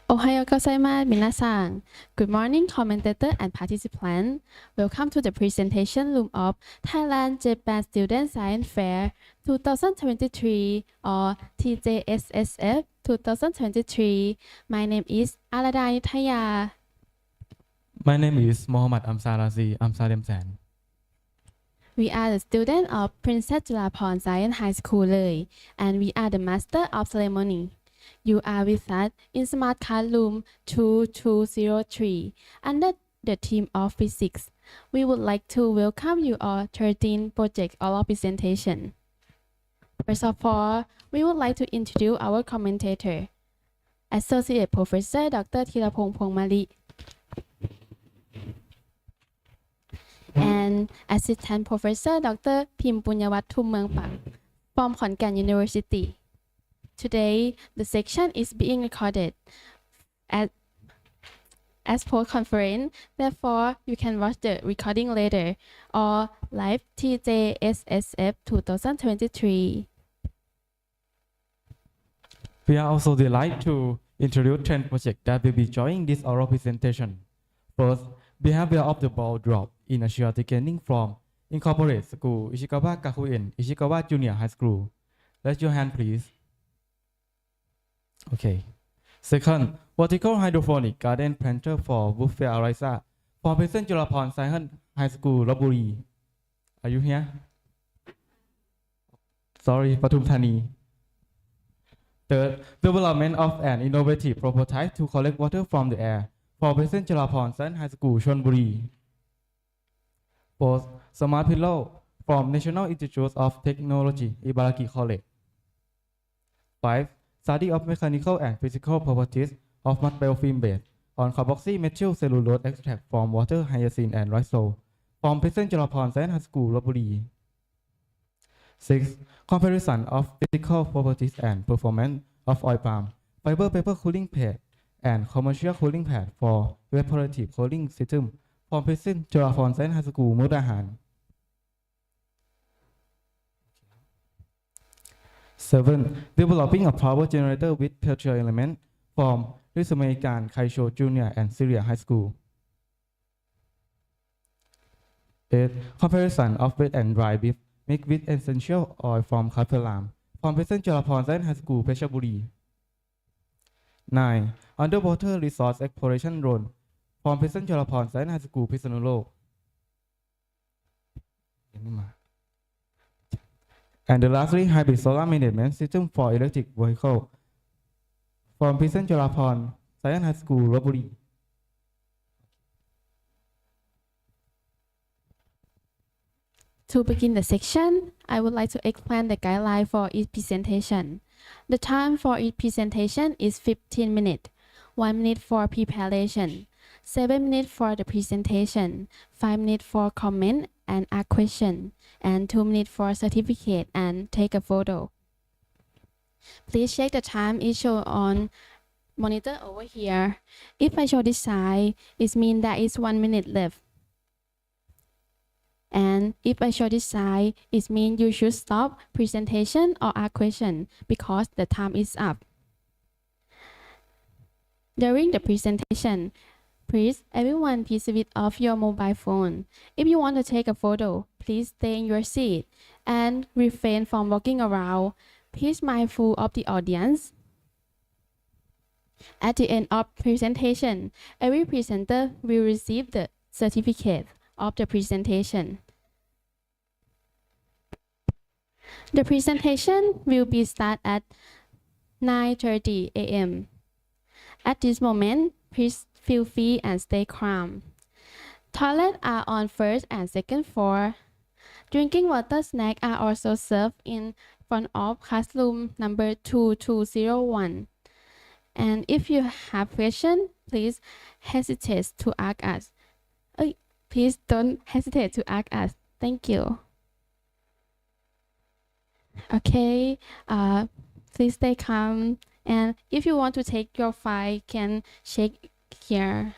Ohayo gozaimasu, minasan. Good morning, commentator and participant. Welcome to the presentation room of Thailand Japan Student Science Fair 2023 or TJSSF 2023. My name is Alada Nithaya. My name is Mohammad Amsar Razi Amsar. We are the student of Princess Julaporn Science High School Lei, and we are the master of ceremony. You are with us in Smart Classroom 2203 under the theme of physics. We would like to welcome you all 13 project oral presentation. First of all, we would like to introduce our commentator, Associate Professor Dr. Thirapong Phongmali, and Assistant Professor Dr. Phim Punyawat Thummeungpak from Khon Kaen University. Today, the section is being recorded as post-conference. Therefore, you can watch the recording later or live TJSSF 2023. We are also delighted to introduce 10 projects that will be joining this oral presentation. First, behavior of the ball drop in Asia beginning from Incorporated School, Ishikawa Gakuen, Ishikawa Junior High School. Raise your hand, please. Okay. Second, vertical hydroponic garden planter for Buffet Arisa from Princess Julaporn Science High School, Lopburi. Are you here? Sorry, Pathum Thani. Third, development of an innovative prototype to collect water from the air for Princess Julaporn Science High School, Chonburi. Fourth, smart pillow from National Institute of Technology, Ibaraki College. 5. Study of mechanical and physical properties of mud film based on carboxy methyl cellulose extract from water hyacinth and rhizole from Princess Julaporn Science High School, Lopburi. 6. Comparison of physical properties and performance of oil palm, fiber paper cooling pad, and commercial cooling pad for evaporative cooling system from Princess Julaporn Science High School, Mudahan. 7. Developing a power generator with peltier element from Rizomeikan Kaisho Junior and Syria High School. 8. Comparison of wet and dry beef mixed with essential oil from cattle lamb from Princess Julaporn Science High School, Phetchaburi. 9. Underwater resource exploration drone from Princess Julaporn Science High School, Pisanulok. And the lastly, hybrid solar management system for electric vehicle from Princess Julaporn Science High School, Lopburi. To begin the section, I would like to explain the guideline for each presentation. The time for each presentation is 15 minutes, 1 minute for preparation, 7 minutes for the presentation, 5 minutes for comment and ask question, and 2 minutes for certificate and take a photo. Please check the time is shown on monitor over here. If I show this side, it means that it's 1 minute left. And if I show this side, it means you should stop presentation or ask question because the time is up. During the presentation, please everyone switch off your mobile phone. If you want to take a photo, please stay in your seat and refrain from walking around. Please mindful of the audience. At the end of presentation, every presenter will receive the certificate of the presentation. The presentation will be start at 9:30 a.m. At this moment, please feel free and stay calm. Toilets are on first and second floor. Drinking water snacks are also served in front of classroom number 2201. And if you have questions, please hesitate to ask us. Please don't hesitate to ask us. Thank you. Okay, please stay calm. And if you want to take your file, can check here.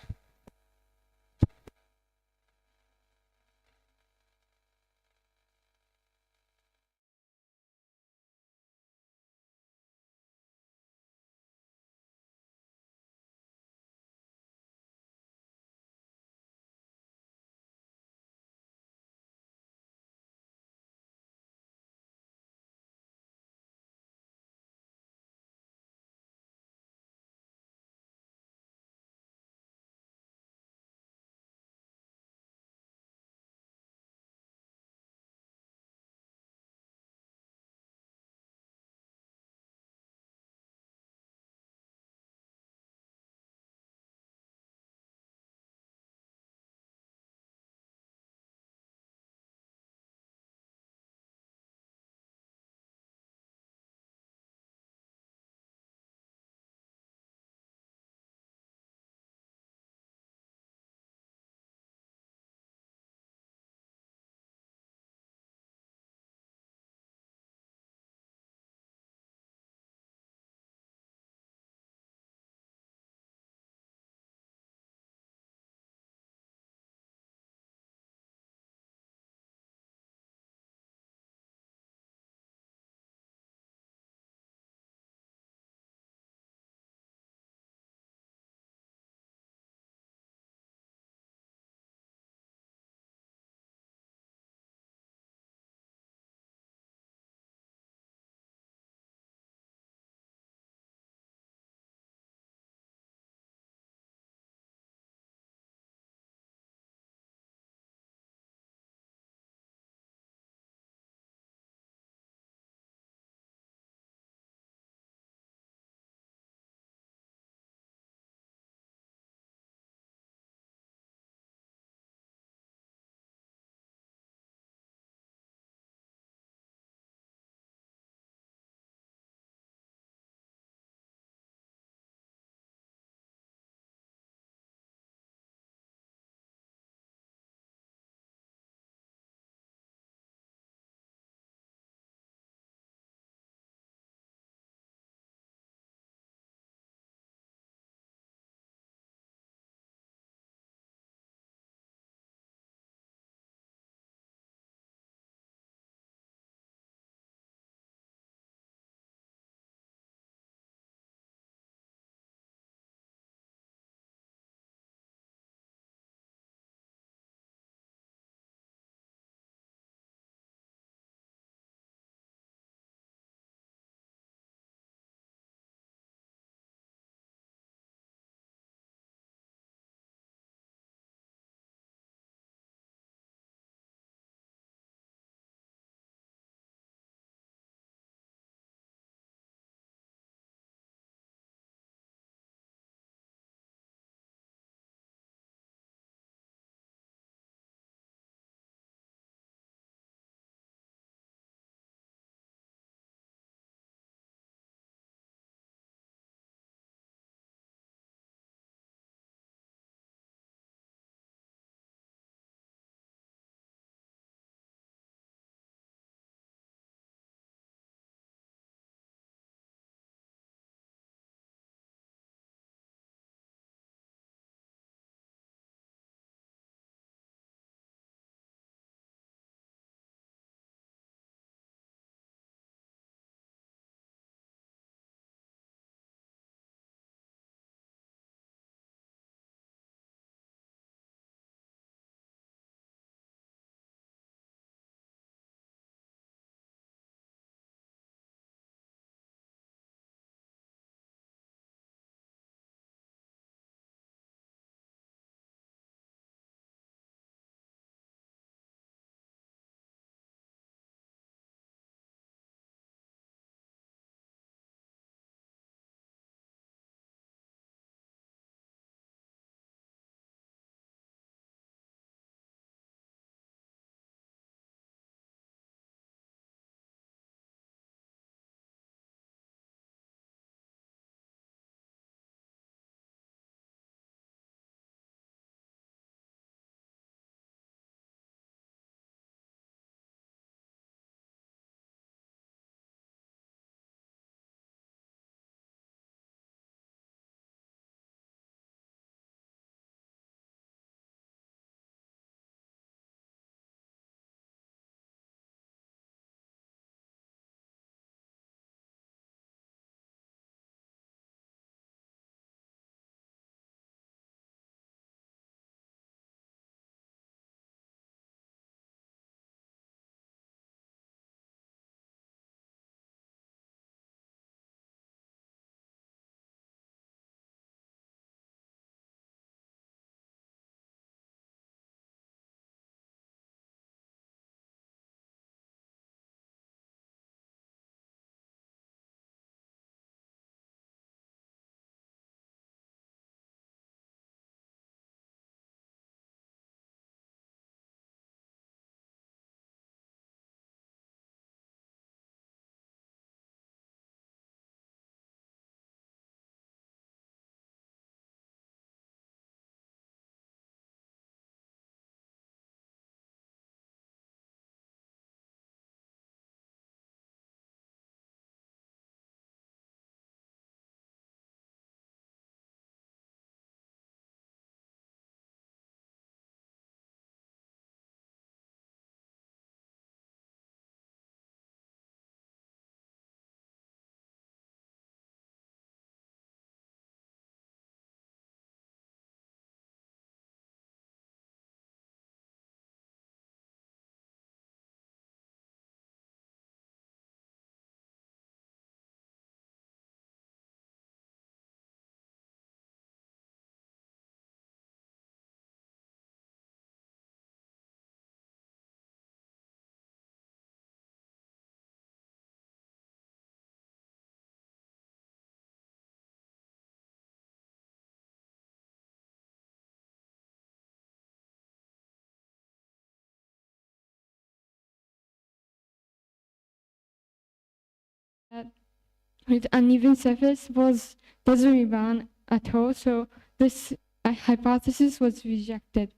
with uneven surface, balls doesn't rebound at all. So this hypothesis was rejected.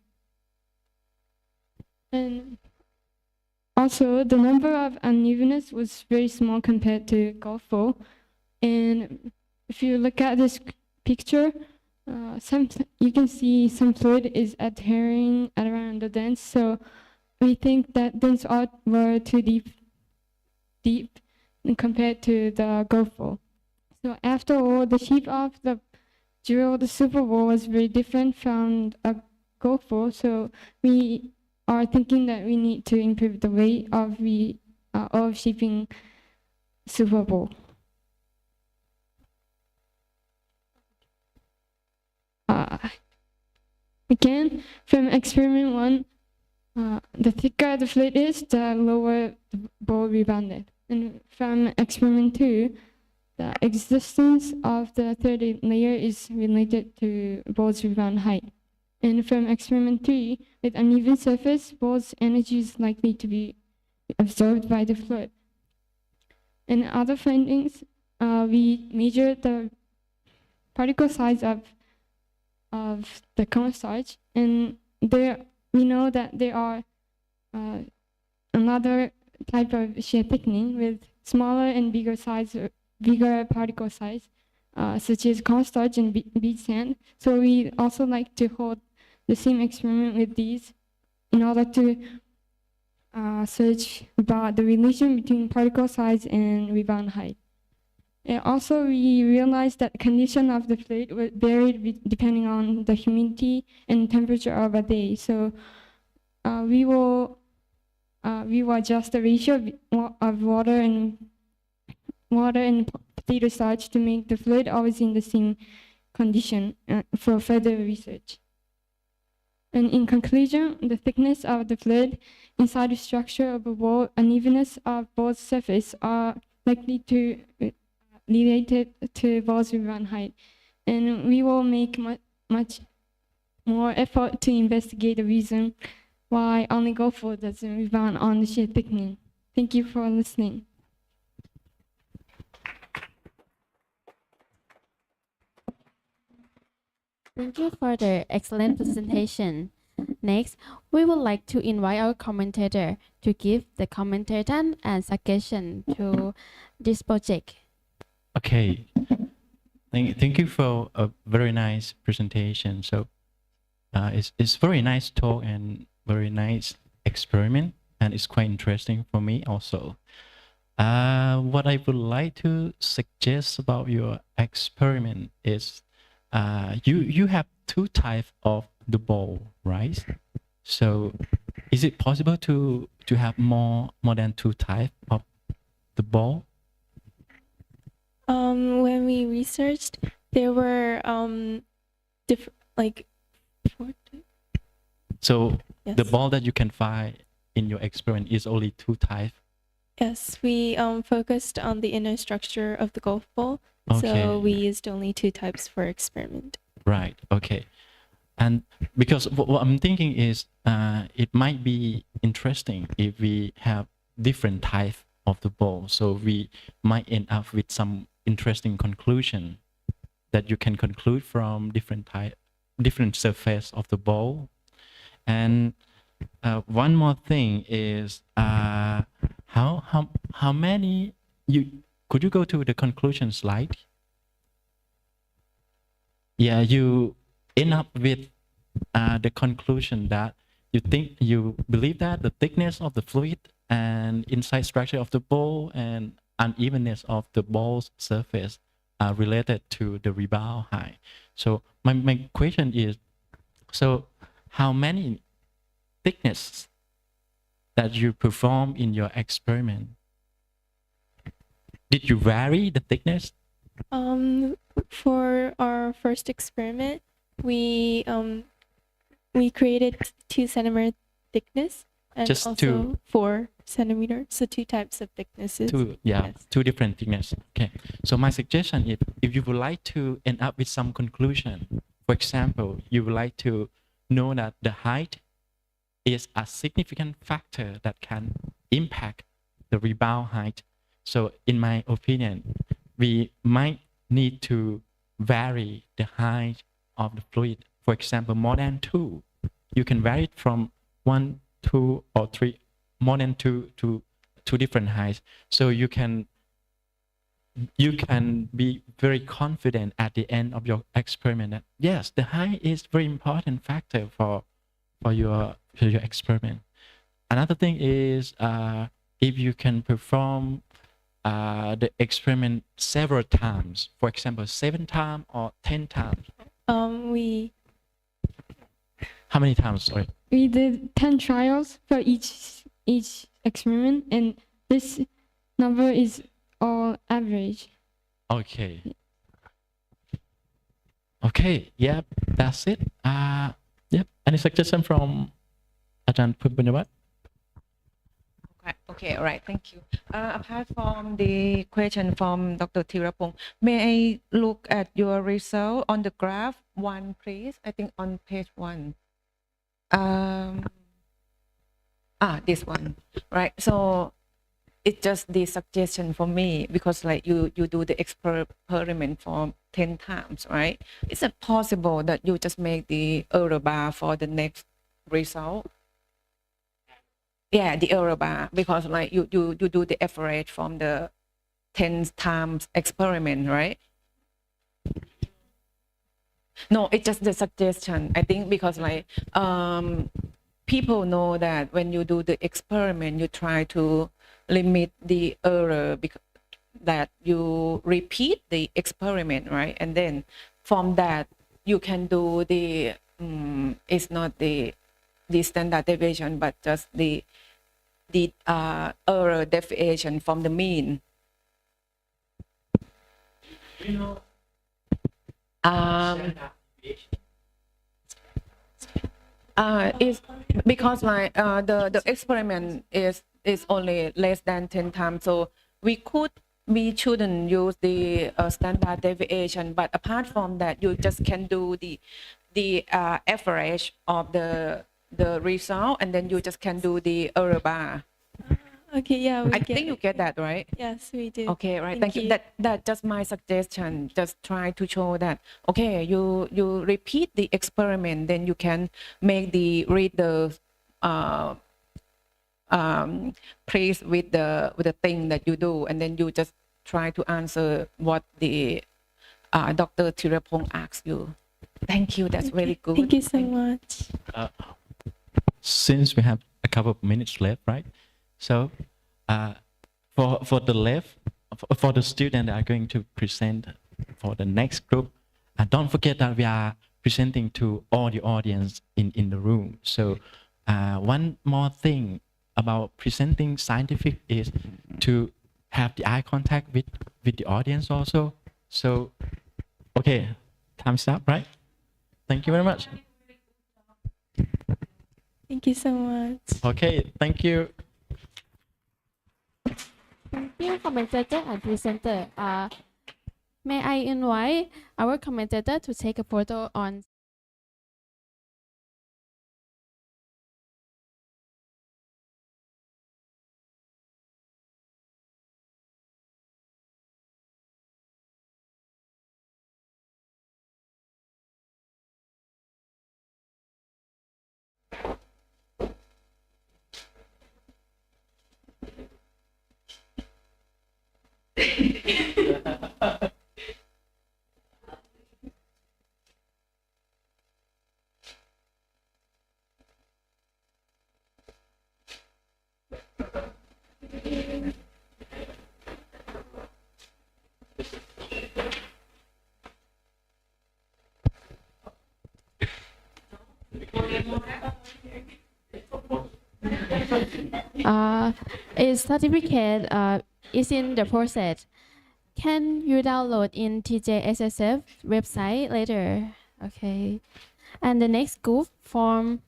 And also, the number of unevenness was very small compared to golf ball. And if you look at this picture, you can see some fluid is adhering around the dents. So we think that dents were too deep compared to the golf ball. So after all, the shape of the drill, the Super Bowl was very different from a golf ball. So we are thinking that we need to improve the way of shaping Super Bowl. Again, from experiment 1, the thicker the fluid is, the lower the ball rebounded. And from experiment 2, the existence of the third layer is related to ball's rebound height. And from experiment 3, with uneven surface, ball's energy is likely to be absorbed by the fluid. And other findings, we measured the particle size of the cornstarch, and we know that there are another type of shear thickening with smaller and bigger particle size, such as cornstarch and beach sand. So we also like to hold the same experiment with these in order to search about the relation between particle size and rebound height. And also, we realized that condition of the fluid varied depending on the humidity and temperature of a day. So we will adjust the ratio of water and potato starch to make the fluid always in the same condition for further research. And in conclusion, the thickness of the fluid inside the structure of a ball, unevenness of ball's surface are likely to related to ball's rebound height. And we will make much more effort to investigate the reason why only golf ball doesn't rebound on the shear thickening. Thank you for listening. Thank you for the excellent presentation. Next, we would like to invite our commentator to give the commentation and suggestion to this project. Okay, thank you for a very nice presentation. So it's very nice talk and very nice experiment, and it's quite interesting for me also. What I would like to suggest about your experiment is you have two types of the ball, right? So is it possible to have more than two types of the ball? When we researched, there were different So yes. the ball that you can find in your experiment is only two types. Yes, we focused on the inner structure of the golf ball, Okay. so we used only 2 types for experiment. Right. Okay. And because what I'm thinking is, it might be interesting if we have different type of the ball, so we might end up with some interesting conclusion that you can conclude from different surface of the ball. And one more thing is, how many could you go to the conclusion slide? Yeah, you end up with the conclusion that you believe that the thickness of the fluid and inside structure of the ball and unevenness of the ball's surface are related to the rebound height. So my question is, so how many thickness that you perform in your experiment? Did you vary the thickness? For our first experiment, we created 2 centimeter thickness and Just also two. 4 centimeter, so 2 types of thicknesses. Yes. Two different thickness. Okay. So my suggestion is, if you would like to end up with some conclusion, for example, you would like to know that the height is a significant factor that can impact the rebound height. So in my opinion, we might need to vary the height of the fluid. For example, more than 2. You can vary it from 1, 2, or 3, more than 2 to 2 different heights. So you can be very confident at the end of your experiment that yes, the height is very important factor for your experiment. Another thing is if you can perform the experiment several times, for example, 7 times or 10 times. We How many times? Sorry. We did 10 trials for each experiment, and this number is all average. Okay. Okay. Yep. That's it. Yep. Any suggestion from Ajahn Punyawat? Okay, all right, thank you. Apart from the question from Dr. Thirapong, may I look at your result on the graph 1, please? I think on page 1. This one, right? So it's just the suggestion for me because like you do the experiment for 10 times, right? Is it possible that you just make the error bar for the next result? Yeah, the error bar, because like you do the average from the 10 times experiment, right? No, it's just the suggestion. I think because like people know that when you do the experiment, you try to limit the error because that you repeat the experiment, right? And then from that you can do the it's not the standard deviation, but just the error deviation from the mean. Is because like the experiment is only less than 10 times, so we shouldn't use the standard deviation. But apart from that, you just can do the average of the result, and then you just can do the error bar. okay, yeah, we I get think you it. get that, right? Yes, we do. Okay, right. Thank you. That just my suggestion. Just try to show that okay, you repeat the experiment, then you can make the reader pleased with the thing that you do, and then you just try to answer what the Dr. Thirapong asked you. Thank you. That's really good. Thank you so much. Since we have a couple of minutes left, right? So, for the left, for the student that are going to present for the next group, don't forget that we are presenting to all the audience in the room. So, one more thing about presenting scientific is to have the eye contact with the audience also. So, okay, time's up, right? Thank you very much. Thank you so much. Okay, thank you. Thank you, commentator and presenter. May I invite our commentator to take a photo on its certificate is in the process. Can you download in TJSSF website later? Okay. And the next group form.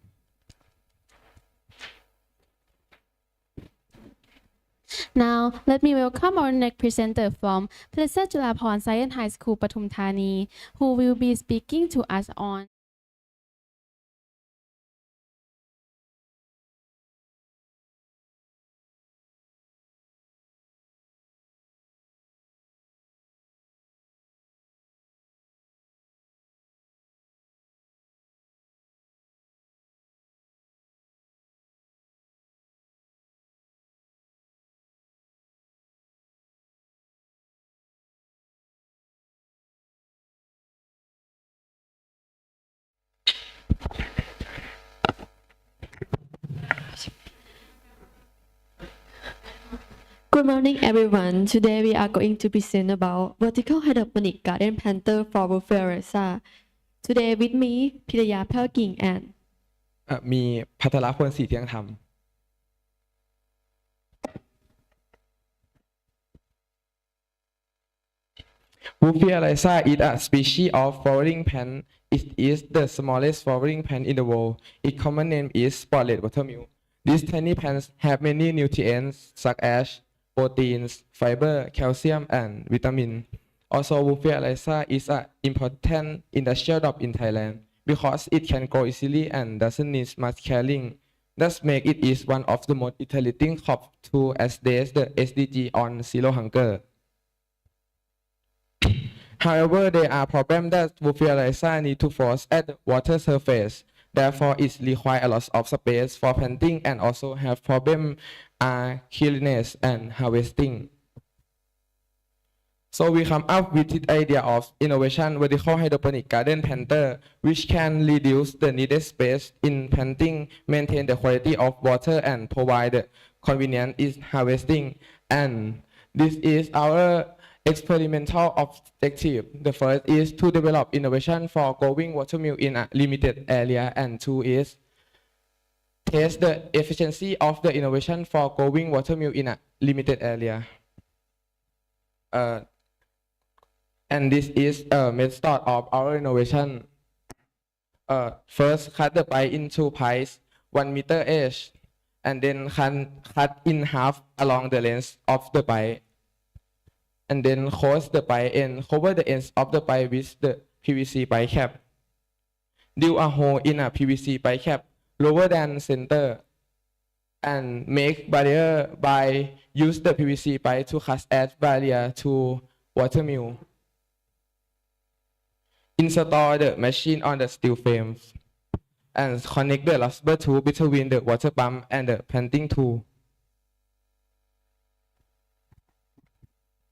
Now, let me welcome our next presenter from Princess Jalaporn Science High School, Pathum Thani, who will be speaking to us on Good morning, everyone. Today we are going to present about vertical hydroponic garden planter for Wolferia. Today with me, พิรยาแพ้วกิ่ง and มีพัทรพลศรีเที่ยงธรรม Wolfia lysa is a species of flowering plant. It is the smallest flowering plant in the world. Its common name is spotted watermilk. These tiny plants have many nutrients such as proteins, fiber, calcium, and vitamin. Also, Wolfia lysa is an important industrial crop in Thailand because it can grow easily and doesn't need much caring. Thus, make it is one of the most interesting crops to address the SDG on zero hunger. However, there are problems that Wolfia lysa need to force at the water surface. Therefore, it requires a lot of space for planting and also have problems cleanliness and harvesting. So we come up with the idea of innovation vertical hydroponic garden planter, which can reduce the needed space in planting, maintain the quality of water, and provide the convenience in harvesting. And this is our experimental objective. The first is to develop innovation for growing watermelon in a limited area, and two is test the efficiency of the innovation for growing watermelon in a limited area. And this is a method of our innovation. First, cut the pipe into pipes 1 meter each, and then cut in half along the length of the pipe. And then close the pipe and cover the ends of the pipe with the PVC pipe cap. Drill a hole in a PVC pipe cap lower than center, and make barrier by use the PVC pipe to cast as barrier to watermelon. Install the machine on the steel frames and connect the rubber tube between the water pump and the planting tool.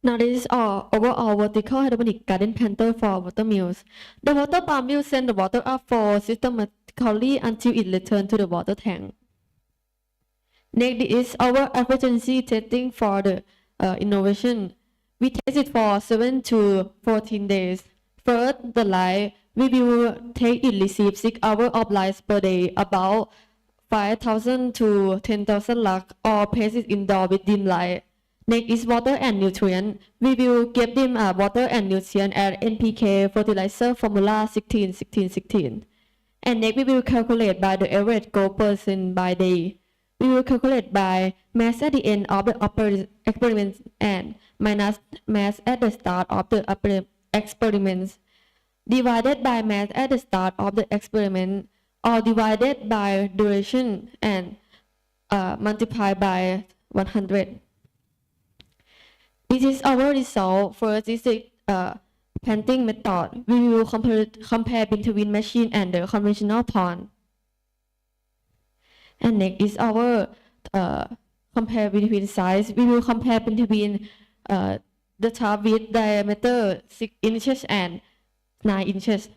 Now this is our overall vertical hydroponic garden planter for watermelons. The water pump will send the water up for systematically until it returns to the water tank. Next is our efficiency testing for the innovation. We test it for 7 to 14 days. First, the light, we will take it receive 6 hours of light per day, about 5,000 to 10,000 lux, or place it indoor with dim light. Next is water and nutrient. We will give them water and nutrient at NPK fertilizer formula 16-16-16. And next we will calculate by the average growth percent by day. We will calculate by mass at the end of the experiment and minus mass at the start of the experiments, divided by mass at the start of the experiment, or divided by duration and multiplied by 100. This is our result. First is the planting method. We will compare between machine and the conventional pond. And next is our compare between size. We will compare between the top with diameter 6 inches and 9 inches.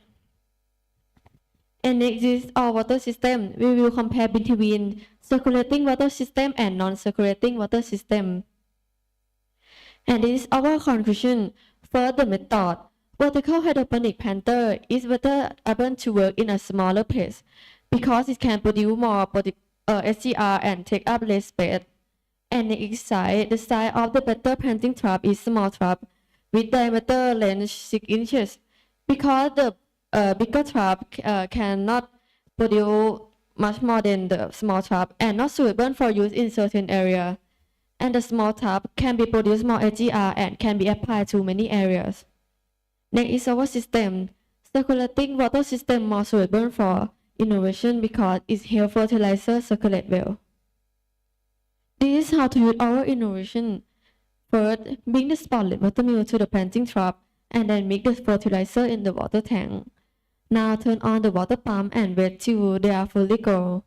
And next is our water system. We will compare between circulating water system and non-circulating water system. And this is our conclusion. For the method, vertical hydroponic planter is better able to work in a smaller place because it can produce more SCR and take up less space. And the size of the better planting trap is small trap with diameter length 6 inches because the bigger trap cannot produce much more than the small trap and not suitable for use in certain area. And the small trap can be produced more SGR and can be applied to many areas. Next is our system. Circulating water system more suitable for innovation because it helps fertilizer circulate well. This is how to use our innovation. First, bring the spotted watermelon to the planting trap and then mix the fertilizer in the water tank. Now turn on the water pump and wait till they are fully grown.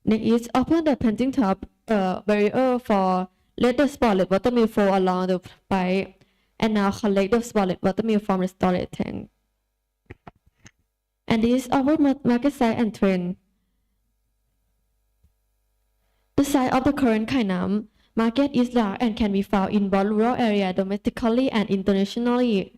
Next is open the planting trap barrier for let the spotted watermelon fall along the pipe, and now collect the spotted watermelon from the storage tank. And this is our market size and trend. The size of the current ไข่น้ำ Market is large and can be found in both rural area domestically and internationally.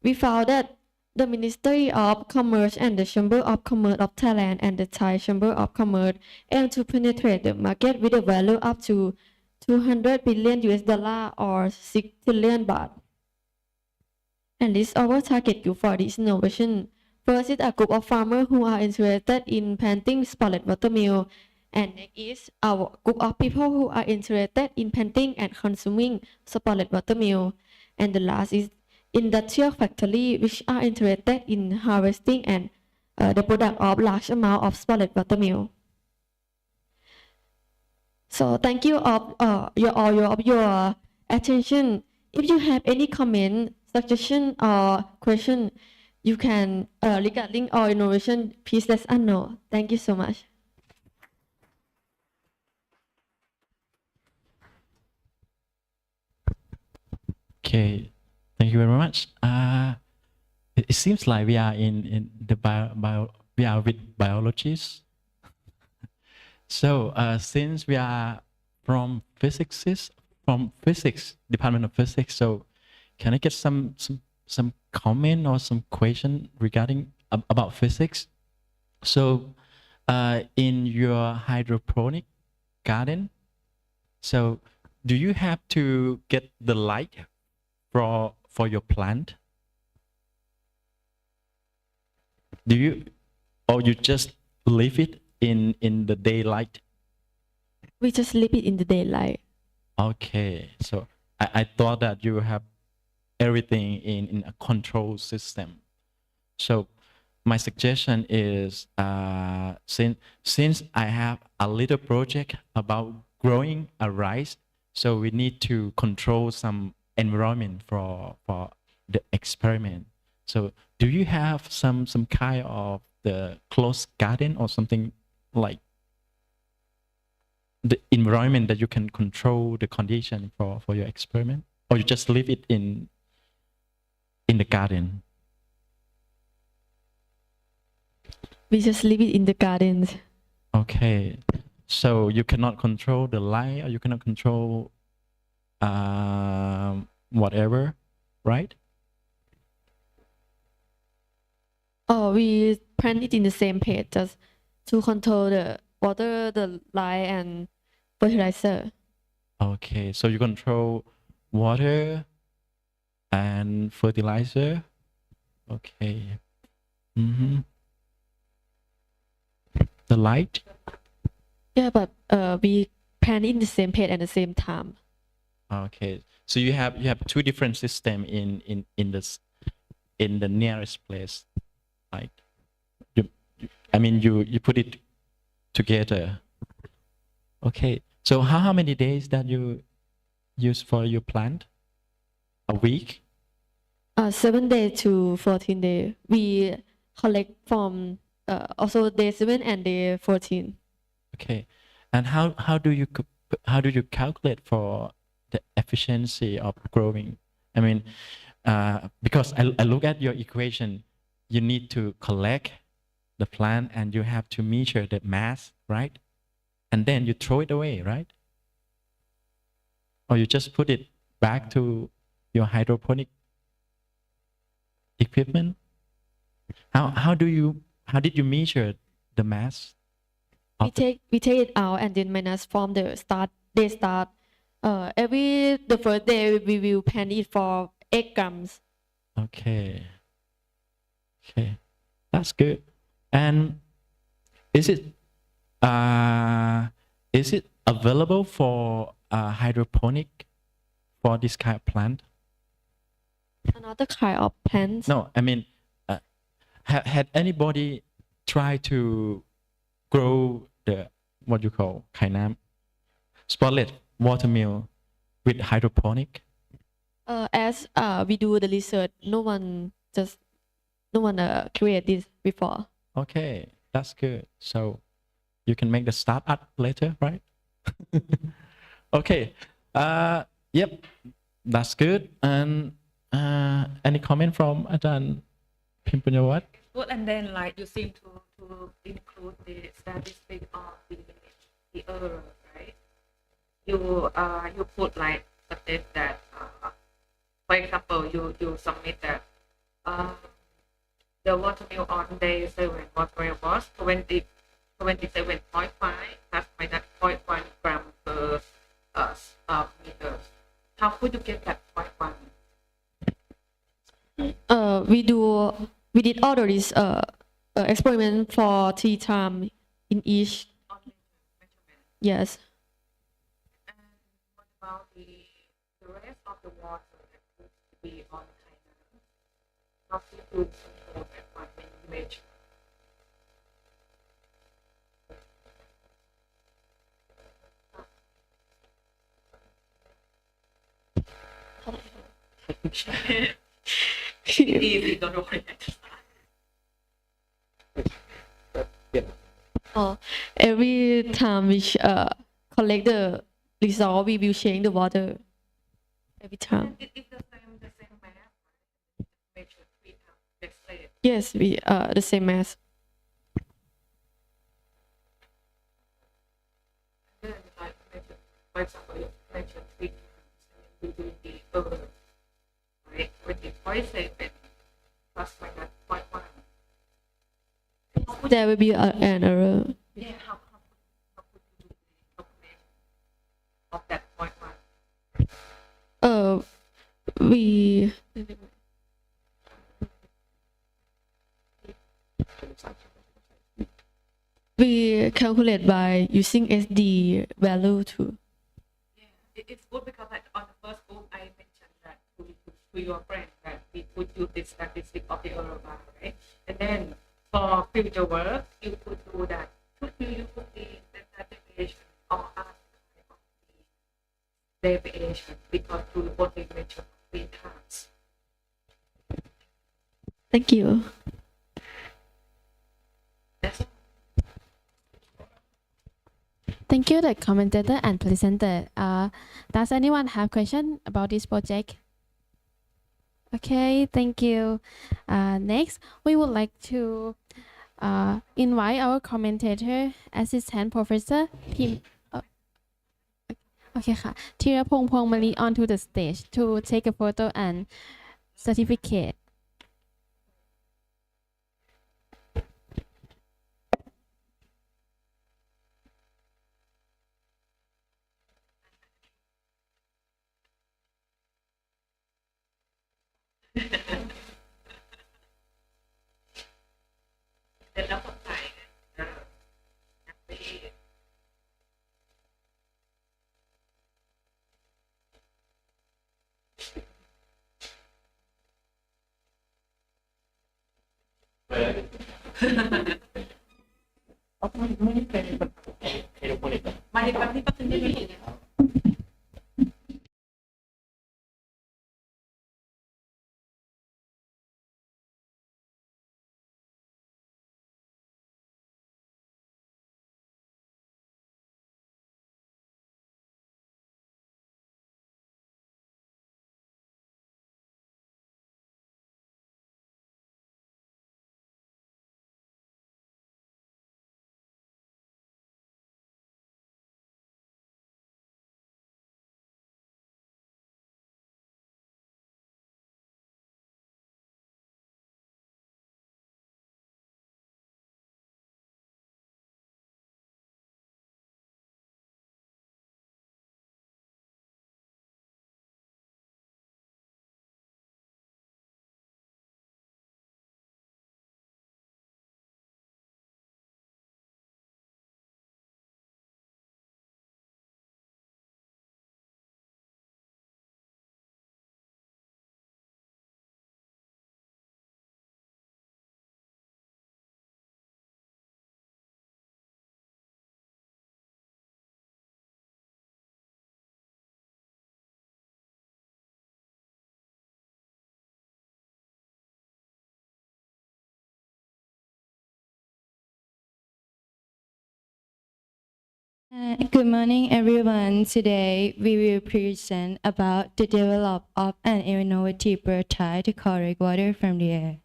We found that the Ministry of Commerce and the Chamber of Commerce of Thailand and the Thai Chamber of Commerce aim to penetrate the market with a value up to 200 billion US dollar or 6 trillion baht. And this is our target group for this innovation. First is a group of farmers who are interested in planting spotted watermelon. And next is our group of people who are interested in planting and consuming spotted watermelon. And the last is industrial factory which are interested in harvesting and the product of large amount of spotted watermelon. So thank you of your attention. If you have any comment, suggestion or question, you can regarding our innovation, please let us know. Thank you so much. Okay, thank you very much. It seems like we are in the we are with biologists. So since we are from physics, Department of Physics, so can I get some comment or some question regarding about physics? So in your hydroponic garden, so do you have to get the light for your plant? Do you, or you just leave it in the daylight? We just leave it in the daylight. Okay, so I thought that you have everything in a control system. So my suggestion is since I have a little project about growing a rice, so we need to control some environment for the experiment. So do you have some kind of the closed garden or something like the environment that you can control the condition for your experiment, or you just leave it in the garden? We just leave it in the gardens. Okay, so you cannot control the light, or you cannot control whatever, right? Oh, we plant it in the same page just to control the water, the light, and fertilizer. Okay, so you control water and fertilizer. Okay. Mm-hmm. The light? Yeah, but we plant in the same page at the same time. Okay, so you have two different system in the nearest place, right? You put it together. Okay, so how many days that you use for your plant? A week? 7 days to 14 days. We collect from also day 7 and day 14. Okay, and how do you calculate for the efficiency of growing? I mean, because I look at your equation, you need to collect the plant and you have to measure the mass, right? And then you throw it away, right? Or you just put it back to your hydroponic equipment? How did you measure the mass? We take it out and then minus from the start. They start the first day we will plant it for 8 grams. Okay, that's good. And is it available for hydroponic for this kind of plant? Another kind of plants. No, I mean, had anybody tried to grow the what you call ไข่น้ำ spotted watermelon with hydroponic? As we do the research, no one create this before. Okay, that's good. So you can make the startup later, right? Okay. Yep, that's good. And any comment from Ajahn Pimpanyawat? Good, and then like you seem to include the statistic of the error, right? You you put like a step that, for example, you submit that the water mill on day 7 was 27.5 plus minus 0.1 gram per meter. How could you get that 0.1? We did all of this experiment for 3 times in each. On measurement? Yes. And what about the rest of the water that could be on Thailand? How could you control that one when you measure? Easy, don't worry. Every time we collect the result, we will change the water. Every time. It's the same math, measure 3 times, let's say. Yes, we the same math. Then like measure, for example, you measure 3 times, and you do the error, right? With the 0.7 plus minus 0.1. There will be an error. Yeah, how could you do the calculation of that 0.1? We calculate by using SD value too. Yeah, it's good because like on the first book I mentioned that to your friend that we could use this statistic of the error bar, right? And then for future work, you could do that. Could you use the standard deviation or other kind of the deviation because you only measure 3 times? Thank you. That's all. Thank you, the commentator and presenter. Does anyone have question about this project? Okay, thank you. Next, we would like to invite our commentator, assistant professor, okay,ค่ะ Thirapong Phongmali onto the stage to take a photo and certificate. Good morning, everyone. Today, we will present about the development of an innovative prototype to collect water from the air.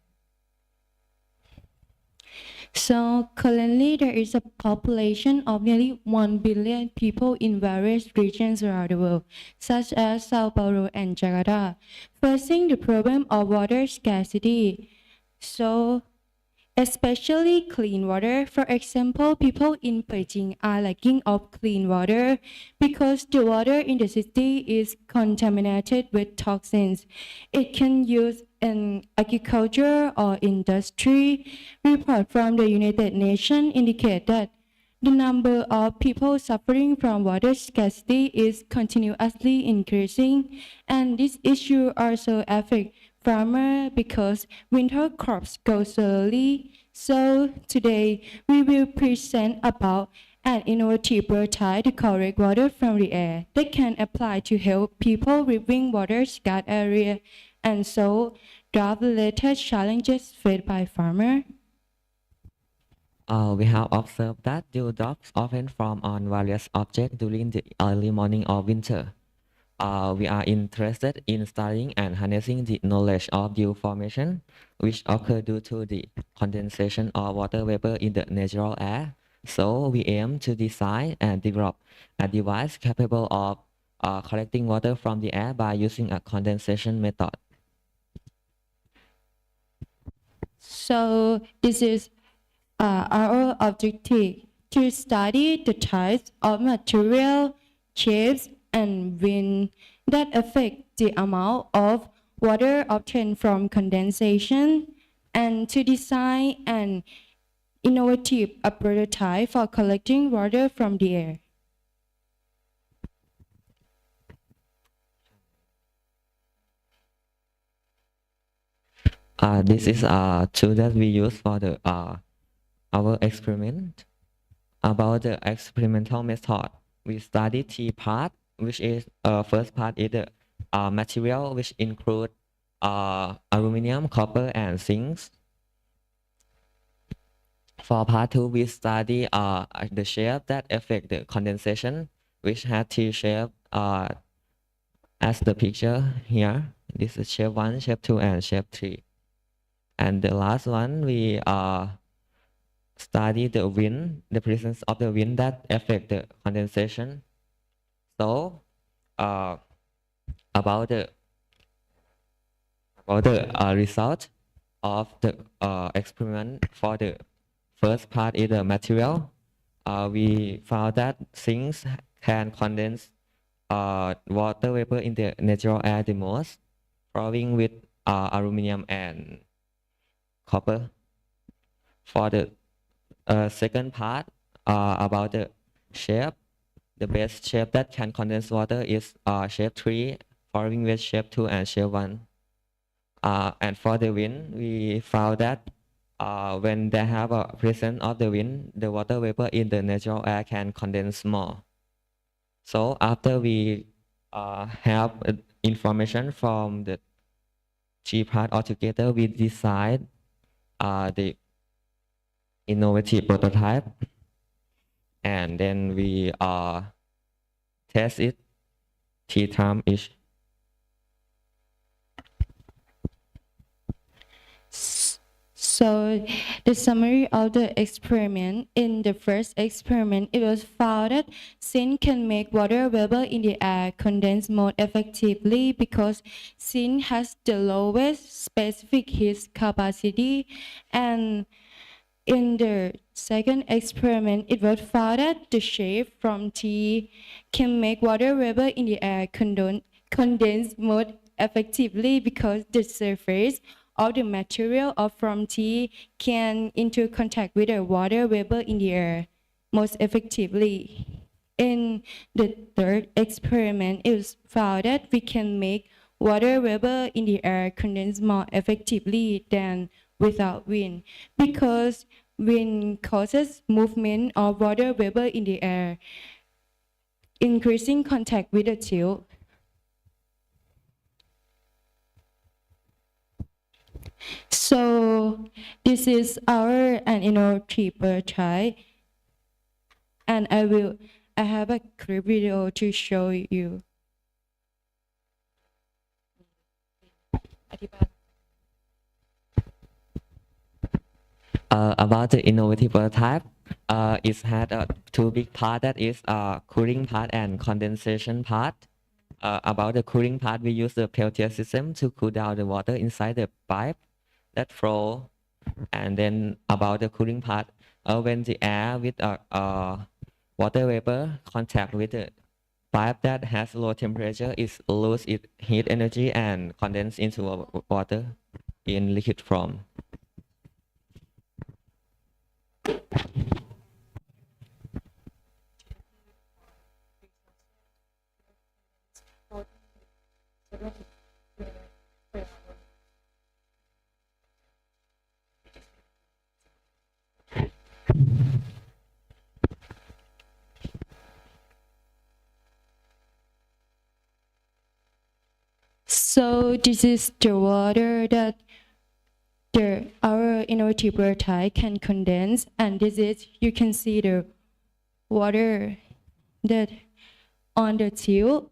So currently there is a population of nearly 1 billion people in various regions around the world, such as Sao Paulo and Jakarta, facing the problem of water scarcity. So especially clean water. For example, people in Beijing are lacking of clean water because the water in the city is contaminated with toxins. It can use in agriculture or industry. Report from the United Nations indicate that the number of people suffering from water scarcity is continuously increasing, and this issue also affects farmers because winter crops go slowly. So today we will present about an innovative prototype to collect water from the air that can apply to help people living water scarce area and so solve related challenges faced by farmers. We have observed that dewdrops often form on various objects during the early morning of winter. We are interested in studying and harnessing the knowledge of dew formation, which occur due to the condensation of water vapor in the natural air. So we aim to design and develop a device capable of collecting water from the air by using a condensation method. So this is our objective to study the types of material, shapes, and wind that affect the amount of water obtained from condensation, and to design an innovative prototype for collecting water from the air. This is a tool that we use for the our experiment. About the experimental method, we study three parts, which is first part is the material, which include aluminum, copper, and zinc. For part two, we study the shape that affect the condensation, which has three shapes as the picture here. This is shape 1, shape 2, and shape 3. And the last one, we study the wind, the presence of the wind that affect the condensation. So about the result of the experiment for the first part is the material. We found that things can condense water vapor in the natural air the most, following with aluminum and copper. For the second part about the shape, the best shape that can condense water is shape 3, following with shape 2 and shape 1. And for the wind, we found that when they have a presence of the wind, the water vapor in the natural air can condense more. So after we have information from the three parts altogether, we decide the innovative prototype, and then we test it 3 times each. So the summary of the experiment: in the first experiment, it was found that zinc can make water vapor in the air condense more effectively because zinc has the lowest specific heat capacity. And in the second experiment, it was found that the shape from T can make water vapor in the air condense more effectively because the surface of the material of from T can into contact with the water vapor in the air most effectively. In the third experiment, it was found that we can make water vapor in the air condense more effectively than without wind, because wind causes movement of water vapor in the air, increasing contact with the tilt. So this is our innovative prototype, and I have a clip video to show you. About the innovative prototype, it had two big part, that is cooling part and condensation part. About the cooling part, we use the Peltier system to cool down the water inside the pipe that flow. And then about the cooling part, when the air with water vapor contact with the pipe that has low temperature, it lose its heat energy and condense into water in liquid form. So this is the water that our innovative prototype can condense, and this is, you can see the water that on the tube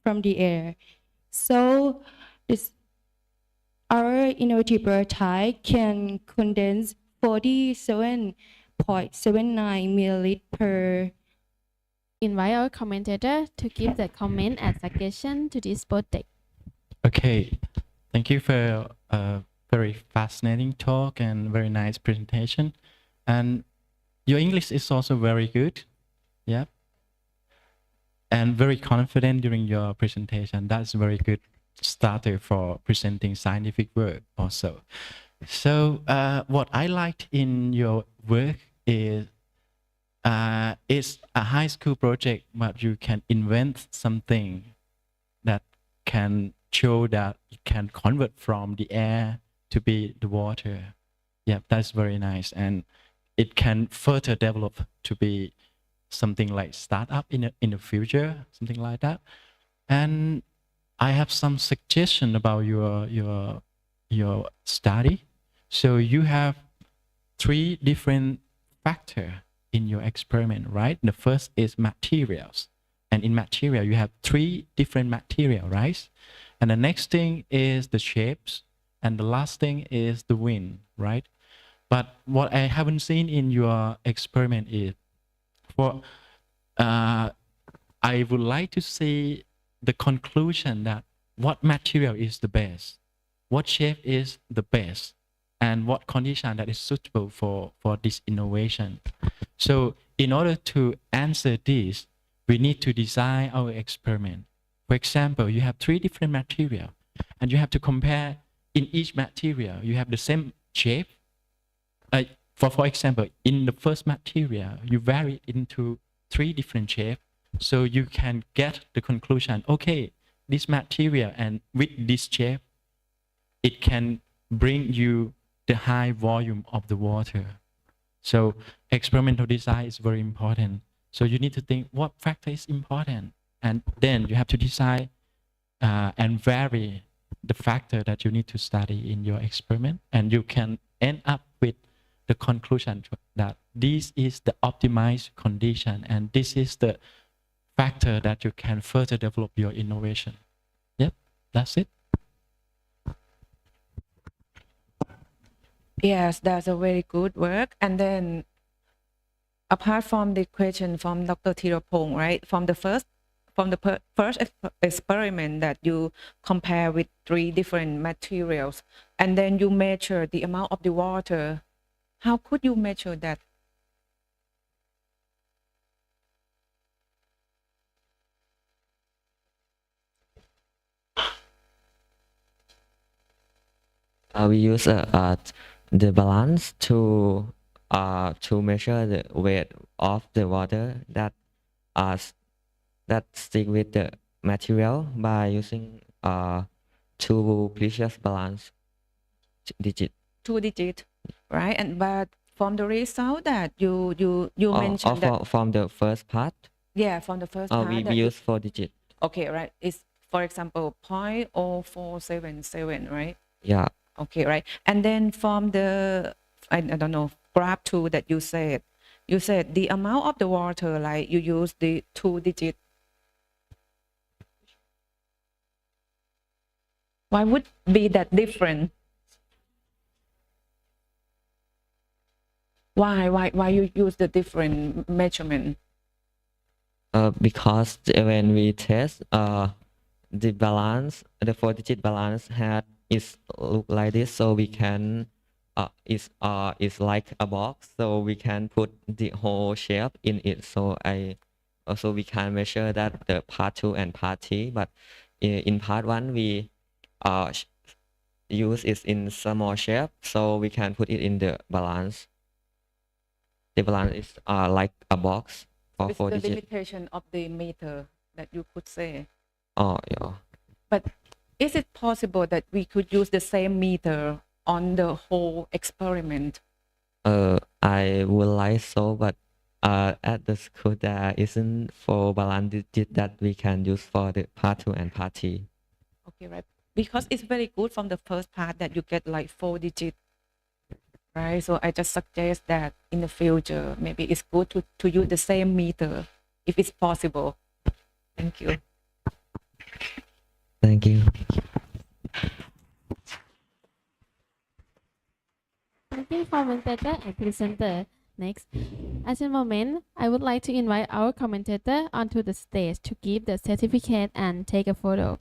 from the air. So this, our innovative prototype can condense 47.79 milliliter per. Invite our commentator to give the comment and suggestion to this project. Okay, thank you for a very fascinating talk and very nice presentation. And your English is also very good. Yeah. And very confident during your presentation. That's a very good starter for presenting scientific work also. So what I liked in your work is it's a high school project, but you can invent something that can show that it can convert from the air to be the water. Yeah, that's very nice. And it can further develop to be something like startup in the future, something like that. And I have some suggestion about your study. So you have 3 different factors in your experiment, right? The first is materials. And in material, you have 3 different material, right? And the next thing is the shapes. And the last thing is the wind, right? But what I haven't seen in your experiment is, I would like to see the conclusion that what material is the best, what shape is the best, and what condition that is suitable for this innovation. So in order to answer this, we need to design our experiment. For example, you have 3 different material, and you have to compare in each material, you have the same shape. For example, in the first material, you vary into 3 different shapes, so you can get the conclusion, okay, this material and with this shape, it can bring you the high volume of the water. So experimental design is very important. So you need to think what factor is important, and then you have to decide and vary the factor that you need to study in your experiment, and you can end up with the conclusion that this is the optimized condition, and this is the factor that you can further develop your innovation. Yep, that's it. Yes, that's a very good work. And then, apart from the question from Dr. Thirapong, right? From the first experiment that you compare with 3 different materials, and then you measure the amount of the water. How could you measure that? We use the balance to measure the weight of the water that stick with the material by using 2 precious balance digit. 2 digit, right? And but from the result that you mentioned that from the first part. Yeah, from the first part We that use 4 digit. Okay, right. It's, for example, 0.0477, right? Yeah. Okay, right. And then from the, I don't know, graph 2 that you said the amount of the water, like you use the 2 digit. Why would be that different? Why you use the different measurement? Because when we test, the balance, the 4-digit balance had is look like this, so we can is like a box, so we can put the whole shape in it. So I also we can measure that the part 2 and part 3, but in part 1 we use it in small shape, so we can put it in the balance. The balance is like a box for It's 4 the digit. limitation of the meter that you could say. Oh yeah. But is it possible that we could use the same meter on the whole experiment? I would like so, but at the school there isn't for balance digit that we can use for the part 2 and part 3. Okay, right. Because it's very good from the first part that you get like 4 digits, right? So I just suggest that in the future, maybe it's good to use the same meter if it's possible. Thank you. Thank you. Thank you, commentator and presenter. Next, at the moment, I would like to invite our commentator onto the stage to give the certificate and take a photo.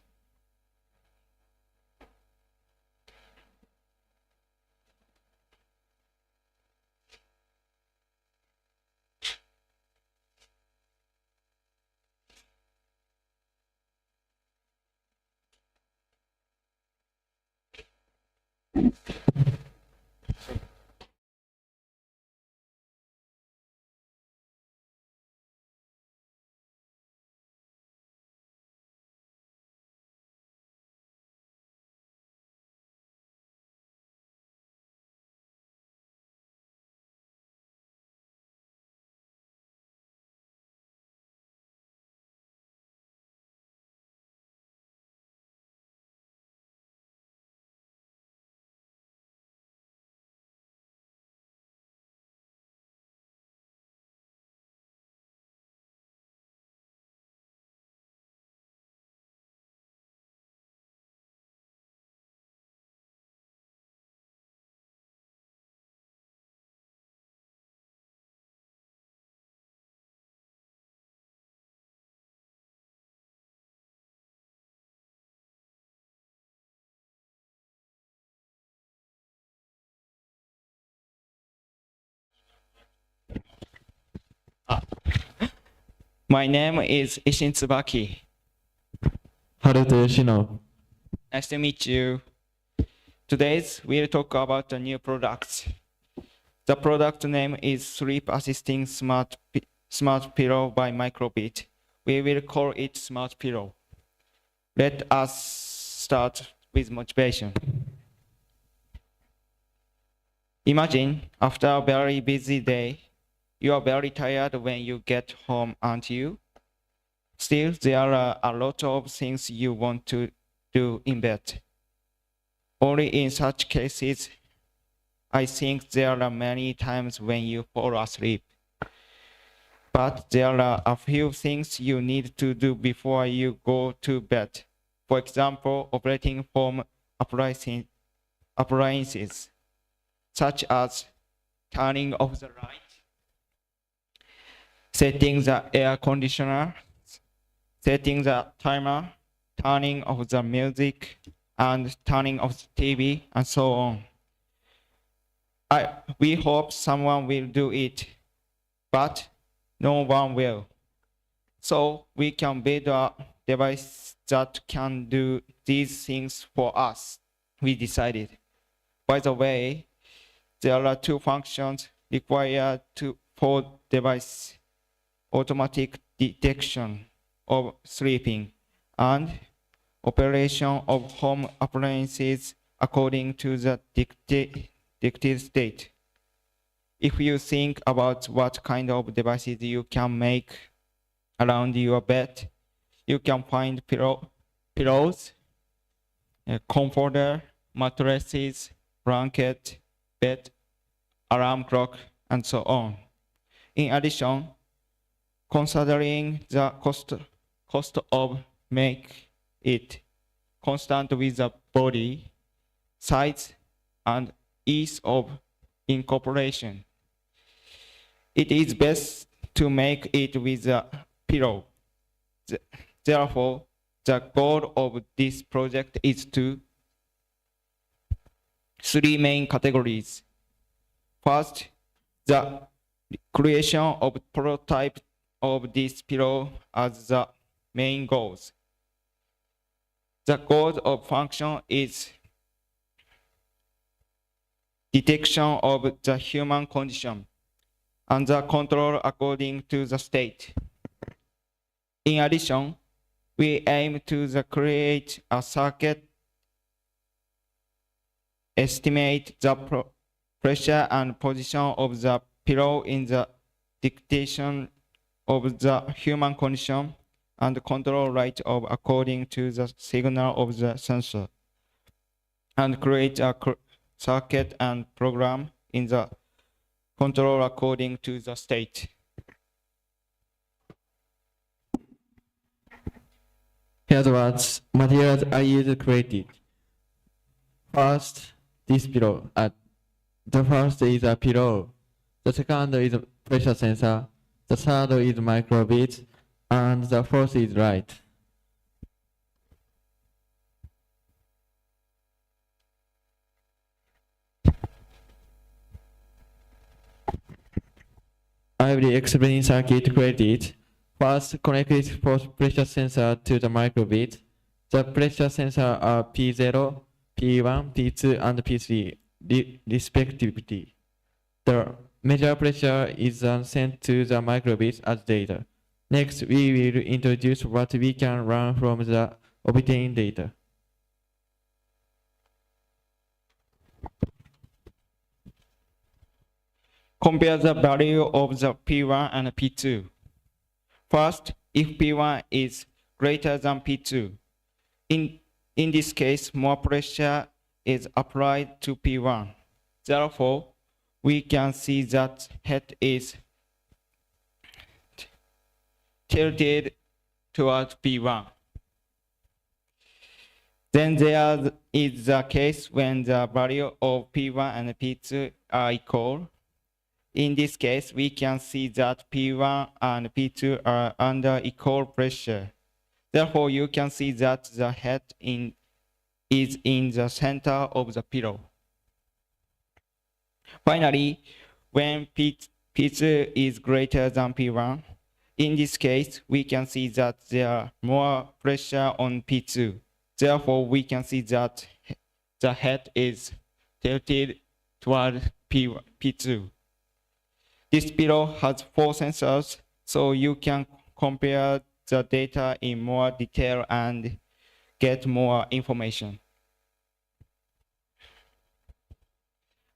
My name is Ishin Tsubaki. Haruto Yoshino. Nice to meet you. Today we'll talk about the new product. The product name is Sleep Assisting Smart Pillow by Microbit. We will call it Smart Pillow. Let us start with motivation. Imagine after a very busy day, you are very tired when you get home, aren't you? Still, there are a lot of things you want to do in bed. Only in such cases, I think there are many times when you fall asleep. But there are a few things you need to do before you go to bed. For example, operating home appliances, such as turning off the light, setting the air conditioner, setting the timer, turning off the music, and turning off the TV, and so on. We hope someone will do it, but no one will. So we can build a device that can do these things for us, we decided. By the way, there are 2 functions required for device: automatic detection of sleeping and operation of home appliances according to the dictated state. If you think about what kind of devices you can make around your bed, you can find pillows, a comforter, mattresses, blanket, bed, alarm clock, and so on. In addition, considering the cost of make it constant with the body, size, and ease of incorporation, It is best to make it with a pillow. Therefore, the goal of this project is to three main categories. First, the creation of prototype of this pillow as the main goals. The goal of function is detection of the human condition and the control according to the state. In addition, we aim to create a circuit, estimate the pressure and position of the pillow in the dictation of the human condition, and control rate of according to the signal of the sensor, and create a circuit and program in the control according to the state. Here's what materials I used created. First, this pillow. The first is a pillow. The second is a pressure sensor. The third is microbit, and the fourth is light. I will explain circuit created. First, connect this pressure sensor to the microbit. The pressure sensor are P0, P1, P2, and P3, respectively. The measure pressure is then sent to the microbit as data. Next, we will introduce what we can learn from the obtained data. Compare the value of the P1 and P2. First, if P1 is greater than P2, in this case, more pressure is applied to P1. Therefore, we can see that head is tilted toward P1. Then there is the case when the value of P1 and P2 are equal. In this case, we can see that P1 and P2 are under equal pressure. Therefore, you can see that the head is in the center of the pillow. Finally, when P2 is greater than P1, in this case, we can see that there is more pressure on P2. Therefore, we can see that the head is tilted toward P2. This pillow has 4 sensors, so you can compare the data in more detail and get more information.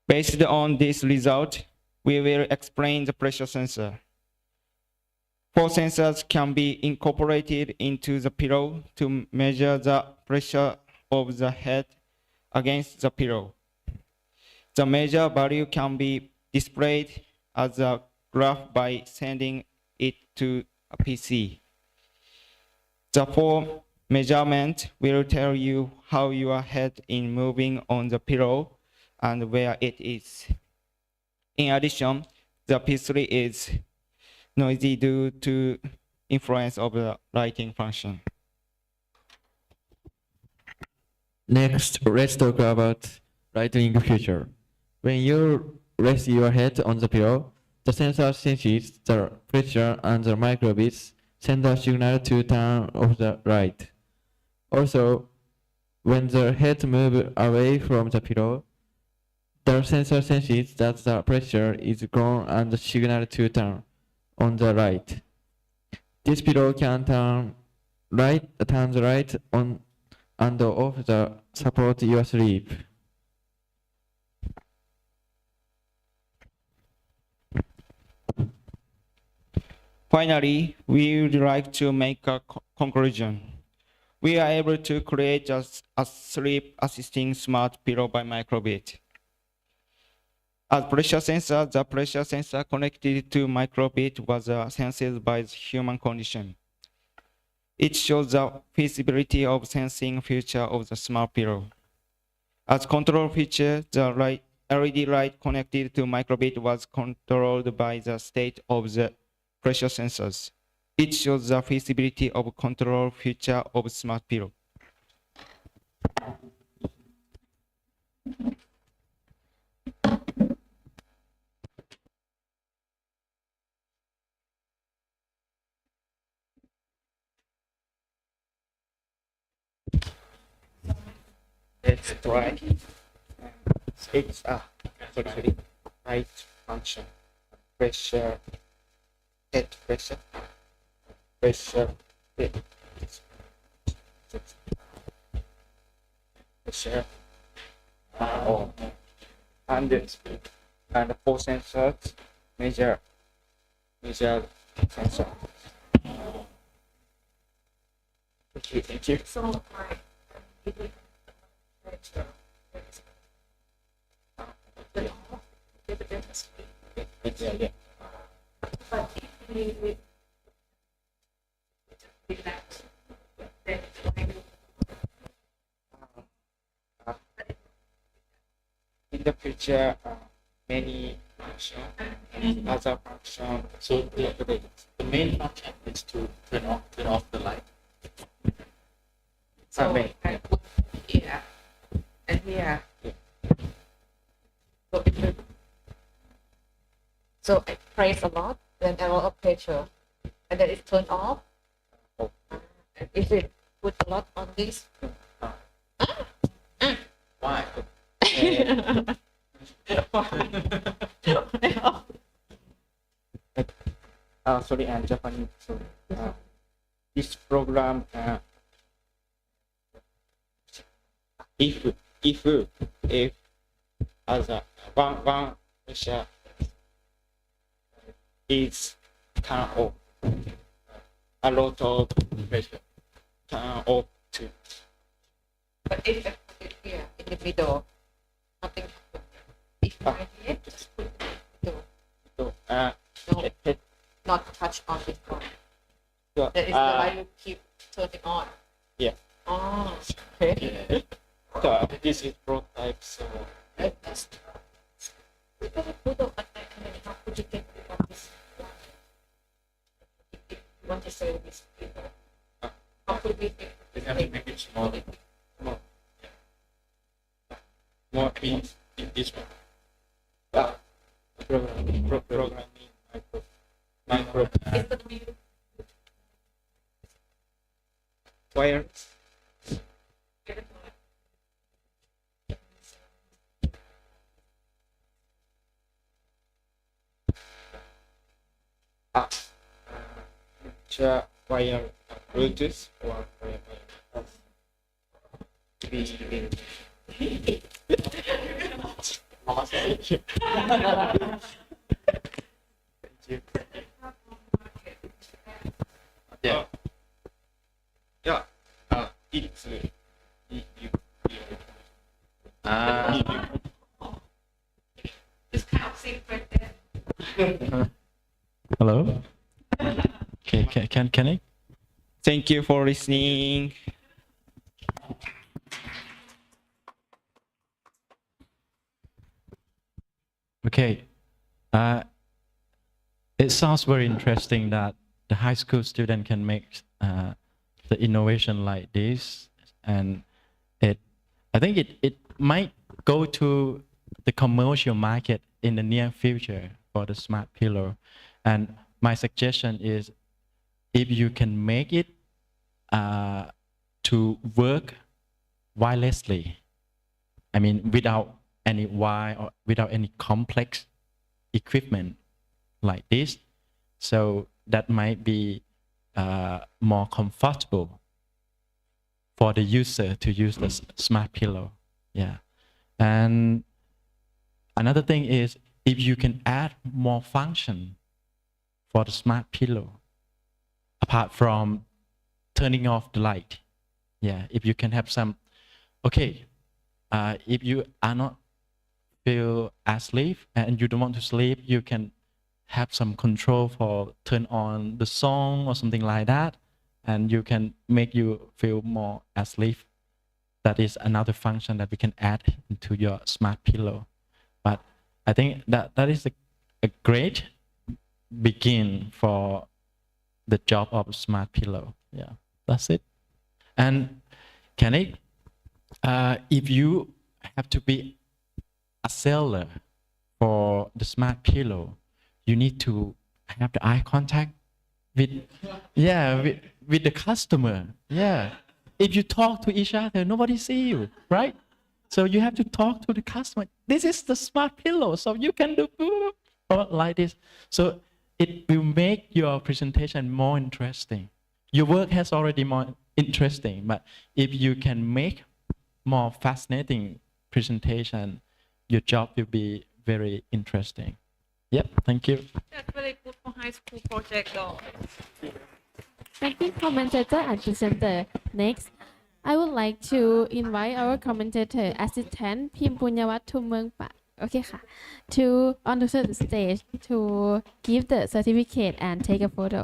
Based on this result, we will explain the pressure sensor. 4 sensors can be incorporated into the pillow to measure the pressure of the head against the pillow. The measure value can be displayed as a graph by sending it to a PC. The 4 measurement will tell you how your head is moving on the pillow and where it is. In addition, the P3 is noisy due to influence of the lighting function. Next, let's talk about lighting feature. When you rest your head on the pillow, the sensor senses the pressure and the microbits send a signal to turn off the light. Also, when the head moves away from the pillow, the sensor senses that the pressure is gone and the signal to turn on the light. This pillow can turn the light on and off to support your sleep. Finally, we would like to make a conclusion. We are able to create a sleep-assisting smart pillow by microbit. As pressure sensor, the pressure sensor connected to microbit was sensed by the human condition. It shows the feasibility of sensing feature of the smart pillow. As control feature, the LED light connected to microbit was controlled by the state of the pressure sensors. It shows the feasibility of control feature of smart pillow. Let's try. It's sorry, height function, pressure, head pressure, pressure, pressure, and the four sensors measure sensor. Okay, thank you. Yeah. In the future, many functions, other functions. So the main function is to turn off the light. So Amen. I put here and here. So I press a lot, then a lot of pressure, and then it turn off. And if it put a lot on this, Why? Sorry, I'm Japanese. So, this program, if as a one pressure is turn off, a lot of pressure turn off too. but if I put it here in the middle, nothing happens. If I here, just put it in the middle, So, no, not touch on this one. so, That is the light you keep turning on. Yeah. Oh, okay. so this is prototype. So That's we got a photo, but I mean, how could you take what this? If you want to say this, how could we take We have to make it smaller. more In this one. programming micro It's gonna be wires. Wire Bluetooth or Yeah. Yeah. It's this kind of secret there. Hello. Okay. Can I? Thank you for listening. Okay. It sounds very interesting that the high school student can make the innovation like this, and I think it might go to the commercial market in the near future for the smart pillow. And my suggestion is, if you can make it to work wirelessly, I mean, without any wire or without any complex equipment like this, so that might be more comfortable for the user to use the smart pillow. Yeah. And another thing is, if you can add more function for the smart pillow, apart from turning off the light. Yeah, if you can have some, okay, if you are not feel asleep and you don't want to sleep, you can have some control for turn on the song or something like that, and you can make you feel more asleep. That is another function that we can add into your smart pillow. I think that is a great begin for the job of smart pillow. Yeah, that's it. And can if you have to be a seller for the smart pillow, you need to have the eye contact with with the customer. Yeah, if you talk to each other, nobody see you, right? So you have to talk to the customer. This is the smart pillow, so you can do or like this. So it will make your presentation more interesting. Your work has already more interesting, but if you can make more fascinating presentation, your job will be very interesting. Yep, thank you. That's very good for high school project though. Thank you, commentator and presenter. Next, I would like to invite our commentator assistant พิมพ์ปุญญวัฒน์ทุมเมืองปะ okay ค่ะ to onto the stage to give the certificate and take a photo.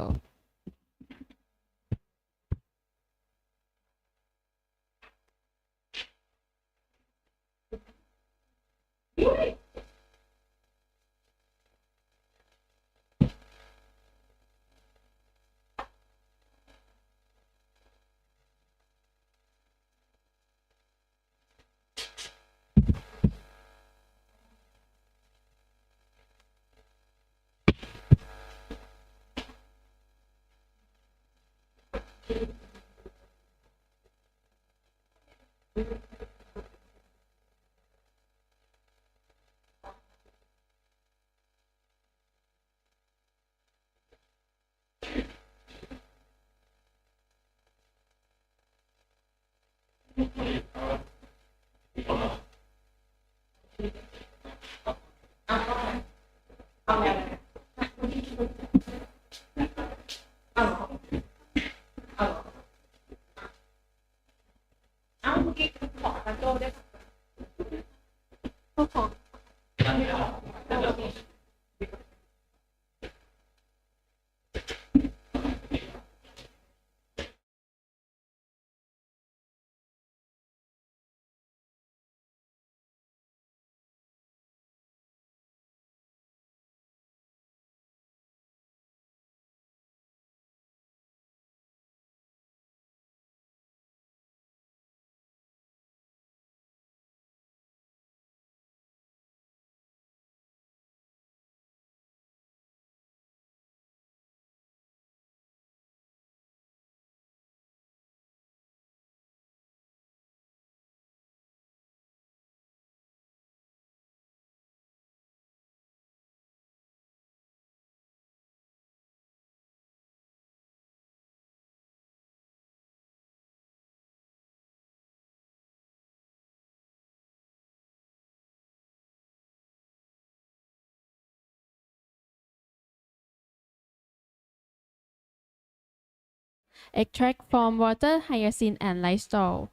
Extract from water, hyacinth and lysol.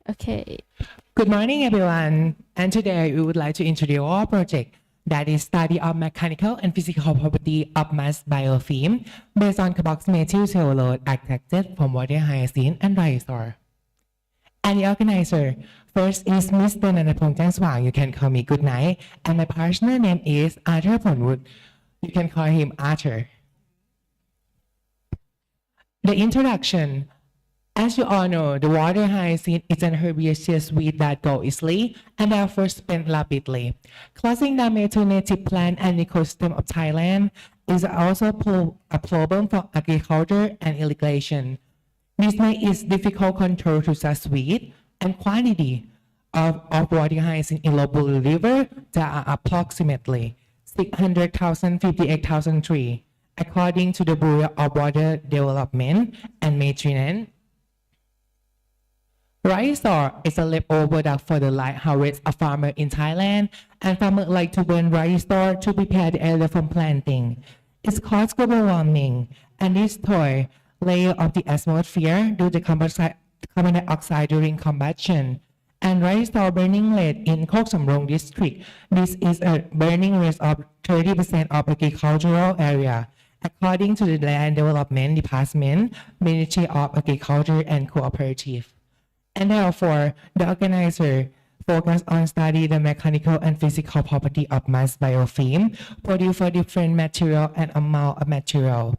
Okay. Good morning, everyone. And today we would like to introduce our project that is study of mechanical and physical property of mass biofilm based on carboxymethyl cellulose extracted from water, hyacinth and lysol. And the organizer, first is Mr. Nanapong Jangswang. You can call me Good Night. And my partner name is Arthur Ponwood. You can call him Arthur. The introduction. As you all know, the water hyacinth is an herbaceous weed that grows easily and therefore spreads rapidly. Causing damage to native plant and ecosystem of Thailand is also a problem for agriculture and irrigation. This makes it difficult to control to such weed and quantity of water hyacinth in Lopburi River that are approximately 600,000 58,000 trees. According to the Bureau of Water Development and Maintenance, rice is a leftover product for the light harvest of farmers in Thailand, and farmers like to burn rice to prepare the area for planting. It causes global warming and destroys layer of the atmosphere due to carbon dioxide during combustion. And rice burning rate in Kok Samrong district, this is a burning rate of 30% of agricultural area. According to the Land Development Department, Ministry of Agriculture and Cooperative. And therefore, the organizer focus on study the mechanical and physical property of mass biofilm produced for different material and amount of material.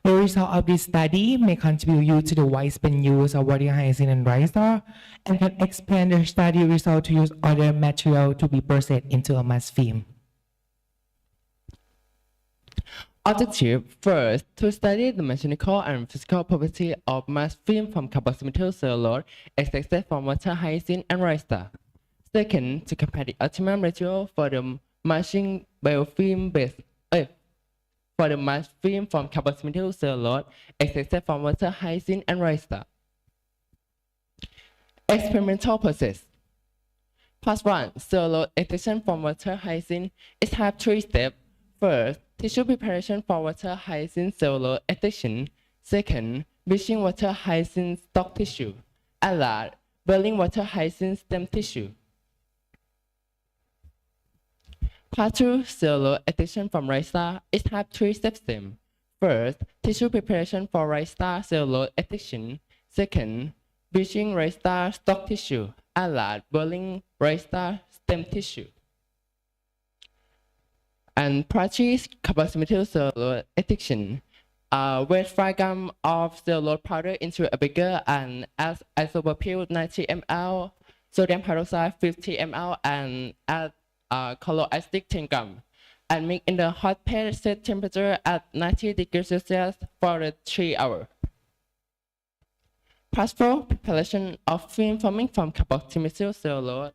The result of this study may contribute you to the widespread use of water hyacinth and ricer, and can expand the study result to use other material to be processed into a mass film. Objective first, to study the mechanical and physical property of mass film from carboxymethyl cellulose extracted from water hyacinth and ricer. Second, to compare the optimum ratio for the matching biofilm for the mass film from carboxymethyl cellulose extracted from water hyacinth and ricer. Experimental process. Part 1. Cellulose extraction from water hyacinth is have 3 steps. First, tissue preparation for water hyacinth cellulose extraction. Second, bleaching water hyacinth stock tissue. And last, boiling water hyacinth stem tissue. Part 2, cellulose extraction from ricer is have 3 steps. First, tissue preparation for ricer cellulose extraction. Second, bleaching ricer stock tissue. And last, boiling ricer stem tissue. And part 3, carboxymethyl cellulose extraction. Weigh 5 grams of cellulose powder into a beaker and add isopropyl 90 ml, sodium hydroxide 50 ml, and add colloacetic 10 grams. And mix in the hot paste set temperature at 90 degrees Celsius for 3 hours. Part 4, preparation of film forming from carboxymethyl cellulose.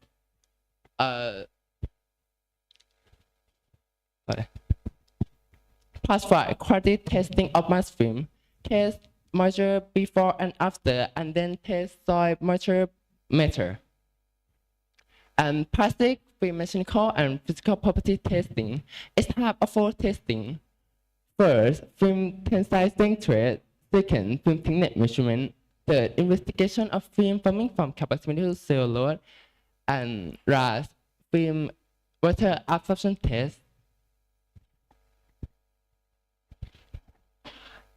Part 5, quality testing of mass film. Test moisture before and after, and then test soil moisture meter. And part 6, film mechanical and physical property testing is type of 4 testing. First, film tensile strength test. Second, film thickness measurement. Third, investigation of film forming from carboxymethyl cellulose. And last, film water absorption test.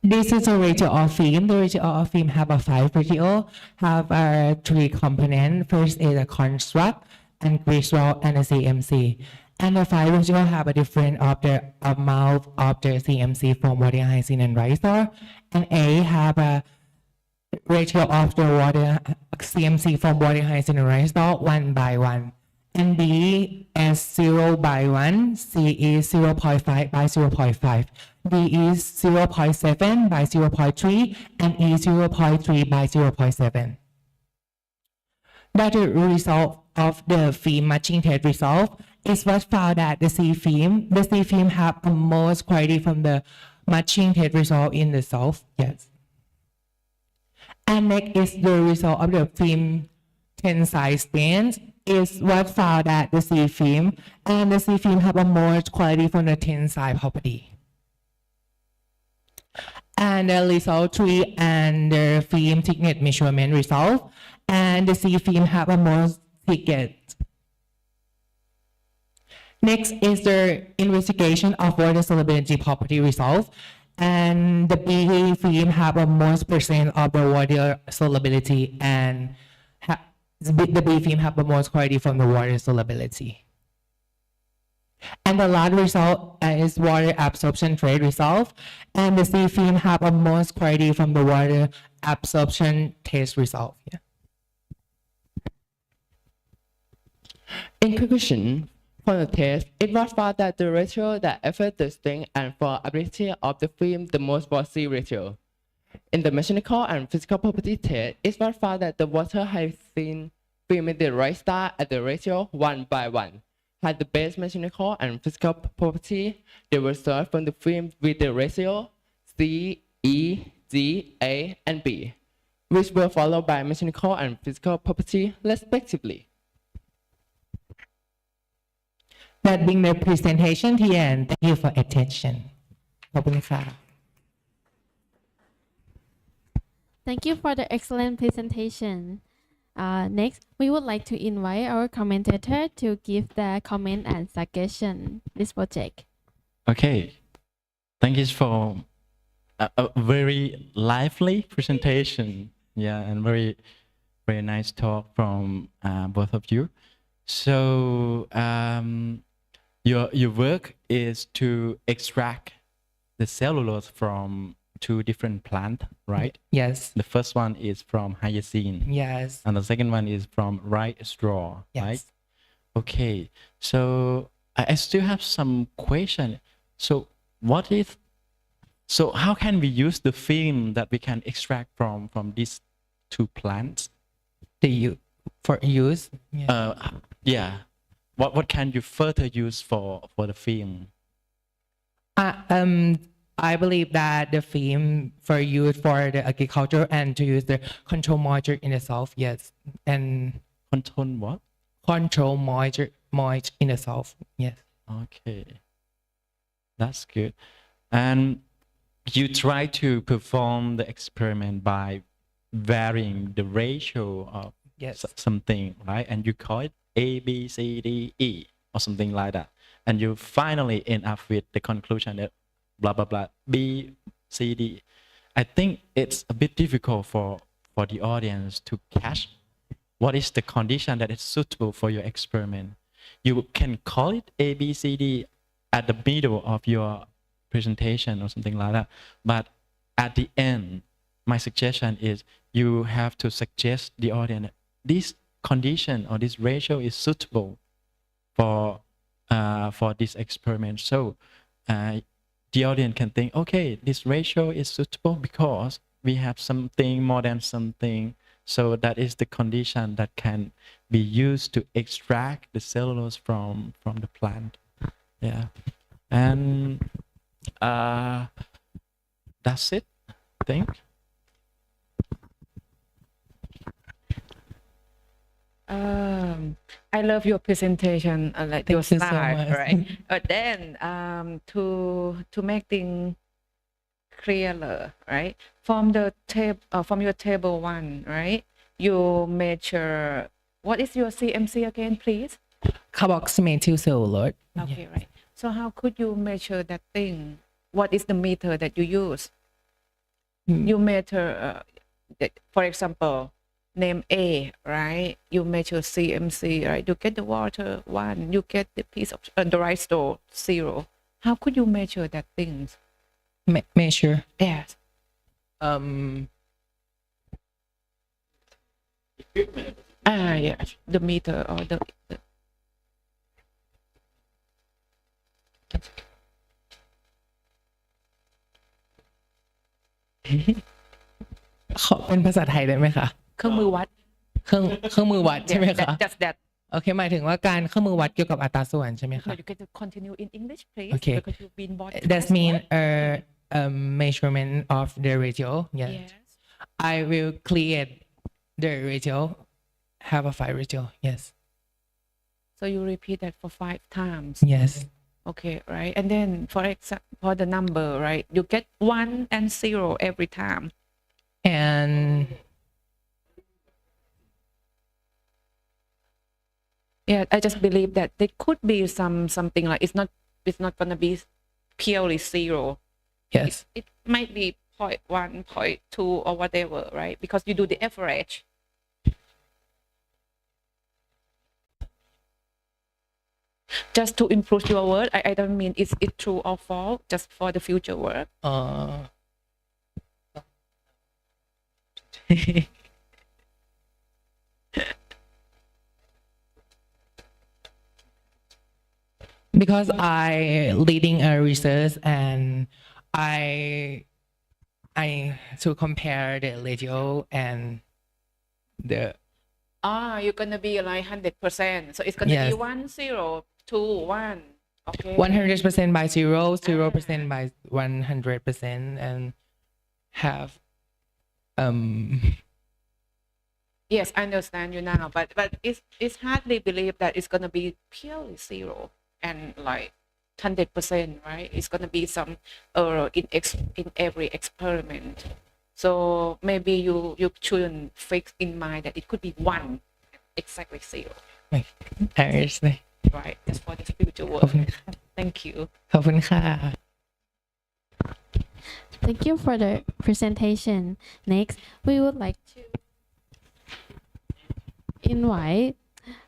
This is a ratio of film. The ratio of film have a 5 ratio, have 3 components. First is a construct, and Griswold, and a CMC. And the 5 ratio have a difference of the amount of the CMC from water hyacinth and ricer. And A have a ratio of the water CMC from water hyacinth and ricer 1:1. And B is 0:1, C is 0.5/0.5, D is 0.7/0.3, and E 0.3/0.7. That the result of the film matching test result is what found that the C film have the most quality from the matching test result in the south. Yes. And next is the result of the film tensile strength is what found that the C film, and the C film have a more quality from the tensile property. And the result 3 and the film thickness measurement result, and the C film have a more thickness. Next is the investigation of water solubility property result, and the B film have a most percent of the water solubility, and the B film have the most quality from the water solubility. And the last result is water absorption rate result, and the C film have a most quality from the water absorption test result. Yeah. In conclusion, from the test, it was found that the ratio that affects the strength and ability of the film the most was C ratio. In the mechanical and physical property test, it was found that the water hyacinth film with the ricer at the ratio 1:1 had the best mechanical and physical property. They were solved from the film with the ratio C, E, G, A, and B, which were followed by mechanical and physical property respectively. That being the presentation here, and thank you for attention. ขอบคุณค่ะ Thank you for the excellent presentation. Next, we would like to invite our commentator to give their comment and suggestion this project. Okay, thank you for a very lively presentation. Yeah, and very nice talk from both of you. So your work is to extract the cellulose from two different plants, right? Yes. The first one is from hyacinth, Yes. and the second one is from rice straw, right? Yes. Okay. So I still have some question. So how can we use the film that we can extract from these two plants? For use. Yeah. What can you further use for the film? I believe that the film for use for the agriculture and to use the control moisture in the soil. Yes. And Control what? control moisture in the soil. Yes. Okay. That's good. And you try to perform the experiment by varying the ratio of Yes. something, right? And you call it A, B, C, D, E, or something like that. And you finally end up with the conclusion that blah, blah, blah, B, C, D. I think it's a bit difficult for the audience to catch what is the condition that is suitable for your experiment. You can call it A, B, C, D at the middle of your presentation or something like that. But at the end, my suggestion is you have to suggest the audience this condition or this ratio is suitable for this experiment. So the audience can think, okay, this ratio is suitable because we have something more than something. So that is the condition that can be used to extract the cellulose from the plant. Yeah, and that's it, I think. I love your presentation, like your Thank you so style, much. right? But then, to make things clearer, right? From the from your table 1, right? You measure. What is your CMC again, please? Carboxymethyl cellulose. Okay, right. So how could you measure that thing? What is the meter that you use? You measure, for example, name A, right? You measure CMC, right? You get the water 1, you get the piece of the rice straw 0. How could you measure that things? Measure. Yes. Yes, the meter or theขอเป็นภาษาไทยได้ไหมคะ เครื่องมือวัด เครื่องมือวัดใช่ไหมคะ Just that. โอเคหมายถึงว่าการเครื่องมือวัดเกี่ยวกับอัตราส่วนใช่ไหม No, คะ you get to continue in English, please. Okay. Because you've been bought. That mean measurement of the ratio. Yes. Yes. I will create the ratio. Have a 5 ratio. Yes. So you repeat that for 5 times. Yes. Okay, right. And then for the number, right? You get 1 and 0 every time. And yeah, I just believe that there could be something like it's not gonna be purely 0. yes. It might be 0.1, 0.2 or whatever, right? Because you do the average. Just to improve your work, I don't mean is it true or false, just for the future work. Because I leading a research and I to compare the ratio and the You're gonna be like 100%. So it's gonna Yes. be 1, 0, 2, 1. Okay. 100% by 0, 0% by 100%, and have Yes, I understand you now, but it's hardly believe that it's gonna be purely 0 and like 100%, right? It's gonna be some error in every experiment. So maybe you shouldn't fix in mind that it could be 1, exactly 0, Thursday. right? Just for the future work. ขอบคุณ Thank you. ขอบคุณค่ะ Thank you for the presentation. Next, we would like to invite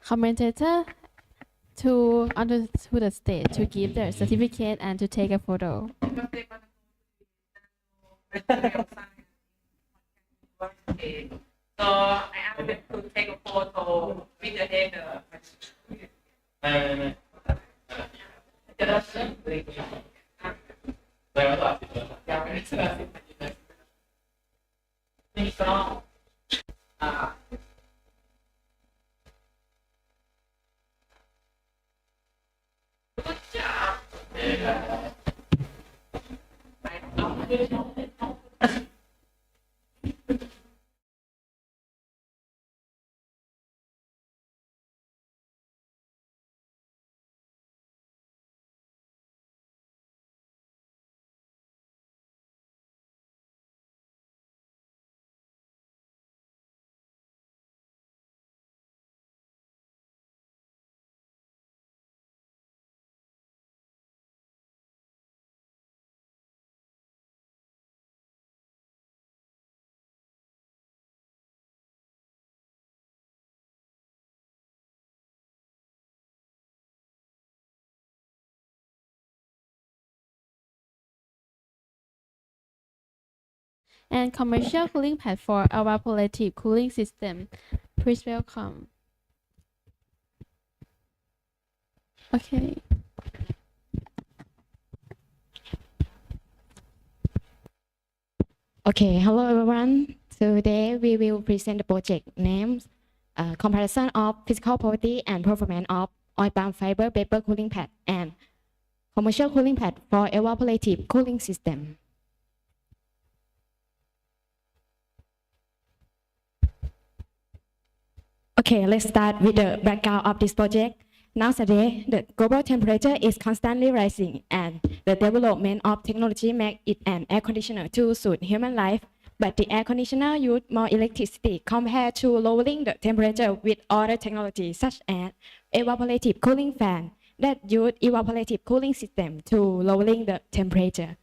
commentator to the stage to give their certificate and to take a photo. So I asked them to take a photo with the header. And commercial cooling pad for evaporative cooling system. Please welcome. Okay. Okay, hello everyone. Today we will present the project named Comparison of Physical Property and Performance of Oil Palm Fiber Paper Cooling Pad and Commercial Cooling Pad for Evaporative Cooling System. Okay, let's start with the background of this project. Nowadays, the global temperature is constantly rising, and the development of technology makes it an air conditioner to suit human life. But the air conditioner uses more electricity compared to lowering the temperature with other technologies such as evaporative cooling fan that use evaporative cooling system to lowering the temperature.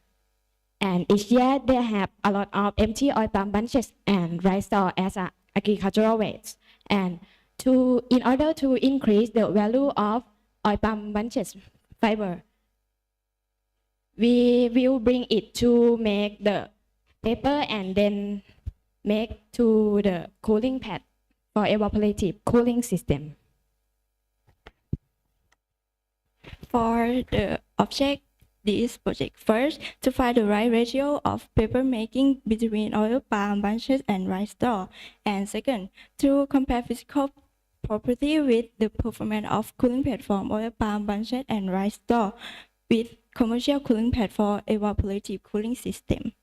And each year they have a lot of empty oil palm bunches and rice straw as a agricultural waste. And in order to increase the value of oil palm bunches fiber, we will bring it to make the paper and then make to the cooling pad for evaporative cooling system. For the object, this project first to find the right ratio of paper making between oil palm bunches and rice straw, and second to compare physical property with the performance of cooling pad from oil palm bunches and rice straw with commercial cooling pad for evaporative cooling system.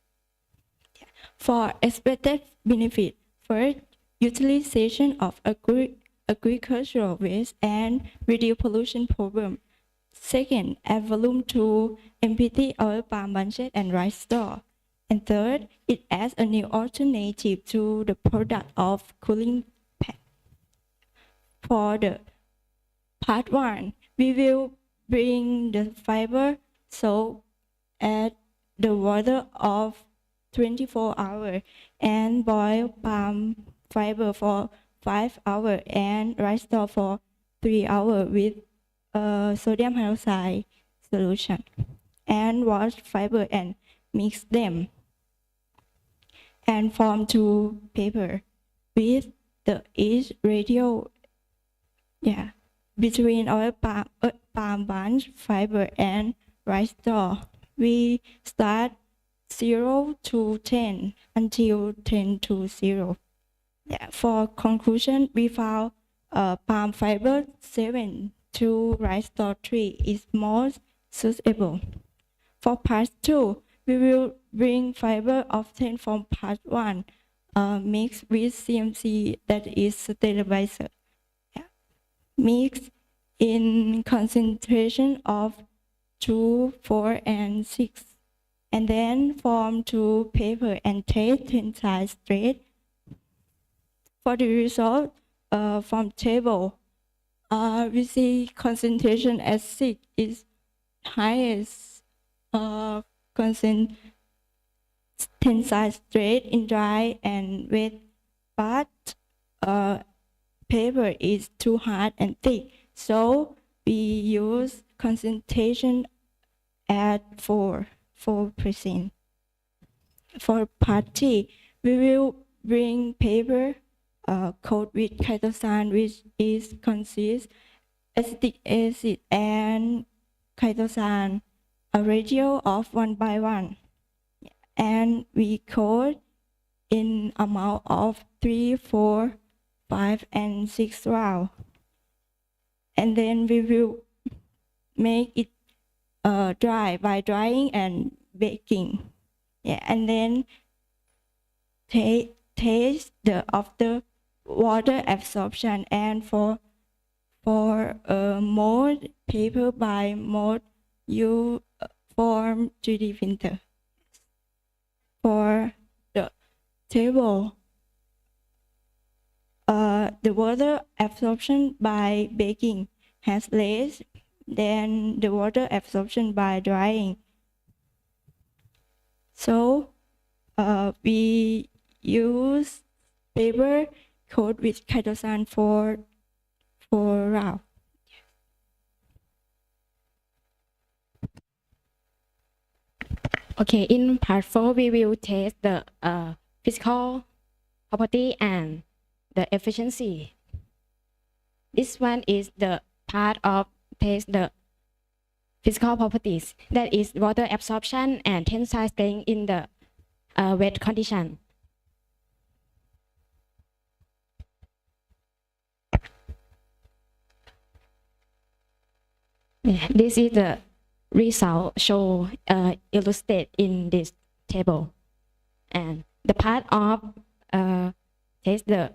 For expected benefit, first, utilization of agricultural waste and reduce pollution problem. Second, add volume to empty oil palm bunches and rice straw. And third, it adds a new alternative to the product of cooling pad. For the part one, we will bring the fiber soak at the water of 24 hours and boil palm fiber for 5 hours and rice straw for 3 hours with sodium hydroxide solution, and wash fiber and mix them and form two paper with the each ratio between oil palm bunch fiber and rice straw. We start 0 to 10 until 10 to 0. For conclusion, we found palm fiber 7 to rice straw 3 is most suitable. For part 2, we will bring fiber obtained from part 1 mixed with CMC that is sterilizer. Mix in concentration of 2, 4, and 6. And then form two paper and tape tensile straight. For the result from table, we see concentration at 6 is highest tensile straight in dry and wet, but paper is too hard and thick, so we use concentration at 4%. For part T, we will bring paper coated with chitosan, which is consists acetic acid and chitosan, a ratio of 1:1, and we coat in amount of 3, 4, 5, and 6 rounds. And then we will make it dry by drying and baking. Yeah, and then taste of the water absorption, and for mold paper by mold, you form 3D printer. For the table, the water absorption by baking has less than the water absorption by drying. So we use paper coated with chitosan for round. Okay, in part 4, we will test the physical property and the efficiency. This one is the part of test the physical properties, that is water absorption and tensile strength in the wet condition. Yeah, this is the result show illustrated in this table. And the part of test the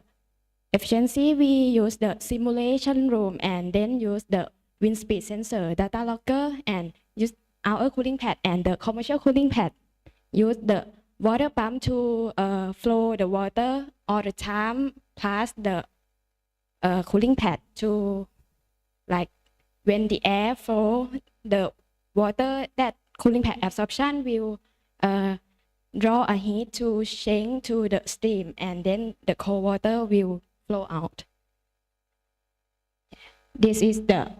efficiency, we use the simulation room and then use the wind speed sensor, data logger, and use our cooling pad and the commercial cooling pad. Use the water pump to flow the water all the time, plus the cooling pad to, like, when the air flow, the water, that cooling pad absorption will draw a heat to change to the steam, and then the cold water will flow out. This is the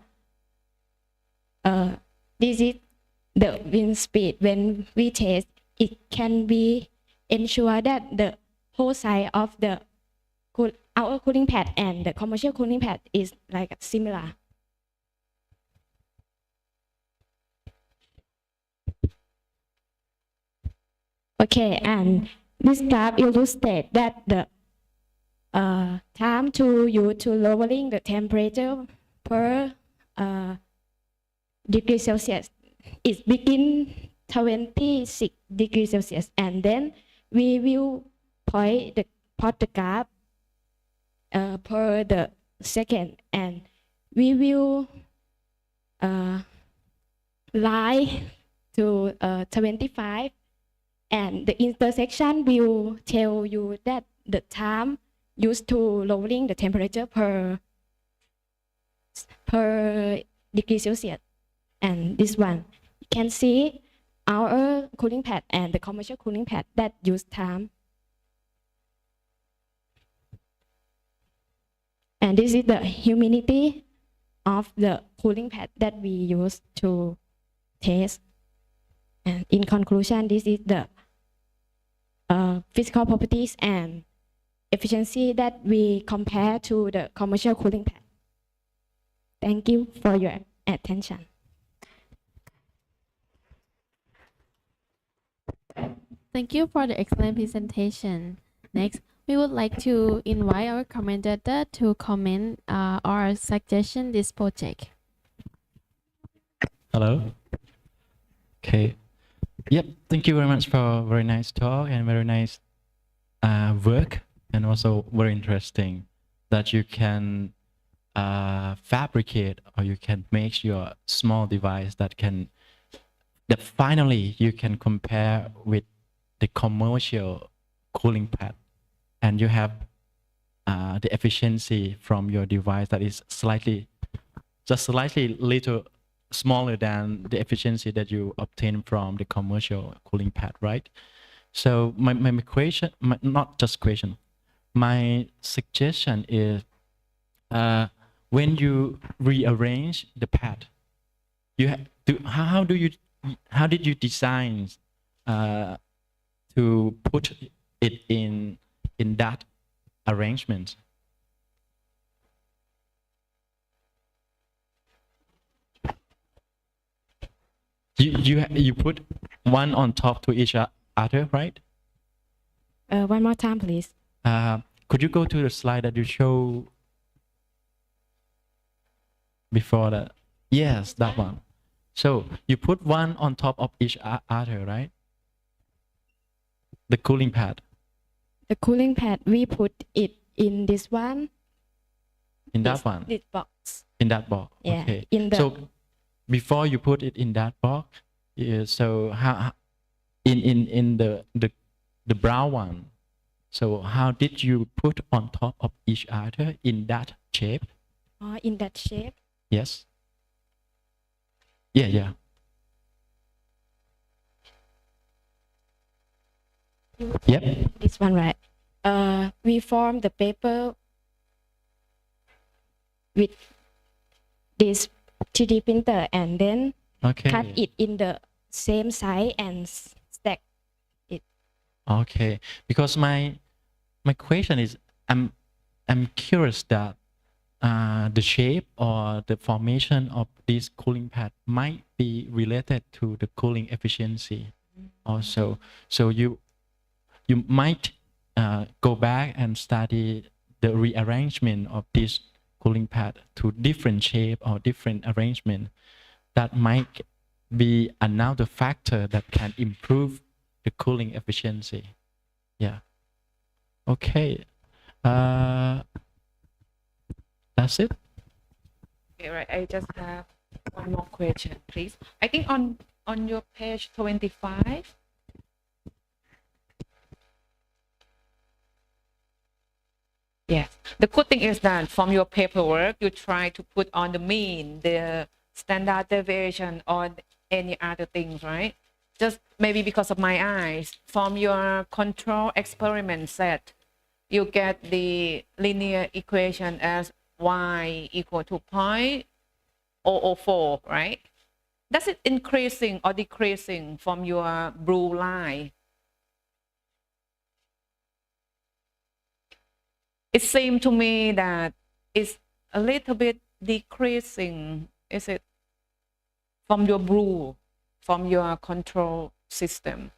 wind speed. When we test, it can be ensure that the whole size of the our cooling pad and the commercial cooling pad is like similar. Okay, and this graph illustrates that the time to use to lowering the temperature per degree Celsius is begin 26 degrees Celsius, and then we will plot the graph per the second, and we will lie to 25, and the intersection will tell you that the time used to lowering the temperature per degree Celsius. And this one, you can see our cooling pad and the commercial cooling pad that use time. And this is the humidity of the cooling pad that we use to test. And in conclusion, this is the physical properties and efficiency that we compare to the commercial cooling pad. Thank you for your attention. Thank you for the excellent presentation. Next, we would like to invite our commentator to comment or suggestion this project. Hello. Okay. Yep. Thank you very much for a very nice talk and very nice work, and also very interesting that you can fabricate, or you can make your small device that finally you can compare with the commercial cooling pad, and you have the efficiency from your device that is just slightly little smaller than the efficiency that you obtain from the commercial cooling pad, right? So my question, not just question, my suggestion is when you rearrange the pad, how did you design to put it in that arrangement? You put one on top to each other, right? One more time, please. Could you go to the slide that you show before that? Yes, that one. So you put one on top of each other, right? The cooling pad. The cooling pad, we put it in this one. In that one. This box. In that box. Yeah. Okay. In the. So before you put it in that box, so how in the brown one, so how did you put on top of each other in that shape? In that shape. Yes. Yeah. Yep. This one, right? We form the paper with this 3D printer and then cut it in the same size and stack it. Okay, because my question is, I'm curious that the shape or the formation of this cooling pad might be related to the cooling efficiency also. So you might go back and study the rearrangement of this cooling pad to different shape or different arrangement. That might be another factor that can improve the cooling efficiency. Yeah. Okay. That's it. Okay, right. I just have one more question, please. I think on your page 25. Yes. The good thing is that from your paperwork, you try to put on the mean, the standard deviation, or any other things, right? Just maybe because of my eyes. From your control experiment set, you get the linear equation as y equal to 0.004, right? Does it increasing or decreasing from your blue line? It seemed to me that it's a little bit decreasing. Is it from your blue, from your control system?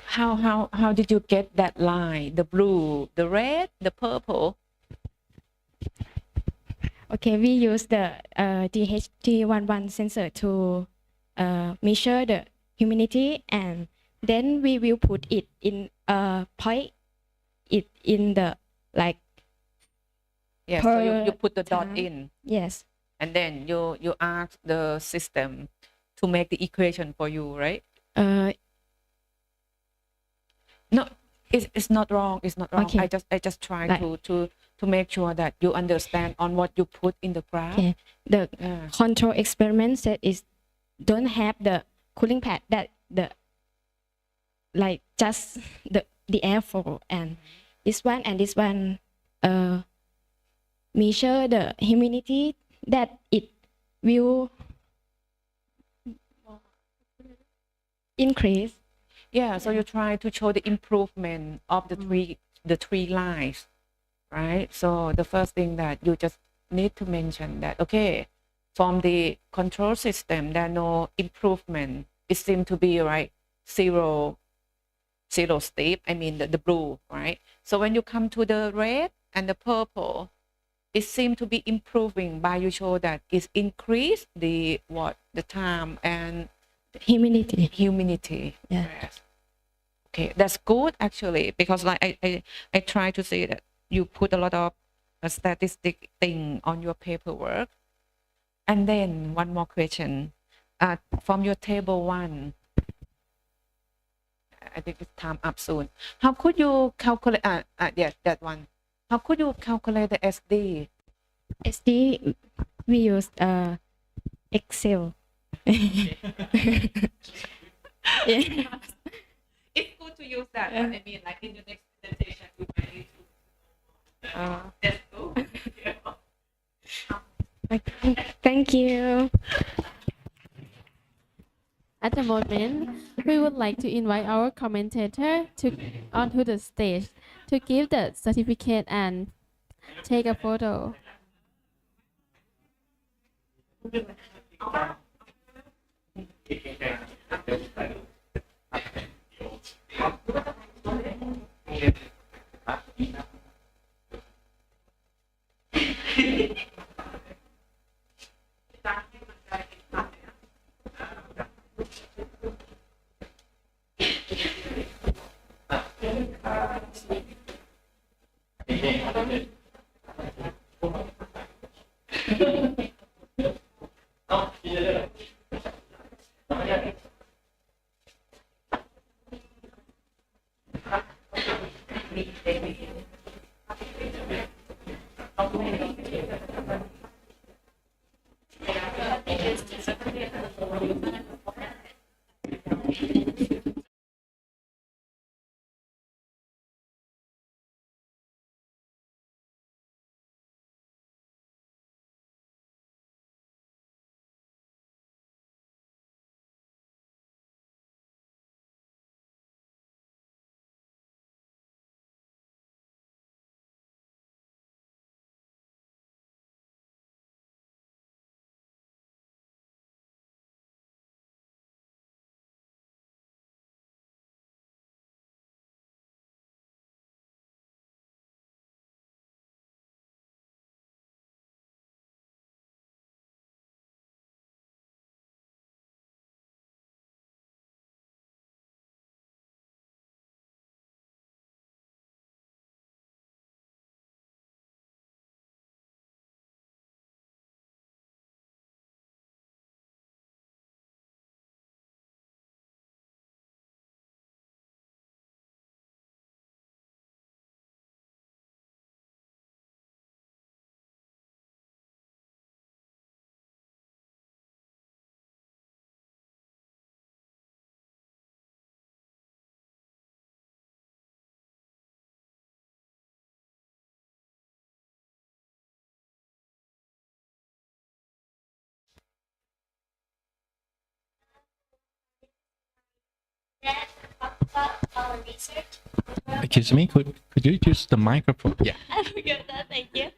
How did you get that line? The blue, the red, the purple? Okay, we use the DHT11 sensor to measure the humidity, and then we will put it in point it in the like. Yes, so you put the dot in. Yes. And then you ask the system to make the equation for you, right? No, it's not wrong. It's not wrong. Okay. I just try Like- to make sure that you understand on what you put in the graph. Okay. The Yeah. control experiment set is don't have the cooling pad that the like just the airflow, and this one measure the humidity that it will increase. Yeah, so you try to show the improvement of the three lines, right? So the first thing that you just need to mention that, okay, from the control system, there are no improvement. It seems to be right zero step. I mean the blue, right? So when you come to the red and the purple, it seems to be improving by you show that it's increased the time and humidity. Yeah. Yes. Okay, that's good actually, because like I try to say that you put a lot of statistic thing on your paperwork. And then one more question, from your table 1, I think it's time up soon. How could you calculate? Yes, that one. How could you calculate the SD? SD we use Excel. Yeah. use that, but I mean, like in the next presentation, we might need to. Let's go. Thank you. At the moment, we would like to invite our commentator onto the stage to give the certificate and take a photo. Excuse me, could you use the microphone? Yeah. I forgot that, thank you.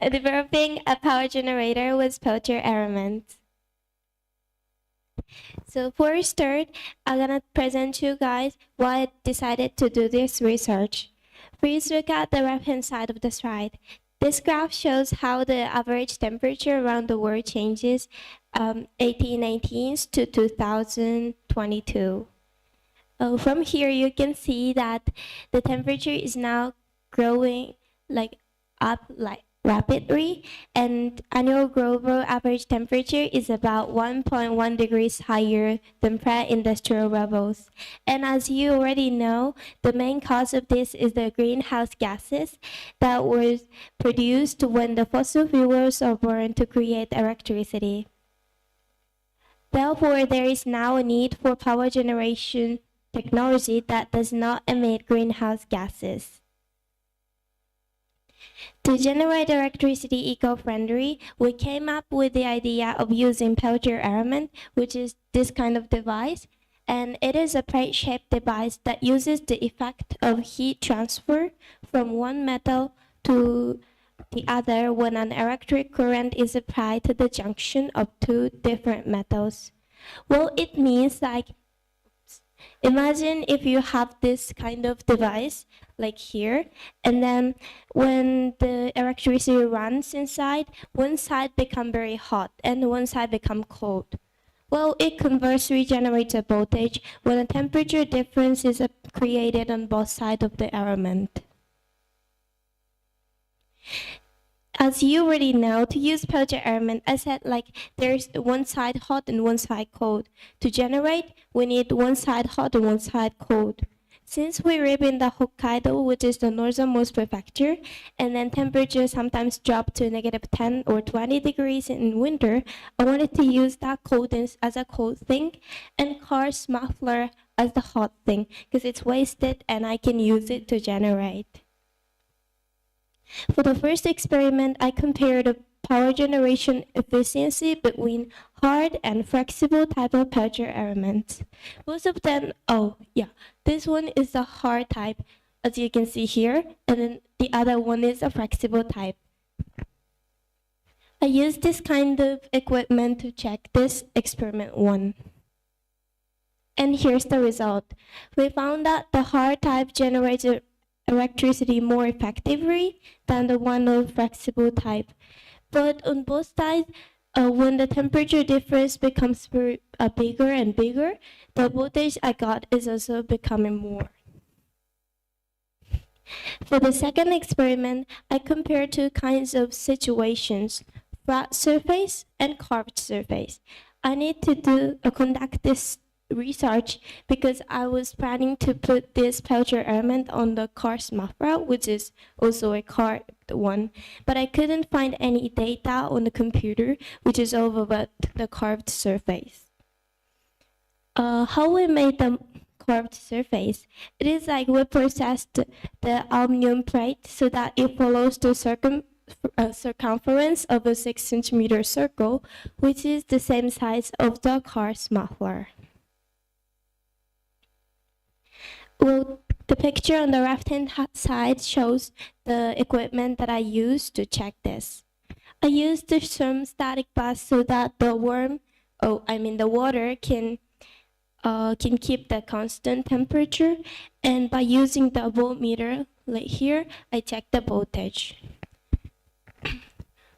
Developing a power generator with peltier elements. So for start, I'm gonna present you guys why I decided to do this research. Please look at the left-hand side of the slide. This graph shows how the average temperature around the world changes 1819 to 2022. From here, you can see that the temperature is now growing up rapidly, and annual global average temperature is about 1.1 degrees higher than pre-industrial levels. And as you already know, the main cause of this is the greenhouse gases that were produced when the fossil fuels are burned to create electricity. Therefore, there is now a need for power generation technology that does not emit greenhouse gases. To generate electricity eco-friendly, we came up with the idea of using peltier element, which is this kind of device, and it is a plate-shaped device that uses the effect of heat transfer from one metal to the other when an electric current is applied to the junction of two different metals. Well, it means imagine if you have this kind of device like here, and then when the electricity runs inside, one side become very hot and one side become cold. Well, it conversely generates a voltage when a temperature difference is created on both sides of the element. As you already know, to use peltier element, I said there's one side hot and one side cold. To generate, we need one side hot and one side cold. Since we live in the Hokkaido, which is the northernmost prefecture, and then temperatures sometimes drop to -10 or 20 degrees in winter, I wanted to use that coldness as a cold thing, and cars, muffler, as the hot thing because it's wasted and I can use it to generate. For the first experiment, I compared the power generation efficiency between hard and flexible type of peltier elements. Most of them, this one is the hard type, as you can see here, and then the other one is a flexible type. I used this kind of equipment to check this experiment 1. And here's the result. We found that the hard type generates electricity more effectively than the one of flexible type. But on both sides, when the temperature difference becomes bigger and bigger, the voltage I got is also becoming more. For the second experiment, I compared two kinds of situations, flat surface and curved surface. I need to conduct this research because I was planning to put this peltier element on the karst muffler, which is also a curved one, but I couldn't find any data on the computer, which is all about the curved surface. How we made the curved surface? It is like we processed the aluminum plate so that it follows the circumference of a 6-centimeter circle, which is the same size of the karst muffler. Well, the picture on the left-hand side shows the equipment that I used to check this. I used the thermostatic bath so that the water can keep the constant temperature, and by using the voltmeter like here, I checked the voltage.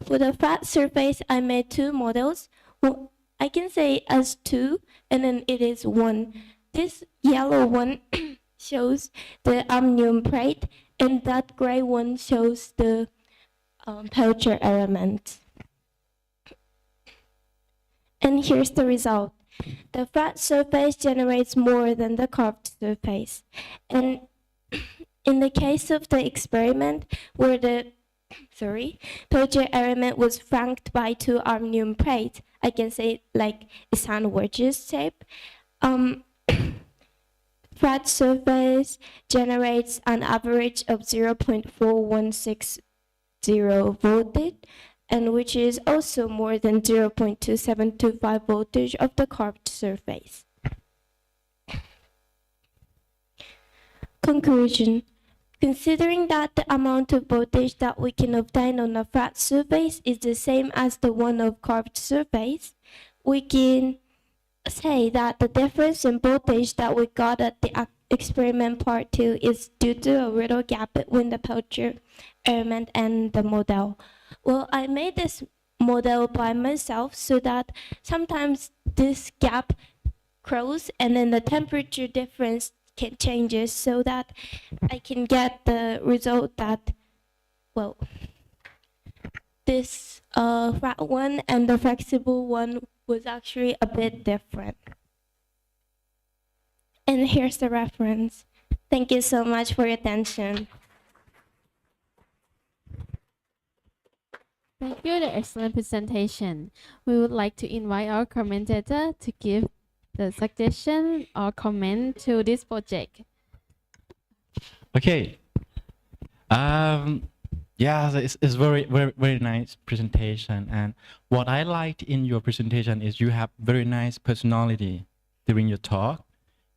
For the flat surface, I made 2 models. Well, I can say as 2, and then it is 1. This yellow one shows the aluminum plate, and that gray one shows the peltier element. And here's the result. The flat surface generates more than the curved surface. And in the case of the experiment where the peltier element was flanked by 2 aluminum plates, I can say like a sandwich shape. Flat surface generates an average of 0.4160 voltage, and which is also more than 0.2725 voltage of the curved surface. Conclusion. Considering that the amount of voltage that we can obtain on a flat surface is the same as the one of curved surface, we can say that the difference in voltage that we got at the experiment part 2 is due to a little gap between the peltier element and the model. Well, I made this model by myself so that sometimes this gap grows and then the temperature difference can changes so that I can get the result that, well, this flat one and the flexible one was actually a bit different. And here's the reference. Thank you so much for your attention. Thank you for the excellent presentation. We would like to invite our commentator to give the suggestion or comment to this project. Okay. Yeah, it's very nice presentation. And what I liked in your presentation is you have very nice personality during your talk.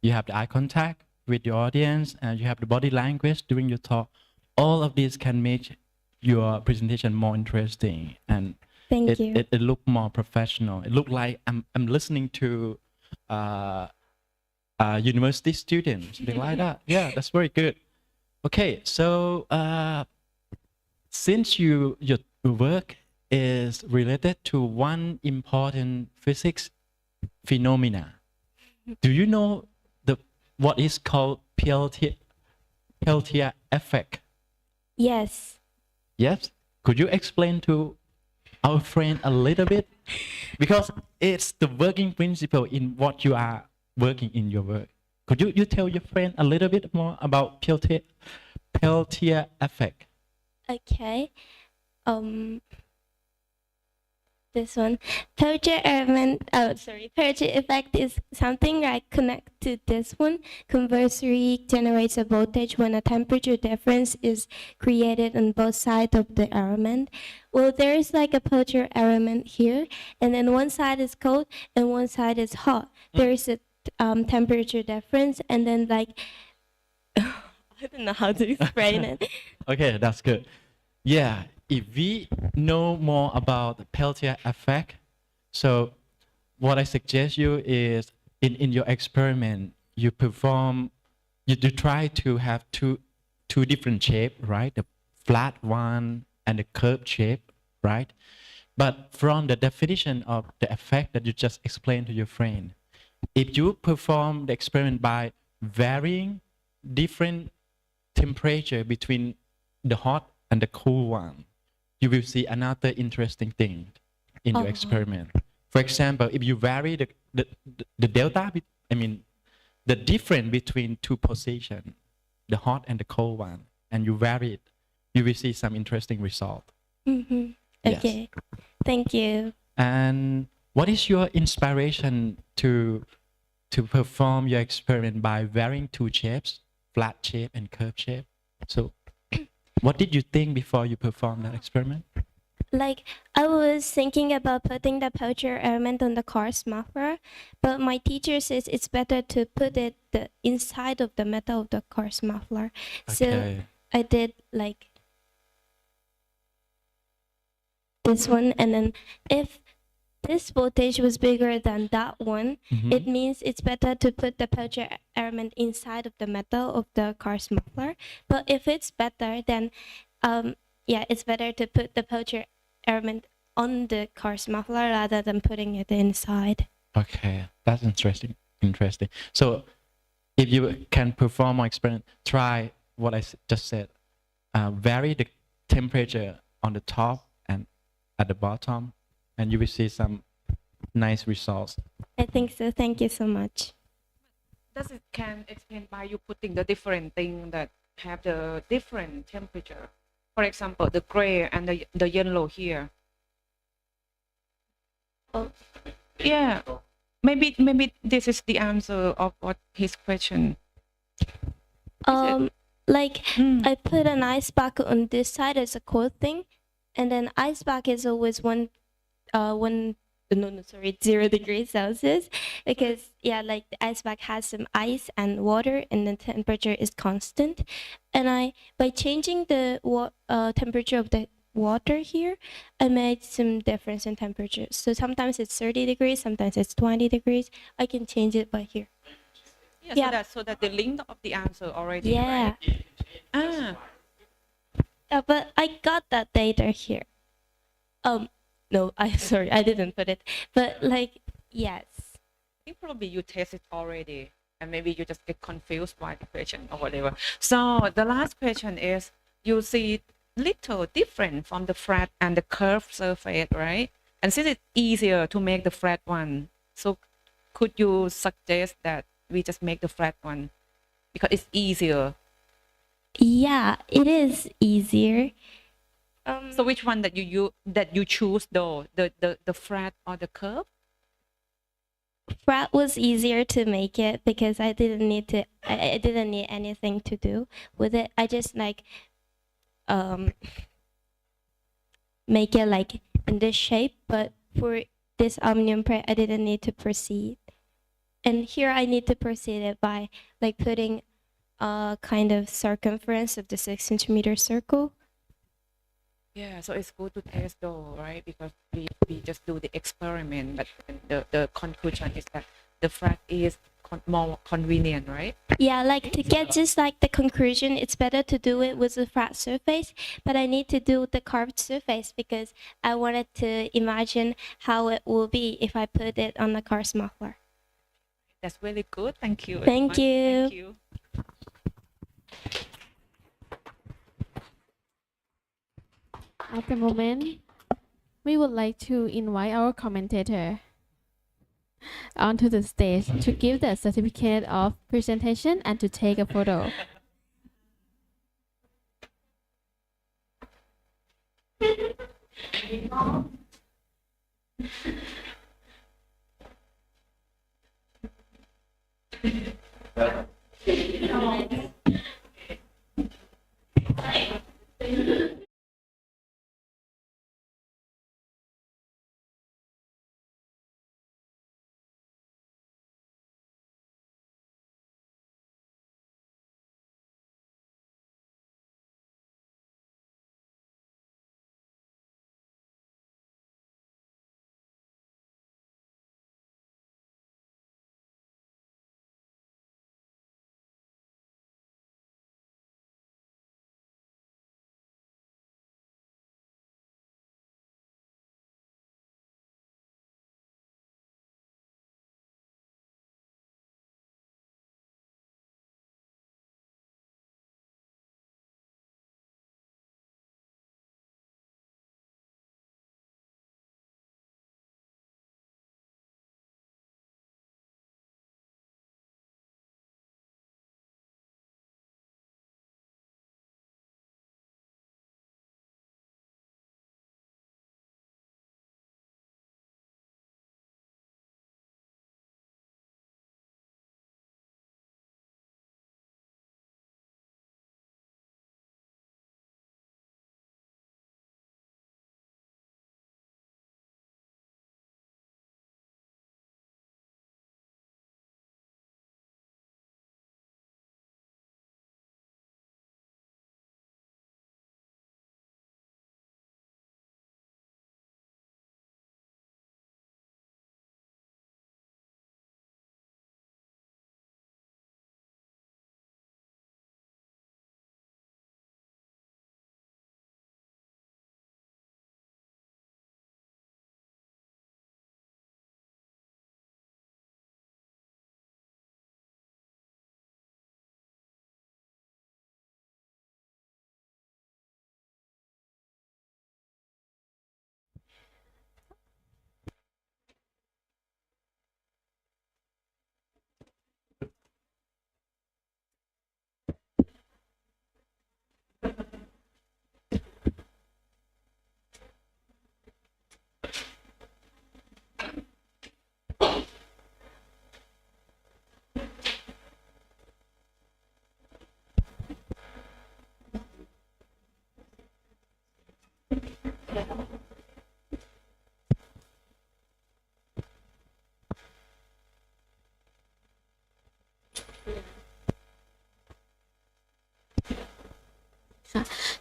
You have the eye contact with the audience, and you have the body language during your talk. All of this can make your presentation more interesting, and Thank you. It look more professional. It look like I'm listening to university student, something like that. Yeah, that's very good. Okay, so since your work is related to one important physics phenomena, do you know what is called Peltier effect? Yes. Yes. Could you explain to our friend a little bit? Because it's the working principle in what you are working in your work. Could you tell your friend a little bit more about Peltier effect? Okay. this one. Temperature effect is something like connect to this one. Conversely generates a voltage when a temperature difference is created on both sides of the element. Well, there is like a temperature element here, and then one side is cold and one side is hot. There is a temperature difference, and then like I don't know how to explain it. Okay, that's good. Yeah, if we know more about the Peltier effect, so what I suggest you is in your experiment, you try to have two different shape, right? The flat one and the curved shape, right? But from the definition of the effect that you just explained to your friend, if you perform the experiment by varying different temperature between the hot and the cool one, you will see another interesting thing in your experiment. For example, if you vary the delta, the difference between two positions, the hot and the cold one, and you vary it, you will see some interesting result. Mm-hmm. Yes. Okay, thank you. And what is your inspiration to perform your experiment by varying two shapes, flat shape and curved shape? So what did you think before you performed that experiment? Like, I was thinking about putting the temperature element on the car's muffler, but my teacher says it's better to put it the inside of the metal of the car's muffler. So Okay. I did like this one, and then if this voltage was bigger than that one, it means it's better to put the temperature element inside of the metal of the car's muffler. But if it's better, then it's better to put the temperature element on the car's muffler rather than putting it inside. Okay, that's interesting. So if you can perform more experiment, try what I just said. Vary the temperature on the top and at the bottom, and you will see some nice results. I think so. Thank you so much. Does it can explain by you putting the different thing that have the different temperature? For example, the gray and the yellow here. Oh, yeah. Maybe this is the answer of what his question. Like I put an ice bucket on this side as a cold thing, and then ice bucket is always 0 degrees Celsius, because like the ice bag has some ice and water, and the temperature is constant. And by changing the temperature of the water here, I made some difference in temperature. So sometimes it's 30 degrees, sometimes it's 20 degrees. I can change it by here. Yeah, so that the link of the answer already. Yeah. Right? But I got that data here. No, sorry, I didn't put it. But yes. I think probably you test it already, and maybe you just get confused by the question or whatever. So the last question is, you see little different from the flat and the curved surface, right? And since it's easier to make the flat one, so could you suggest that we just make the flat one because it's easier? Yeah, it is easier. So which one that you choose though, the flat or the curve? Flat was easier to make it because I didn't need anything to do with it. I just make it like in this shape, but for this aluminum plate I didn't need to proceed. And here I need to proceed it by putting a kind of circumference of the 6 centimeter circle. Yeah, so it's good to test though, right? Because we just do the experiment, but the conclusion is that the flat is more convenient, right? Yeah, to get just the conclusion, it's better to do it with a flat surface, but I need to do the curved surface because I wanted to imagine how it will be if I put it on the car's muffler. That's really good. Thank you. Thank you. Thank you. At the moment, we would like to invite our commentator onto the stage to give the certificate of presentation and to take a photo.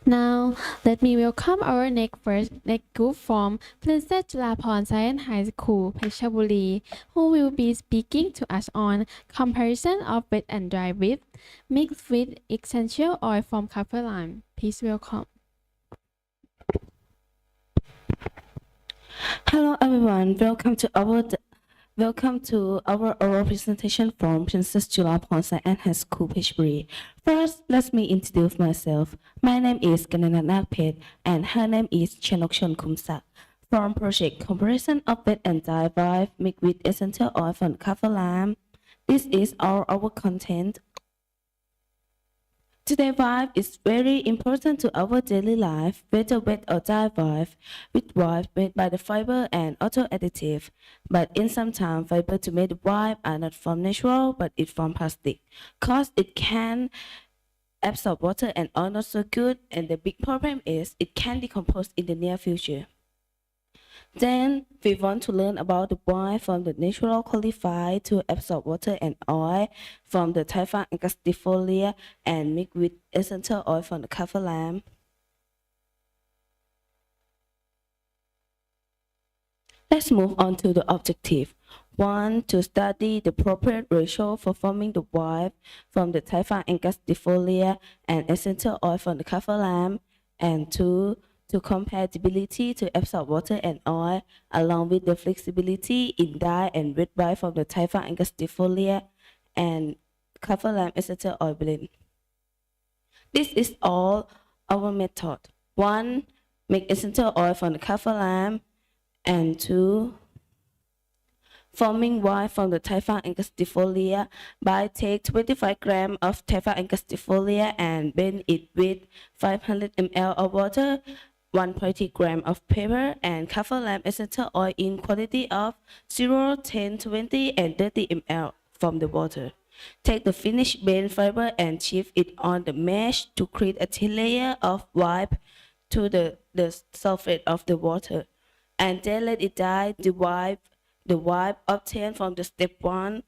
Now, let me welcome our next group from Princess Julaporn Science High School, Pechaburi, who will be speaking to us on comparison of wet and dry with mixed with essential oil from kaffir lime. Please welcome. Hello everyone, welcome to our oral presentation from Princess Julaporn Science High School, Pechaburi. First, let me introduce myself. My name is Gananat Nakpet and her name is Chanokchon Kumsak. From project Comparison of Wet and Dry Vibe mixed with essential oil from kaffir lime. This is all our content. Today vibe is very important to our daily life, whether wet or dry vibe. With vibe made by the fiber and auto additive, but in some time fiber to make the vibe are not from natural but it's from plastic. Cause it can absorb water and are not so good, and the big problem is it can decompose in the near future. Then we want to learn about the why from the natural qualified to absorb water and oil from the Typhon angustifolia and mixed with essential oil from the kaffir lime. Let's move on to the objective. 1. To study the appropriate ratio for forming the vibe from the Typhon angustifolia and essential oil from the kaffir lime. And 2. To compatibility to absorb water and oil, along with the flexibility in dye and wet vibe from the Typhon angustifolia and kaffir lime essential oil blend. This is all our method. 1. Make essential oil from the kaffir lime, and 2. Forming vibe from the Typhon angustifolia by take 25 grams of Typhon angustifolia and blend it with 500 ml of water, 1.3 grams of paper and kaffir lime essential oil in quantity of 0, 10, 20, and 30 ml from the water. Take the finished bent fiber and shift it on the mesh to create a thin layer of wipe to the surface of the water. And then let it dry. The wipe obtained from the step 1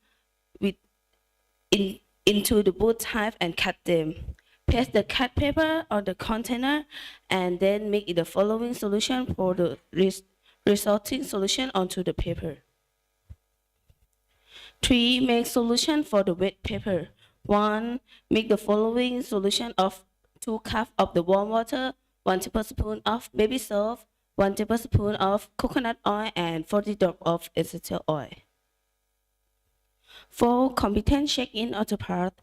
into the boot type and cut them. Paste the cut paper on the container and then make it the following solution for the resulting solution onto the paper. 3. Make solution for the wet paper. 1. Make the following solution of 2 cups of the warm water, 1 tablespoon of baby soap, 1 tablespoon of coconut oil, and 40 drops of essential oil. 4. Competent check-in auto part.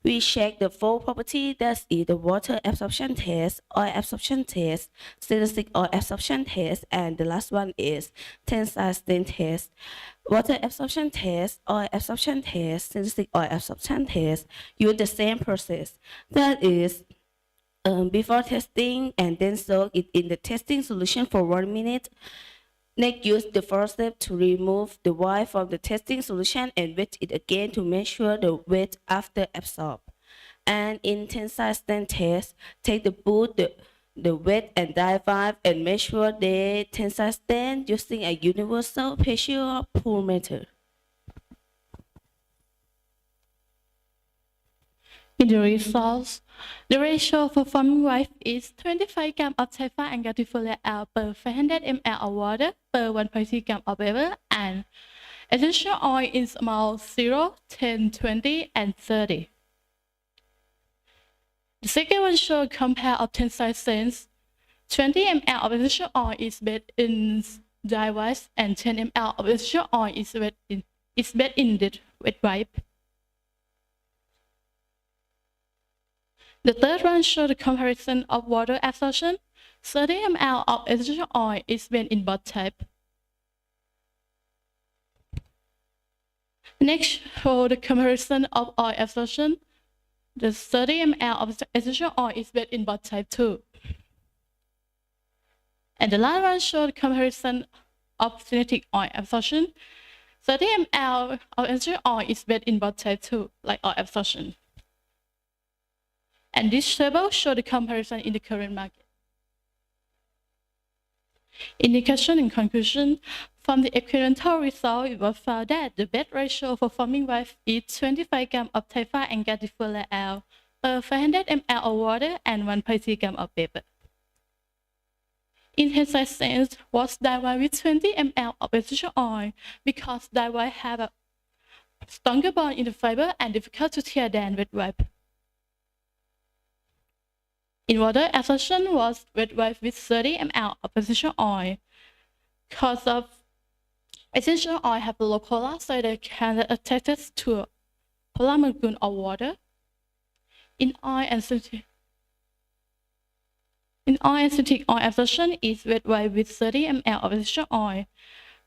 We check the 4 properties, that is the water absorption test, oil absorption test, static oil absorption test, and the last one is tensile strength test. Water absorption test, oil absorption test, static oil absorption test use the same process. That is before testing and then soak it in the testing solution for 1 minute. Next, use the first step to remove the wipe from the testing solution and wet it again to measure the weight after absorb. And in tensile strength test, take the boot, the wet and dry wipe and measure the tensile strength using a universal pressure pull meter. In the results, the ratio for forming wipe is 25 grams of Taifa and Gatifolia L per 500 ml of water per 1.3 grams of paper, and essential oil is amount 0, 10, 20, and 30. The second one shows compare of tensile strength. 20 ml of essential oil is bathed in dry wipe, and 10 ml of essential oil is bathed in the wet wipe. The third one shows the comparison of water absorption. 30 ml of essential oil is made in both types. Next, show the comparison of oil absorption. The 30 ml of essential oil is made in both types too. And the last one shows the comparison of synthetic oil absorption. 30 ml of essential oil is made in both types too, like oil absorption. And this table shows the comparison in the current market. Indication and conclusion. From the experimental result, it was found that the best ratio for forming wipe is 25 grams of Taifa and Gatifolia L per 500 ml of water and 1.3 grams of paper. In tensile strength was dye wipe with 20 ml of essential oil because dye wipe have a stronger bond in the fiber and difficult to tear than wet wipe. In water absorption was wet wipe with 30 ml of essential oil. Because of essential oil have a low polar, so they can attach to a polar molecule of water. In oil and synthetic oil absorption is wet wipe with 30 ml of essential oil.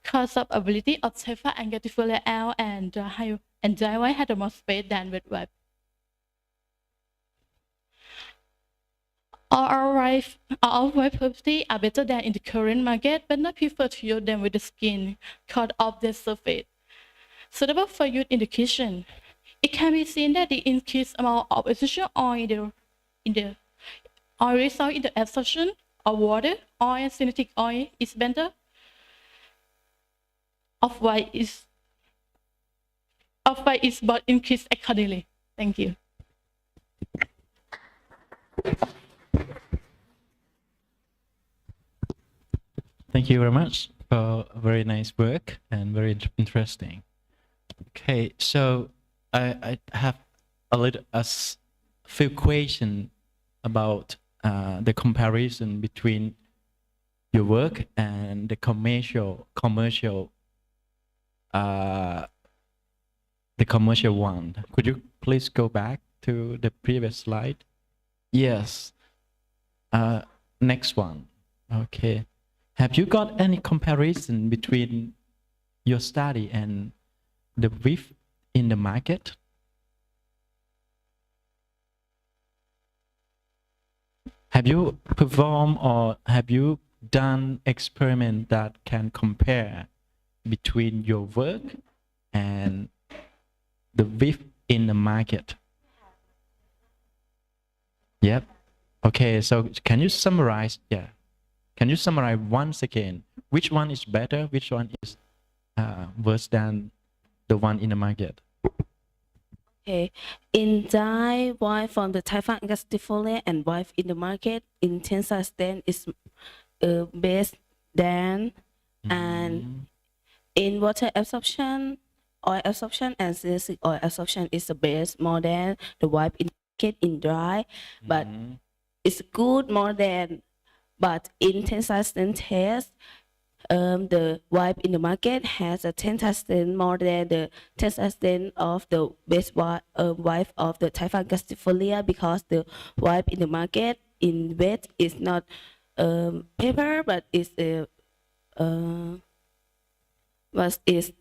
Because of ability of Taifa and Gatifolia L and dry wipe had more space than wet wipe. All wipe properties are better than in the current market, but not prefer to use them with the skin because of their surface. Suitable for use in the kitchen. It can be seen that the increased amount of essential oil in the oil result in the absorption of water, oil, and synthetic oil is better. Of white is but increased accordingly. Thank you. Thank you very much for very nice work and very interesting. Okay, so I have a few questions about the comparison between your work and the commercial one. Could you please go back to the previous slide? Yes. Next one. Okay. Have you got any comparison between your study and the width in the market? Have you performed or have you done experiment that can compare between your work and the width in the market? Yep. Okay, so can you summarize? Yeah. Can you summarize once again? Which one is better? Which one is worse than the one in the market? Okay, in dye, wife from the Taiwan Angustifolia and wife in the market in tensile strength is best than, and in water absorption, oil absorption and synthetic oil absorption is the best more than the wife in the market in dry, but it's good more than, but in tensile strength test, the wife in the market has a tensile strength more than the tensile strength of the best wife of the Taiwan Angustifolia, because the wife in the market in weight is not paper, but is but is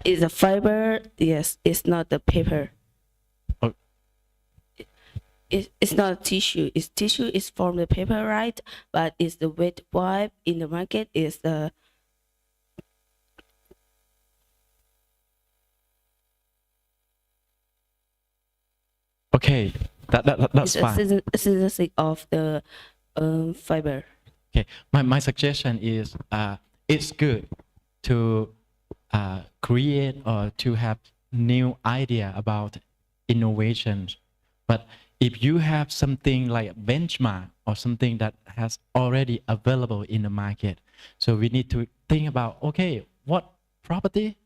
is a fiber. Yes, it's not the paper. Oh. It's not tissue. It's tissue is from the paper, right? But it's the wet wipe in the market is the Okay, that's it's fine. a synthesis of the fiber. Okay, my suggestion is it's good to create or to have new idea about innovations, but if you have something like a benchmark or something that has already available in the market, so we need to think about, okay, what property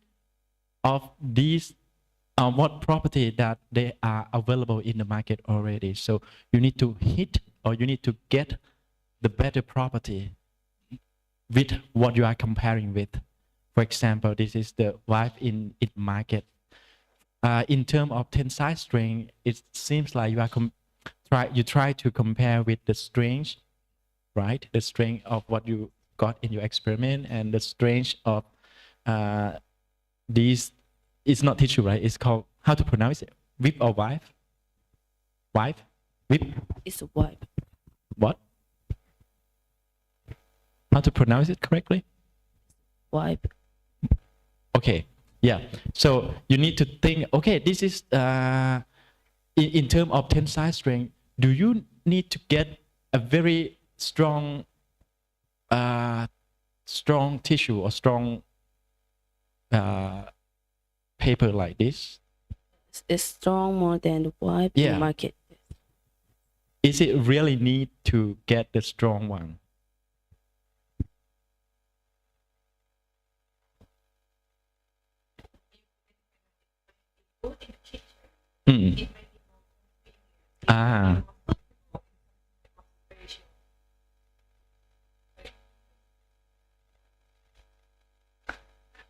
of these what property that they are available in the market already. So you need to hit or you need to get the better property with what you are comparing with. For example, this is the wife in market. In terms of tensile strength, it seems like you are try to compare with the strength, right? The strength of what you got in your experiment and the strength of these. It's not tissue, right? It's called, how to pronounce it? Whip or wife? Wife? Whip? It's a wipe. What? How to pronounce it correctly? Wipe. Okay, yeah. So you need to think, okay, this is, in terms of tensile strength, do you need to get a very strong tissue or strong paper like this? It's strong more than the wipe in the market. Is it really need to get the strong one? Ah.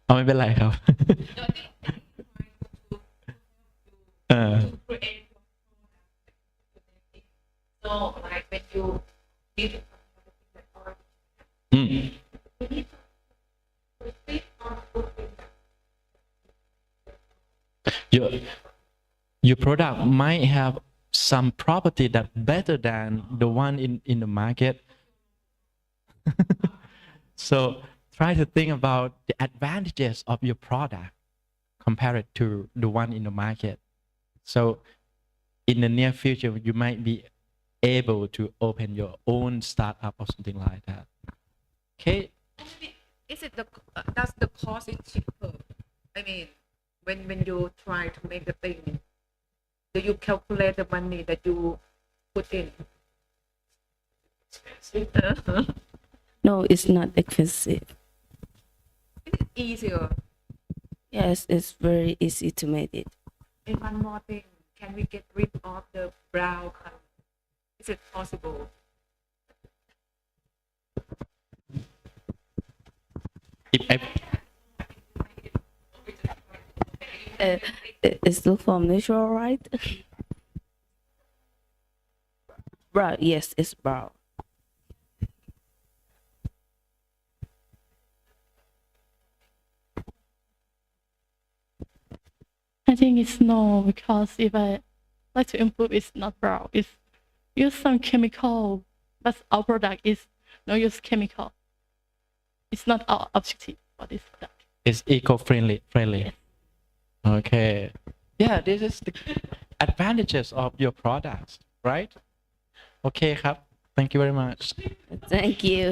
เอาไม่เป็นไรครับ So like when you did it your product might have some property that better than the one in the market. So try to think about the advantages of your product compared to the one in the market. So in the near future, you might be able to open your own startup or something like that. Okay. Is it does the cost is cheaper? I mean, when you try to make the thing, do you calculate the money that you put in? No, it's not expensive. Is it easier? Yes, it's very easy to make it. And one more thing, can we get rid of the brown color? Is it possible? It's look from natural, right? Brown, yes, it's brown. I think it's no, because if I like to improve, it's not brown. It's use some chemical but our product is no use chemical. It's not our objective for this product. It's eco-friendly. Yes. Okay. Yeah, this is the advantages of your products, right? Okay,ครับ. Thank you very much. Thank you.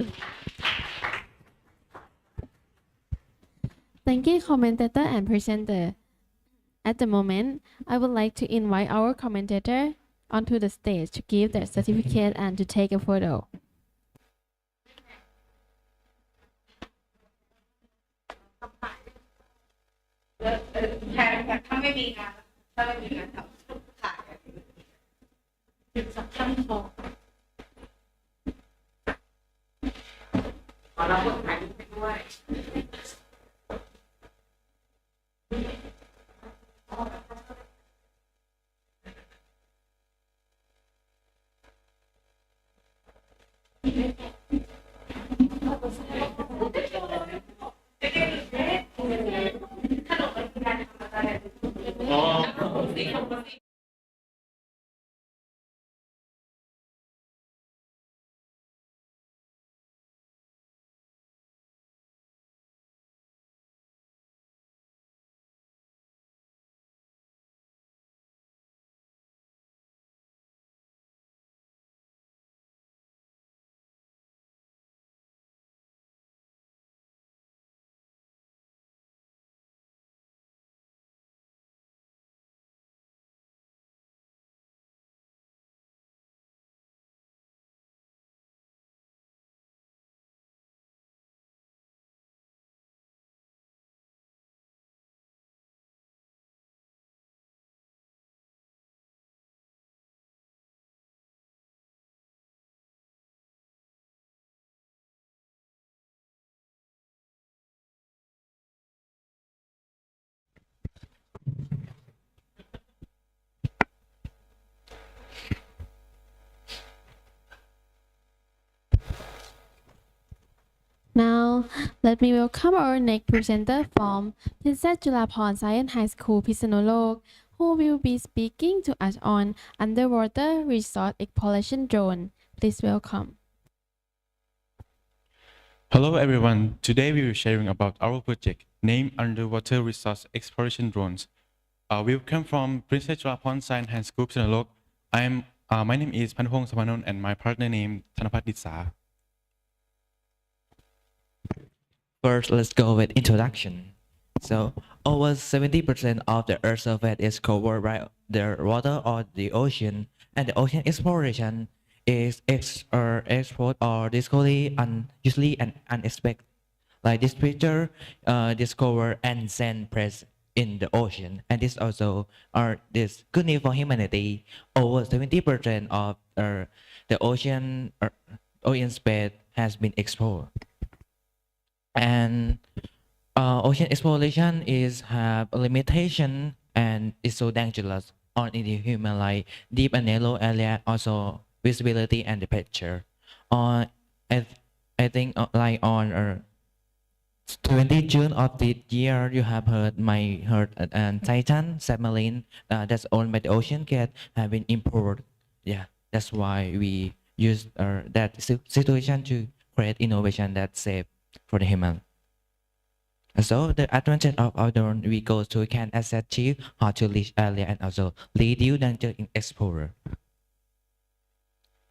Thank you, commentator and presenter. At the moment, I would like to invite our commentator onto the stage to give their certificate and to take a photo. Now, let me welcome our next presenter from Princess Julapon Science High School, Phitsanulok, who will be speaking to us on underwater resource exploration drone. Please welcome. Hello everyone, today we will sharing about our project named Underwater Resource Exploration Drones. We come from Princess Julapon Science High School, Phitsanulok. My name is Panpong Samanon and my partner name Thanapat Ditsa. First, let's go with introduction. So, over 70% of the Earth's surface is covered by the water or the ocean, and the ocean exploration is explored or discovery usually and unexpected. Like this picture, discover and sand press in the ocean, and this also this good news for humanity. Over 70% of the ocean space has been explored. And ocean exploration have a limitation and is so dangerous on in the human like deep and narrow area, also visibility and the picture. I think like on 20 June of this year, you have heard and Titan submarine that's owned by the Ocean Gate have been imported. Yeah, that's why we use that situation to create innovation that's safe for the human. So the advantage of our drone, we can assess you how to reach area and also lead you danger in explorer.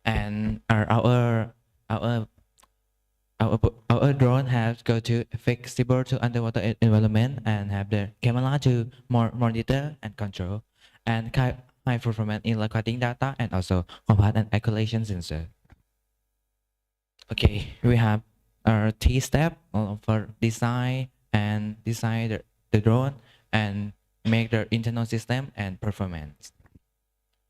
And our drone has flexible to underwater environment and have the camera to monitor and control, and high performance in recording data and also compact and accuracy sensor. Okay, we have our T step for design the drone and make the internal system and performance.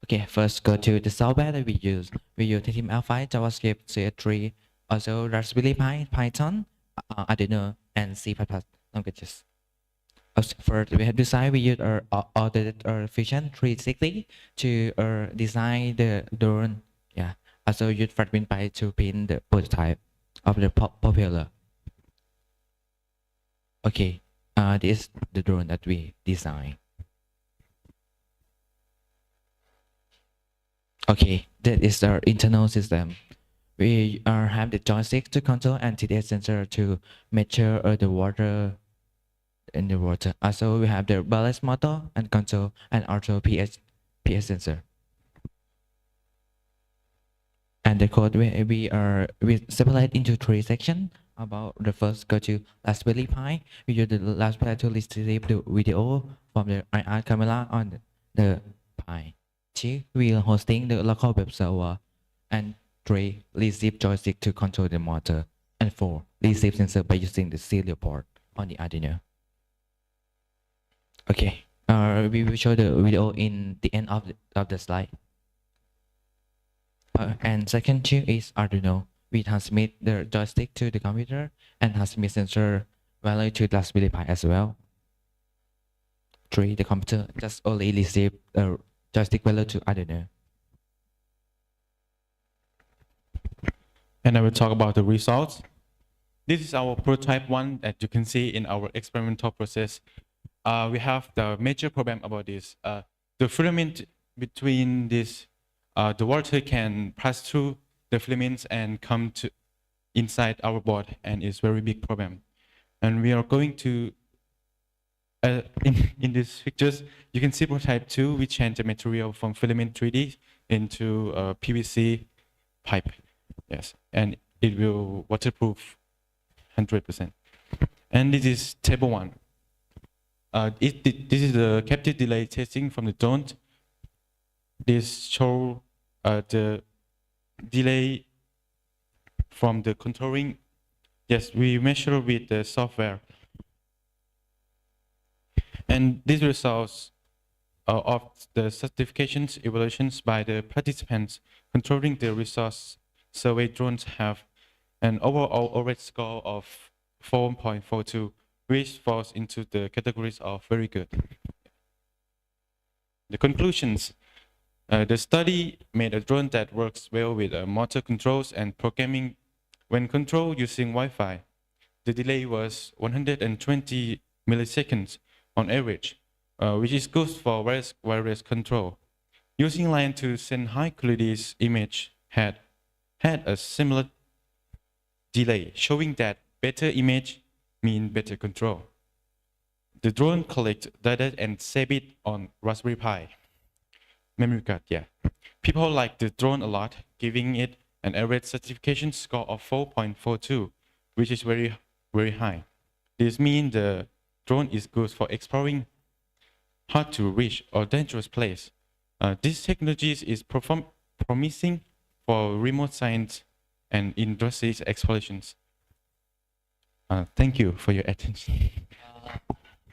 Okay, first go to the software that we use. We use HTML5, JavaScript, CS3, also Raspberry Pi, Python, Arduino, and C++ languages. First, we have design. We use our Fusion 360 to design the drone. Yeah, also use Raspberry Pi to print the prototype of the popular. Okay, this is the drone that we design. Okay, that is our internal system. we have the joystick to control and TDS sensor to measure the water in the water. Also, we have the balance motor and control and also pH sensor. And the code we separate into 3 sections. About the first go to Raspberry Pi. We use the Raspberry to receive the video from the IR camera on the Pi. 2. We are hosting the local web server. And 3. Receive joystick to control the motor. And 4. Receive sensor by using the serial port on the Arduino. Okay. We will show the video in the end of the slide. And second 2 is Arduino. We transmit the joystick to the computer and transmit sensor value to Raspberry Pi as well. 3. The computer just only receive the joystick value to Arduino. And I will talk about the results. This is our prototype one that you can see in our experimental process. We have the major problem about this. The filament between this, the water can pass through the filaments and come to inside our board, and it's very big problem. And we are going to, in these pictures, you can see prototype 2, we change the material from filament 3D into PVC pipe. Yes, and it will waterproof 100%. And this is table 1. This is the captive delay testing from the drone. This show the delay from the controlling. Yes, we measure with the software. And these results of the certifications evaluations by the participants controlling the resource survey drones have an overall average score of 4.42, which falls into the categories of very good. The conclusions. The study made a drone that works well with motor controls and programming. When controlled using Wi-Fi, the delay was 120 milliseconds on average, which is good for wireless control. Using line to send high quality image had a similar delay, showing that better image mean better control. The drone collect data and save it on Raspberry Pi memory card. Yeah, people like the drone a lot, giving it an average certification score of 4.42, which is very high. This means the drone is good for exploring hard to reach or dangerous place. This technology is promising for remote science and industry explorations. Thank you for your attention.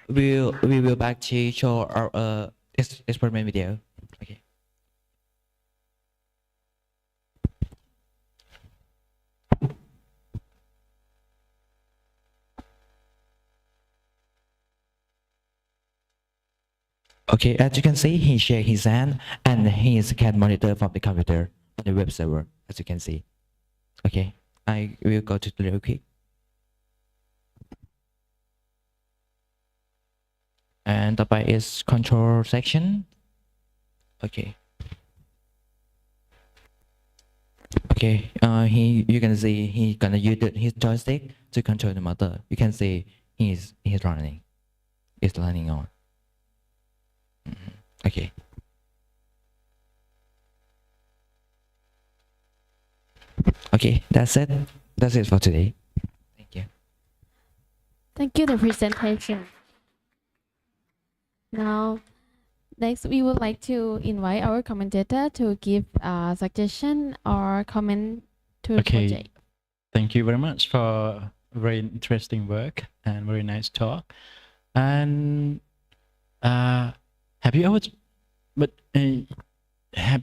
We will back to show our experiment video. Okay. Okay, as you can see, he shake his hand and he can monitor from the computer on the web server, as you can see. Okay, I will go to the real quick. And the by is control section. Okay. Okay, you can see he's gonna use his joystick to control the motor. You can see he's running. It's running on. Okay. Okay, that's it. That's it for today. Thank you. Thank you for the presentation. Now, next we would like to invite our commentator to give a suggestion or comment to the project. Thank you very much for very interesting work and very nice talk. And have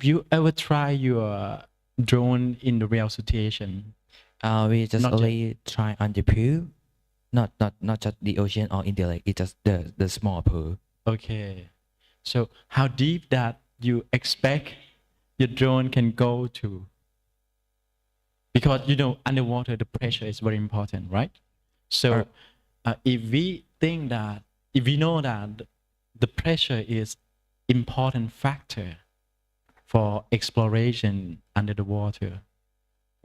you ever tried your drone in the real situation? We just only try on the pool, not just the ocean or in the lake. It's just the small pool. Okay, so how deep that you expect your drone can go to? Because underwater the pressure is very important, right? So if we know that the pressure is important factor for exploration under the water,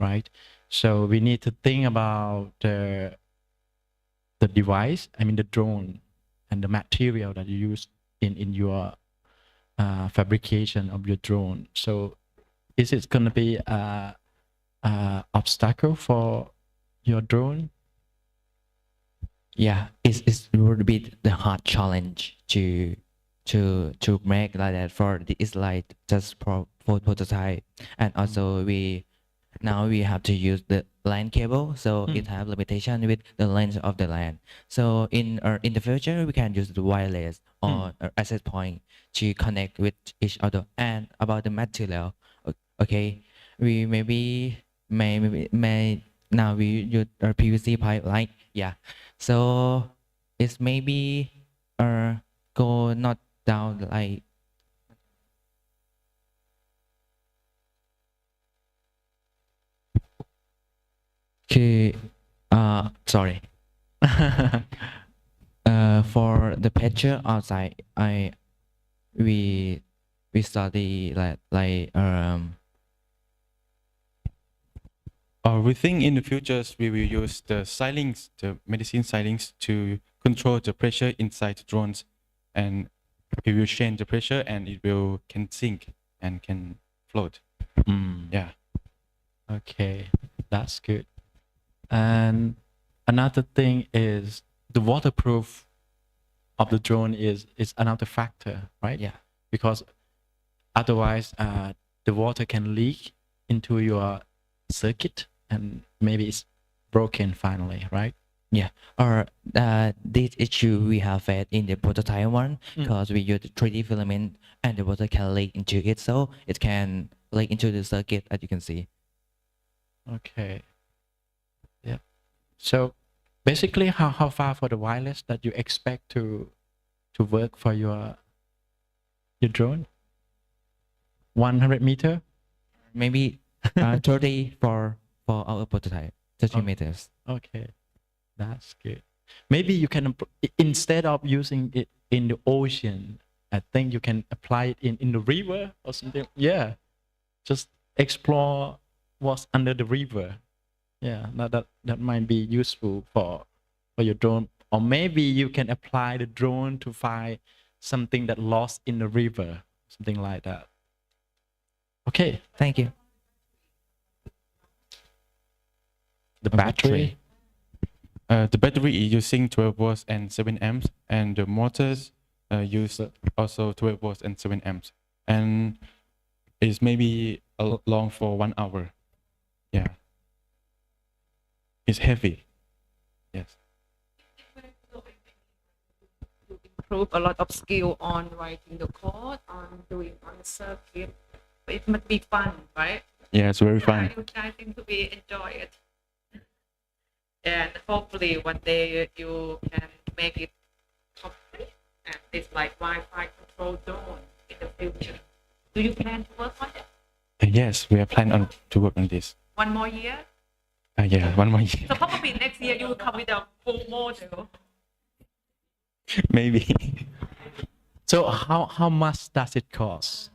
right? So we need to think about the device, I mean the drone, and the material that you use in your fabrication of your drone. So is it going to be a obstacle for your drone? Yeah, it would be the hard challenge to make like that for it's like just for prototype, and also now we have to use the LAN cable, so it have limitation with the length of the LAN. So in the future we can use the wireless or access point to connect with each other. And about the material, okay, we maybe may now we use a PVC pipe, like, yeah. So it's maybe go not down like sorry. For the picture outside, we study we think in the future we will use the silings, the medicine silings, to control the pressure inside the drones, and we will change the pressure and it can sink and can float. Yeah. Okay, that's good. And another thing is the waterproof of the drone is another factor, right? Yeah. Because otherwise, the water can leak into your circuit and maybe it's broken finally, right? Yeah, or this issue we have had in the prototype one, because we use the 3D filament and the water can leak into it, so it can leak into the circuit, as you can see. Okay. Yeah. So basically, how far for the wireless that you expect to work for your drone? 100 meter? Maybe 30 for our prototype, 30 meters. Okay, that's good. Maybe you can, instead of using it in the ocean, I think you can apply it in the river or something. Yeah, just explore what's under the river. Yeah, that might be useful for your drone. Or maybe you can apply the drone to find something that lost in the river, something like that. Okay, thank you. The battery. The battery is using 12 volts and 7 amps, and the motors use also 12 volts and 7 amps, and it's maybe long for 1 hour. Yeah, it's heavy. Yes. Improve a lot of skill on writing the code, on doing on the circuit. It must be fun, right? Yeah, it's very fun. I think to be enjoy it. And hopefully one day you can make it complete, and it's like Wi-Fi control drone in the future. Do you plan to work on it? Yes, we are planning to work on this. 1 more year? Yeah, 1 more year. So probably next year you will come with a full model. Maybe. So how much does it cost?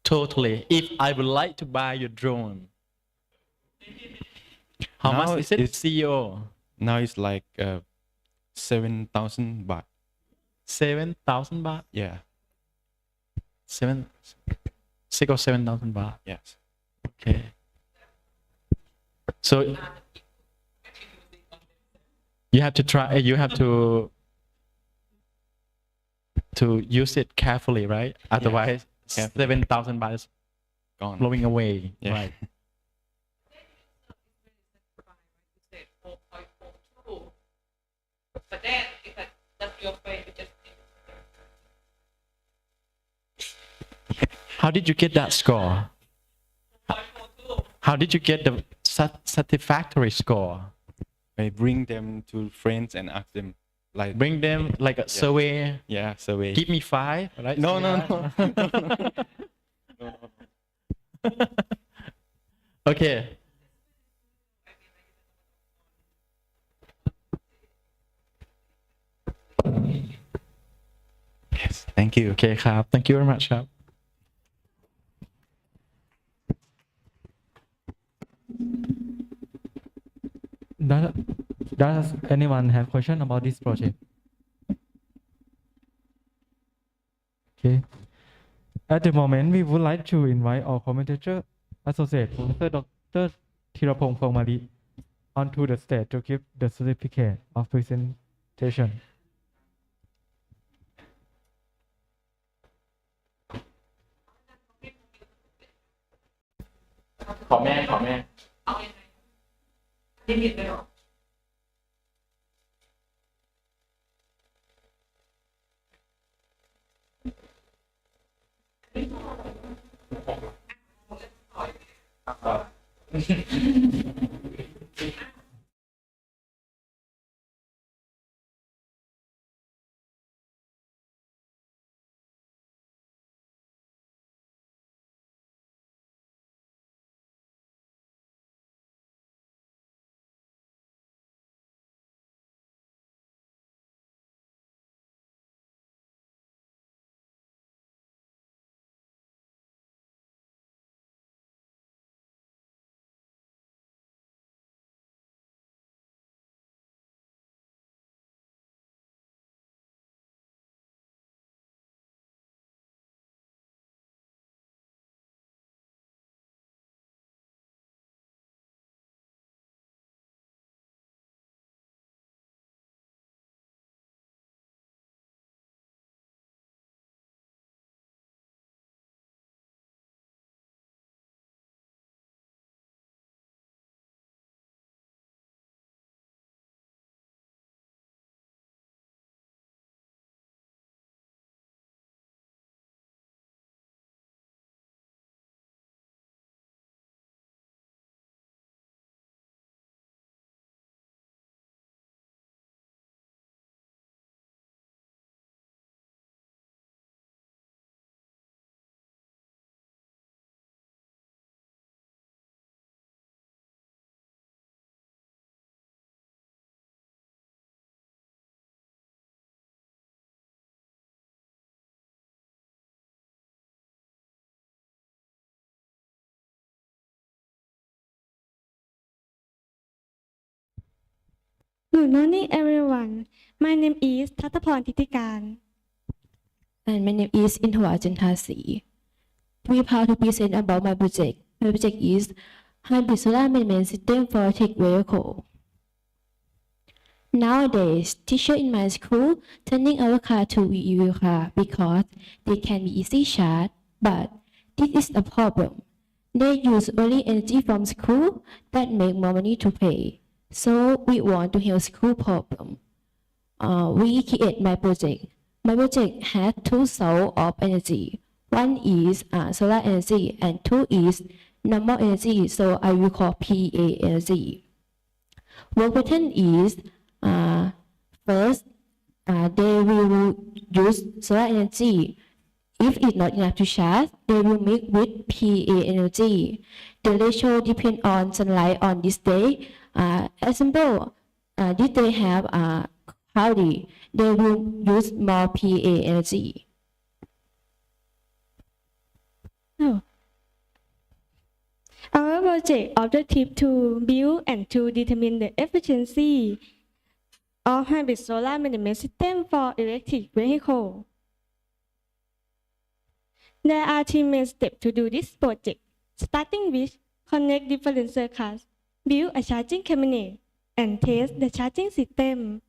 Totally. If I would like to buy your drone, how Now much is it, it's- CEO? Now it's like 7,000 baht. 7,000 baht? Yeah. 6 or 7,000 baht? Yes. Okay. So you have to try. You have to use it carefully, right? Otherwise, Carefully. 7,000 baht is Gone. blowing away. Yeah. Right. But then, if that's your friend, you just How did you get that score? How did you get the satisfactory score? I bring them to friends and ask them, like, Bring them like a survey. Yeah, survey. Give me 5, right? No, no, Something like that. Okay. Yes, thank you. โอเคครับ Thank you very much ครับ Does anyone have question about this project? Okay. At the moment, we would like to invite our commentator, Associate Professor Dr. Thirapong Phongmali, onto the stage to give the certificate of presentation. ขอแม่ขอแม่ Good morning, everyone. My name is Thataporn Titikan. And my name is Inthawa Jantasi. We are proud to present about my project. My project is Hybrid Solar Management System for Electric Vehicle. Nowadays, teachers in my school turning our car to EV car because they can be easy charged, but this is a problem. They use only energy from school that make more money to pay. So we want to help school problem. We create my project. My project has two sources of energy. One is solar energy and two is normal energy. So I will call PA energy. Work pattern is first they will use solar energy. If it's not enough to charge, they will mix with PA energy. The ratio depends on sunlight on this day. Example, this day have cloudy, they will use more PA energy. No. Our project objective to build and to determine the efficiency of hybrid solar management system for electric vehicle. There are three main steps to do this project, starting with connect different circuits, build a charging cabinet, and test the charging system.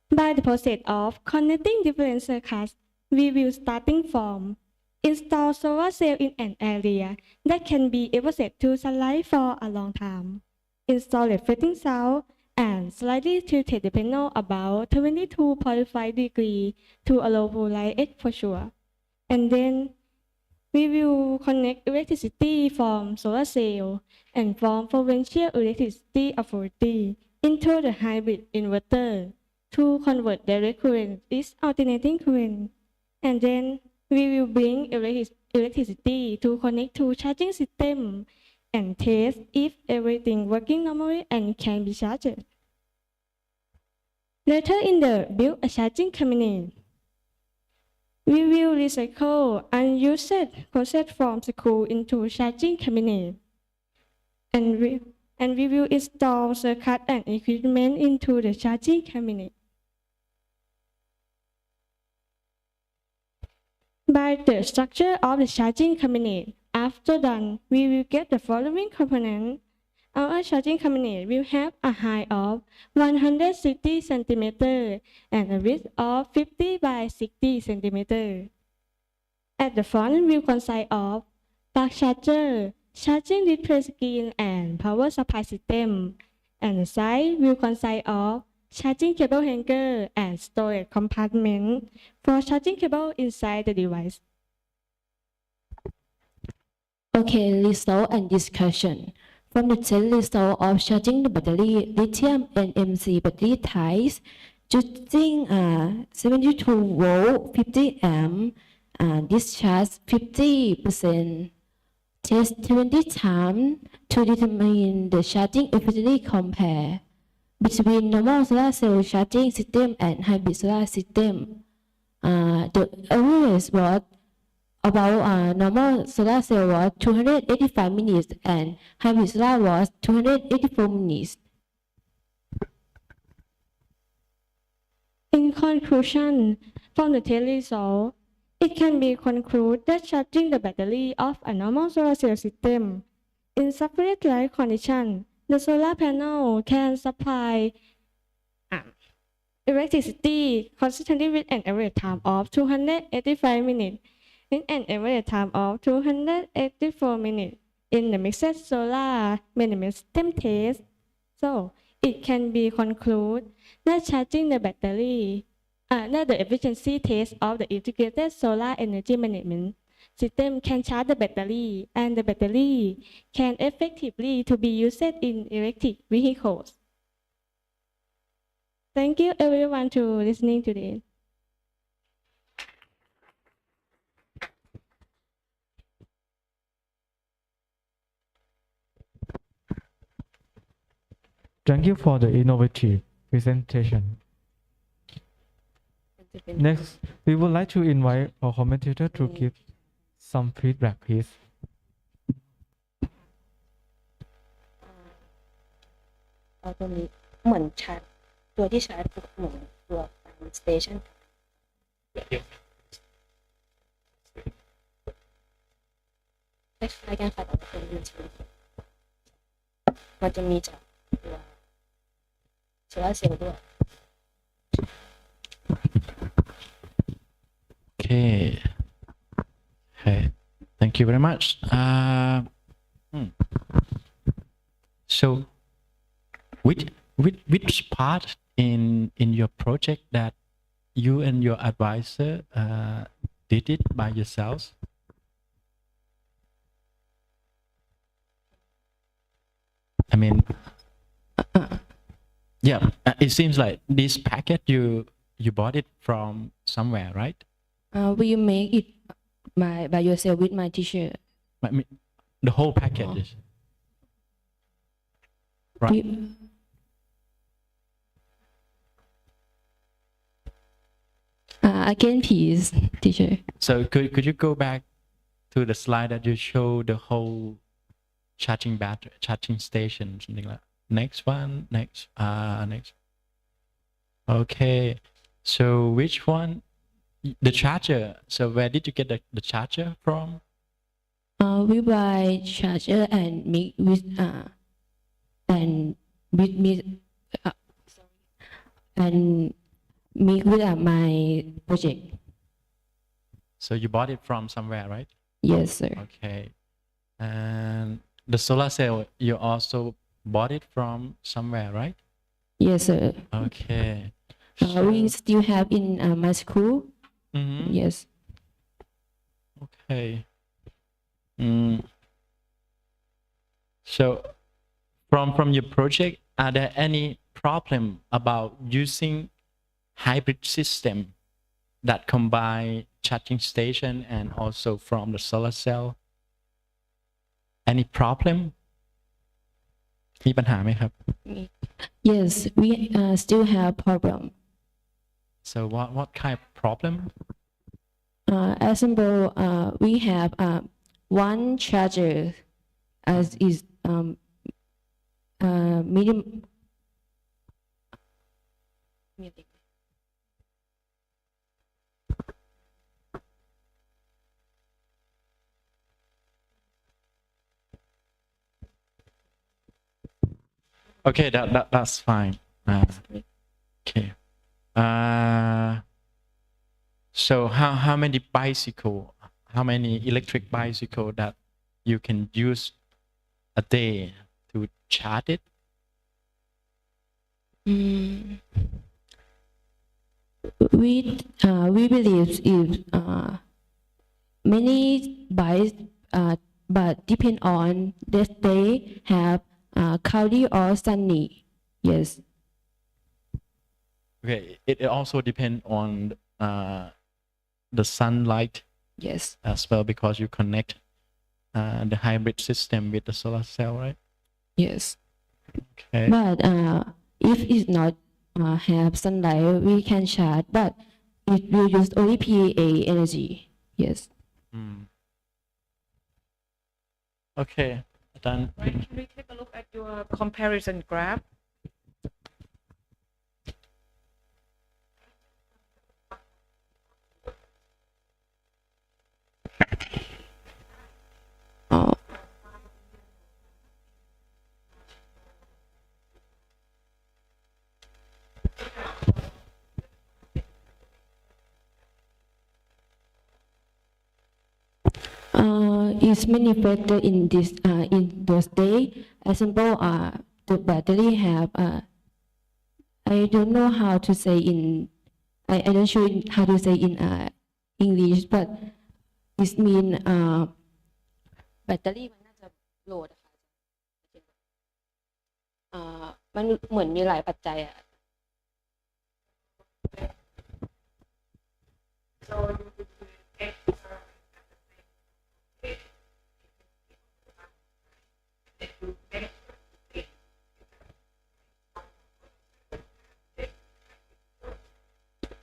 By the process of connecting different circuits, we will starting from install solar cell in an area that can be exposed to sunlight for a long time. Install reflecting sound and slightly tilted the panel about 22.5 degrees to allow full light exposure. And then we will connect electricity from solar cell and from potential electricity authority into the hybrid inverter to convert direct current is alternating current. And then we will bring electricity to connect to charging system and test if everything working normally and can be charged. Later in the build a charging cabinet. We will recycle unused process from school into charging cabinet. And and we will install circuit and equipment into the charging cabinet. By the structure of the charging cabinet, after done, we will get the following component. Our charging cabinet will have a height of 160 cm and a width of 50 by 60 cm. At the front will consist of fast charger, charging display screen, and power supply system. And the side will consist of charging cable hanger and storage compartment for charging cable inside the device. Okay, result and discussion. From the test result of charging the battery, lithium NMC battery types, using 72 volt 50 amp, discharge 50%. Test 20 times to determine the charging efficiency compare between normal solar cell charging system and hybrid solar system. The average was about normal solar cell was 285 minutes and hybrid solar was 284 minutes. In conclusion, from the test result, it can be concluded that charging the battery of a normal solar cell system in separate light condition, the solar panel can supply electricity consistently with an average time of 285 minutes and an average time of 284 minutes in the mixed solar management system test. So it can be concluded that charging the battery, that the efficiency test of the integrated solar energy management system can charge the battery, and the battery can effectively to be used in electric vehicles. Thank you everyone to listening today. Thank you for the innovative presentation. Next, we would like to invite our commentator to give some feedback, please. เอาตัวนี้เหมือนชาร์จตัวที่ชาร์จเหมือนตัวสเตชันคล้ายๆกันค่ะแต่เป็นมันจะมีจากตัวโซลาร์เซลล์ด้วย Okay. Okay. Thank you very much. So, which part in your project that you and your advisor did it by yourselves? I mean, yeah, it seems like this packet you bought it from somewhere, right? We make it by yourself with my teacher. The whole package is right. Again, please, teacher. So could you go back to the slide that you show the whole charging battery, charging station, something like that. Next one, next. Okay. So which one? The charger. So where did you get the charger from? We buy charger and make with and with me and make with my project. So you bought it from somewhere, right? Yes, sir. Okay. And the solar cell, you also bought it from somewhere, right? Yes, sir. Okay. We still have in my school. Mm-hmm. Yes. Okay. So from your project, are there any problem about using hybrid system that combine charging station and also from the solar cell? Any problem? มีปัญหาไหมครับ Yes, we still have problem. So what kind of problem? Example, we have one charger as is medium. Okay, that's fine. Okay. So how many electric bicycle that you can use a day to charge it? We believe if many bikes, but depend on that they have cloudy or sunny. Yes. Okay, it also depends on the sunlight. Yes. As well, because you connect the hybrid system with the solar cell, right? Yes. Okay. But if it's not have sunlight, we can charge, but it will use only PA energy. Yes. Okay, done. Can we take a look at your comparison graph? Is manufactured in this in those days. Example, the battery have I don't know how to say in I don't sure how to say in English, but it mean battery มันน่าจะโหลดอะค่ะมันเหมือนมีหลายปัจจัยอะ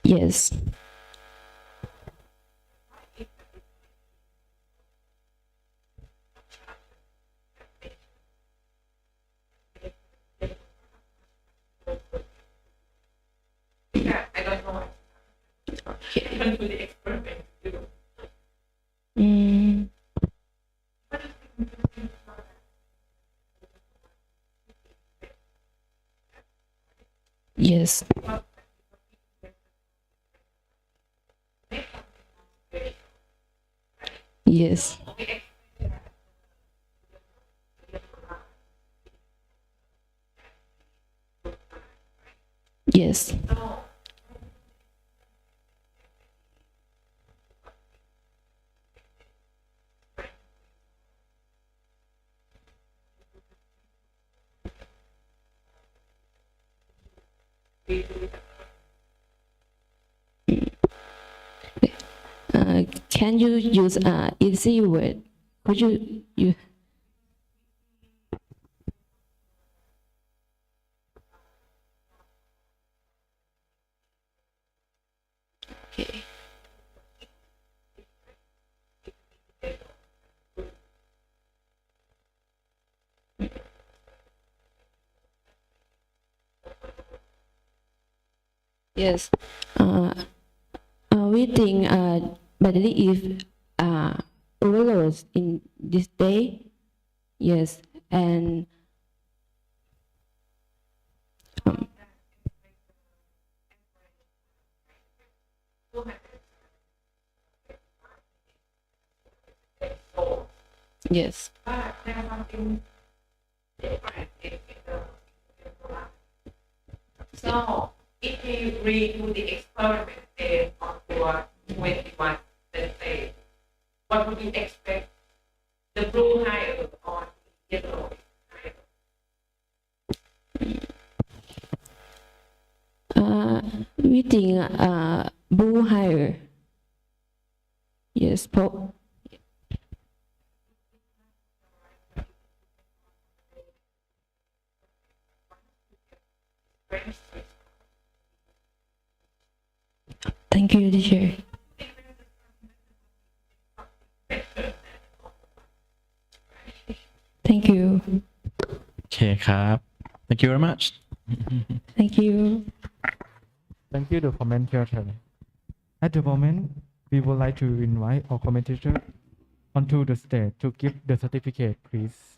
Yes. I don't know. Okay. I don't do the experiment. Yes. Yes. Yes. Can you use easy word? Could you Okay. Yes. We think battery if overloads in this day. Yes, and yes. So if we redo the experiment then on your 21, let's say, what would you expect? The blue higher or yellow higher? We think blue higher. Yes, Thank you, teacher. Thank you. โอเคครับ Thank you very much. Thank you. Thank you, the commentator. At the moment, we would like to invite our commentator onto the stage to give the certificate, please.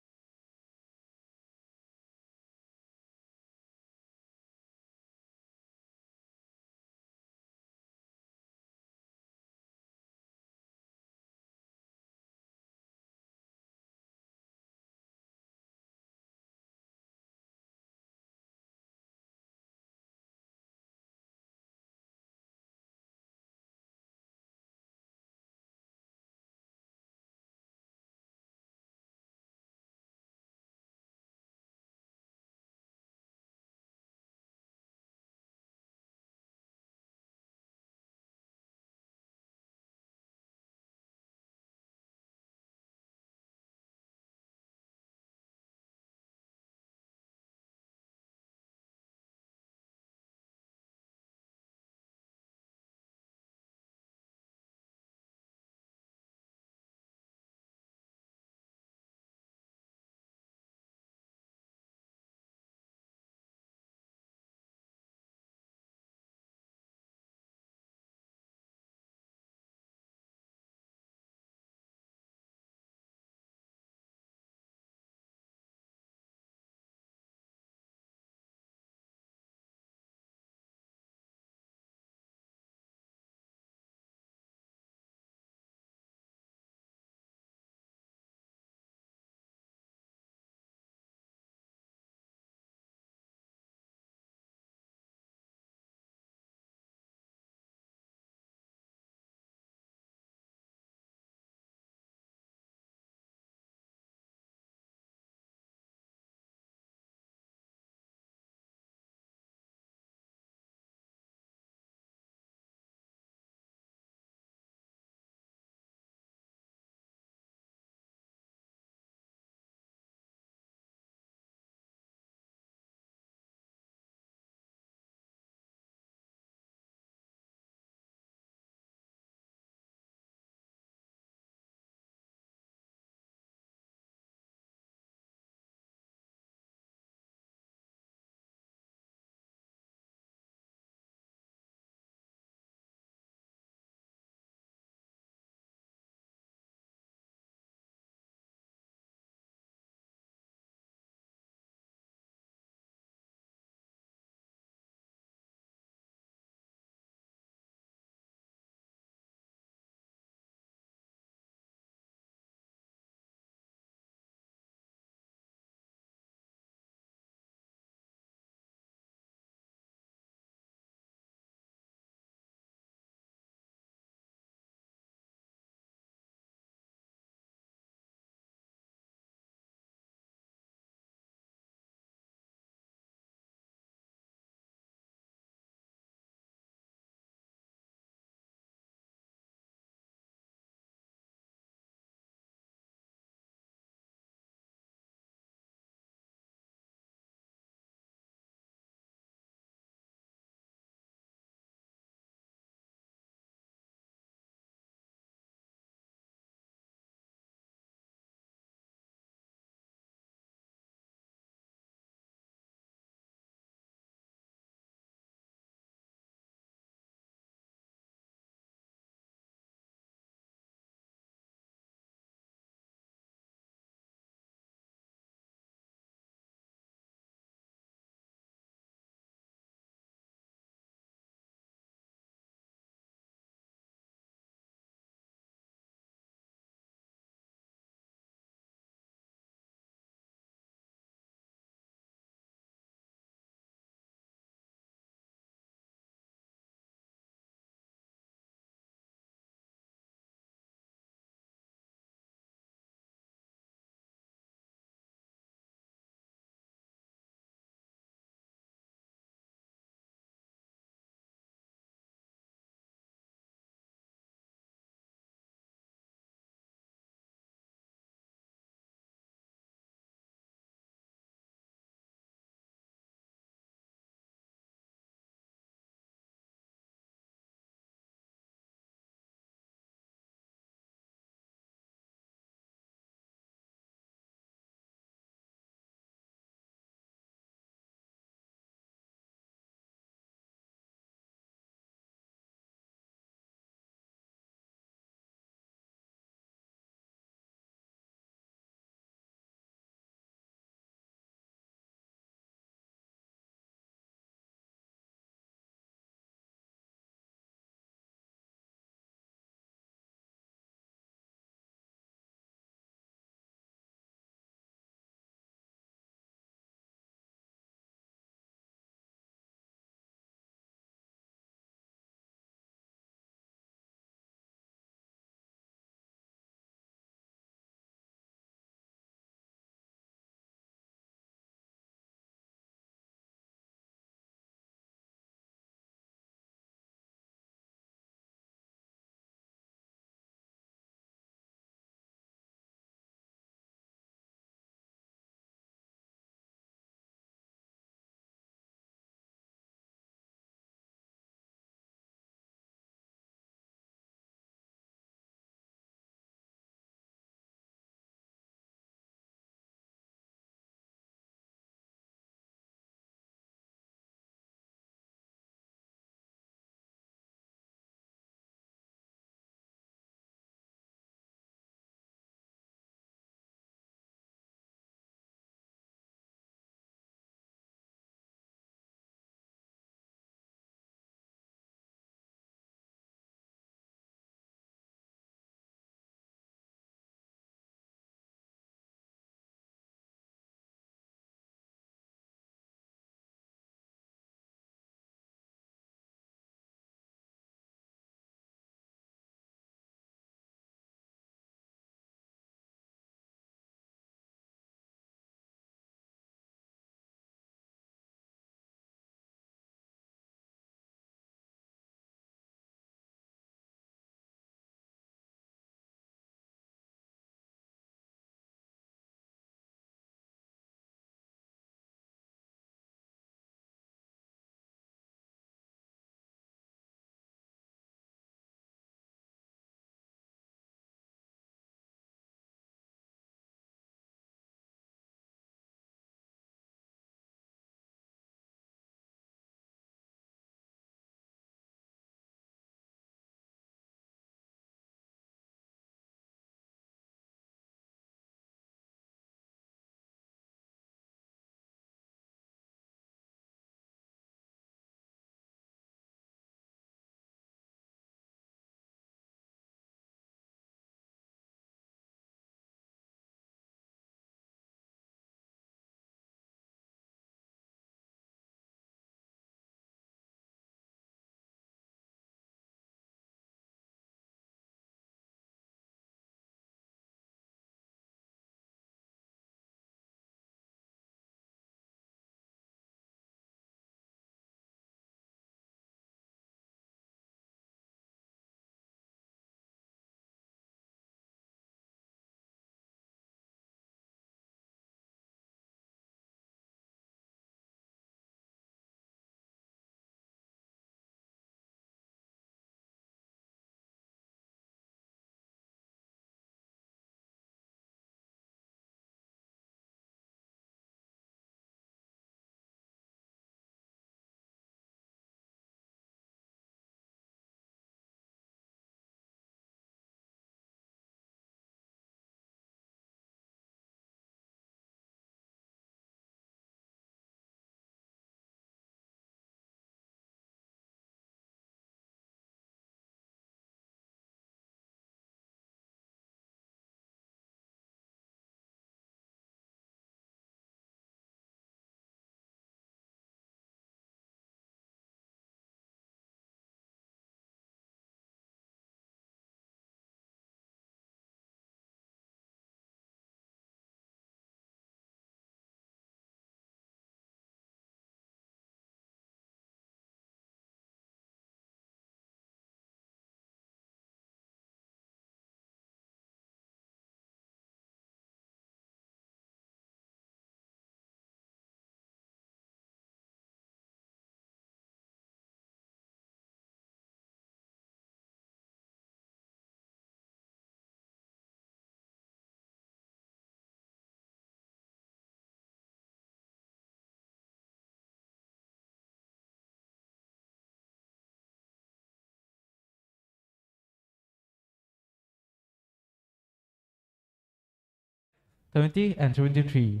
20 and 23.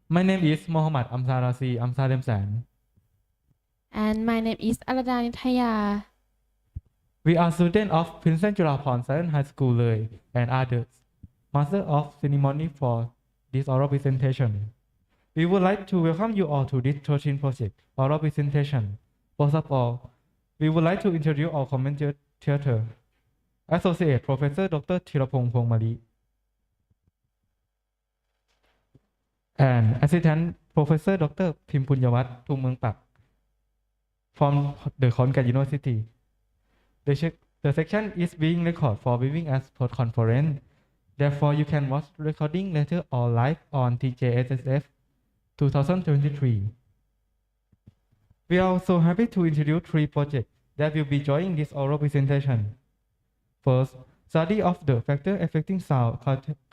My name is Mohammad Amsarasi Amsademsan. And my name is Alada Nithaya. We are students of Princess Chulaporn Science High School Loi and others. Master of Ceremony for this oral presentation. We would like to welcome you all to this 13th project oral presentation. First of all, we would like to introduce our commentator, Associate Professor Dr. Thirapong Phongmali, and Assistant Professor Dr. Pimpunyawat Tumungpak from the Konkan University. The section is being recorded for viewing as per conference. Therefore, you can watch recording later or live on TJSSF 2023. We are also happy to introduce 3 projects that will be joining this oral presentation. First, study of the factor affecting sound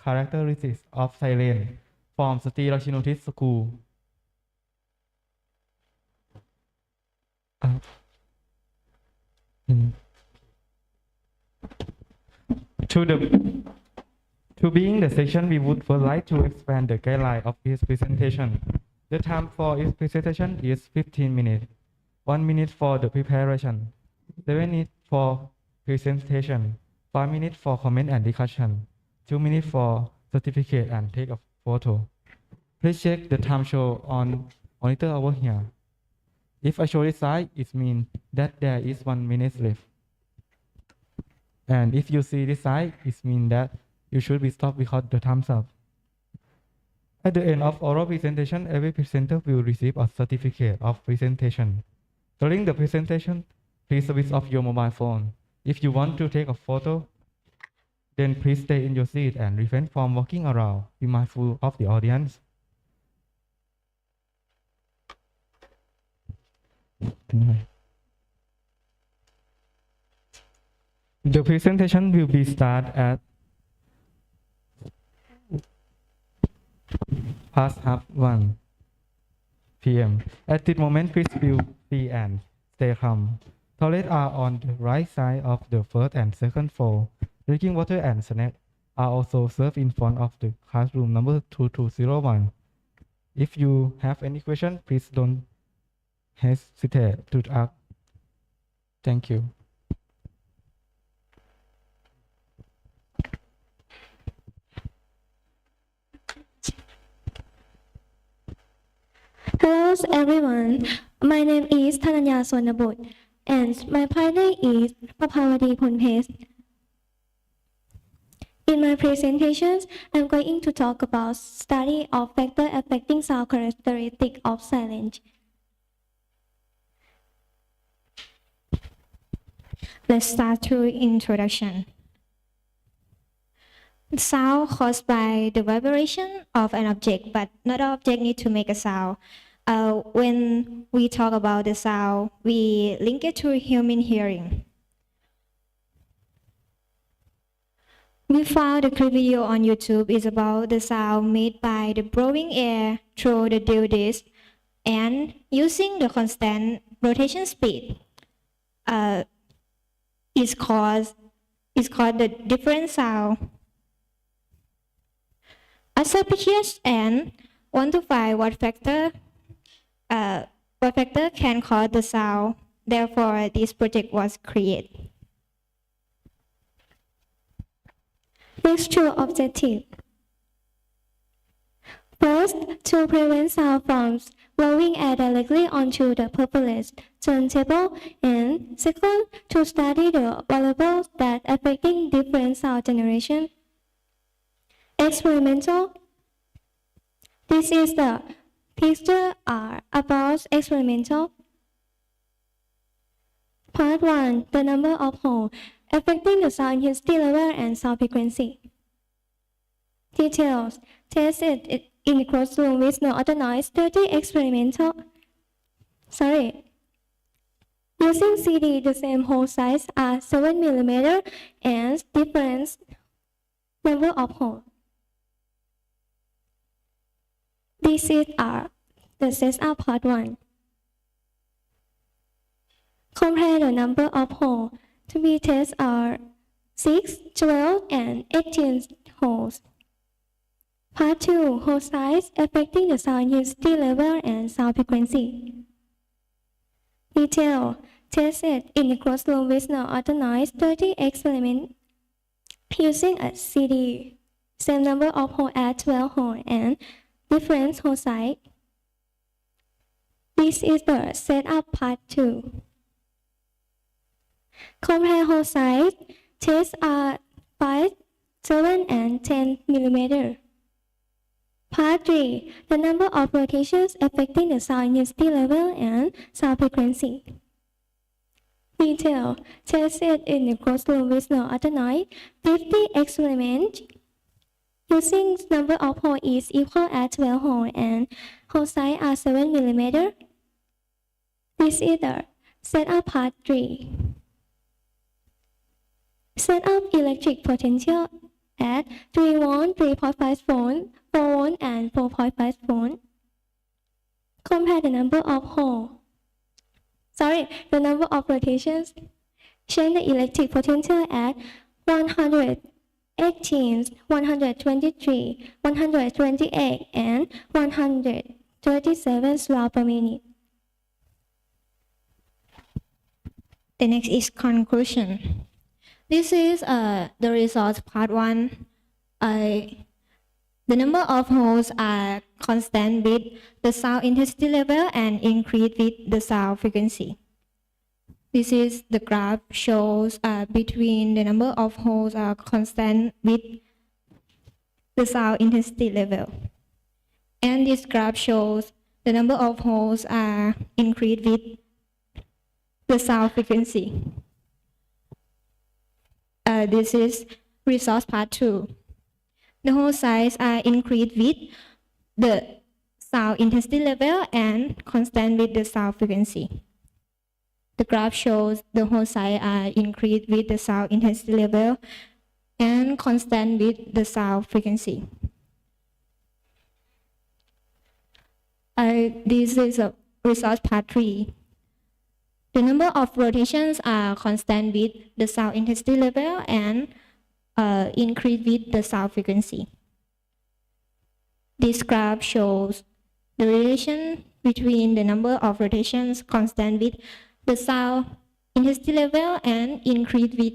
characteristics of siren from Sri Rachinotis School. To begin the section, we would first like to expand the guideline of his presentation. The time for his presentation is 15 minutes. 1 minute for the preparation, 7 minutes for presentation, 5 minutes for comment and discussion, 2 minutes for certificate and take a photo. Please check the time show on monitor over here. If I show this side, it means that there is 1 minute left. And if you see this side, it means that you should be stopped because the time's up. At the end of oral presentation, every presenter will receive a certificate of presentation. During the presentation, please switch off your mobile phone. If you want to take a photo, then please stay in your seat and refrain from walking around. Be mindful of the audience. The presentation will be started at past half 1 p.m. At this moment, please feel free and stay calm. Toilets are on the right side of the first and second floor. Drinking water and snacks are also served in front of the classroom number 2201. If you have any question, please don't hesitate to ask. Thank you. Hello everyone, my name is Thananya Sonabut and my partner is Papawadi Ponpes. In my presentations, I'm going to talk about study of factor affecting sound characteristic of silence. Let's start through introduction. Sound caused by the vibration of an object, but not all object need to make a sound. When we talk about the sound, we link it to human hearing. We found a clip video on YouTube is about the sound made by the blowing air through the dill disc and using the constant rotation speed. It's called the different sound. As a pictures and want to find what factor can cause the sound. Therefore, this project was created. Next two objectives. First, to prevent sound from blowing air directly onto the purpose turntable, and second, to study the variables that affecting different sound generation. Experimental. This is the picture about experimental. Part 1. The number of holes affecting the sound intensity level and sound frequency. Details. Test it in the classroom with no other noise. 30 experimental. Using CD, the same hole size are 7 mm and different number of holes. This is the setup part 1. Compare the number of holes to be tested are 6, 12, and 18 holes. Part 2, hole size affecting the sound intensity level and sound frequency. Detail. Tested in a closed room with no other noise 30 experiment using a CD. Same number of holes at 12 holes and different hole size. This is the setup part 2. Compare hole size. Tests are 5, 7, and 10 mm. Part 3. The number of rotations affecting the sound intensity level and sound frequency. Detail. Tested in a closed room with no other noise. 50 experiments using number of holes is equal at 12 holes and hole size are 7 mm. This is the setup part 3. Set up electric potential at 3 volt, 3.5 volt, 4 volt, and 4.5 volt. Compare the number of rotations. Change the electric potential at 118, 123, 128, and 137 swap per minute. The next is conclusion. This is the results part 1. The number of holes are constant with the sound intensity level and increase with the sound frequency. This is the graph shows between the number of holes are constant with the sound intensity level. And this graph shows the number of holes are increased with the sound frequency. This is results part 2. The hole size are increased with the sound intensity level and constant with the sound frequency. The graph shows the hole size are increased with the sound intensity level and constant with the sound frequency. This is a result part 3. The number of rotations are constant with the sound intensity level and increase with the sound frequency. This graph shows the relation between the number of rotations constant with the sound intensity level and increase with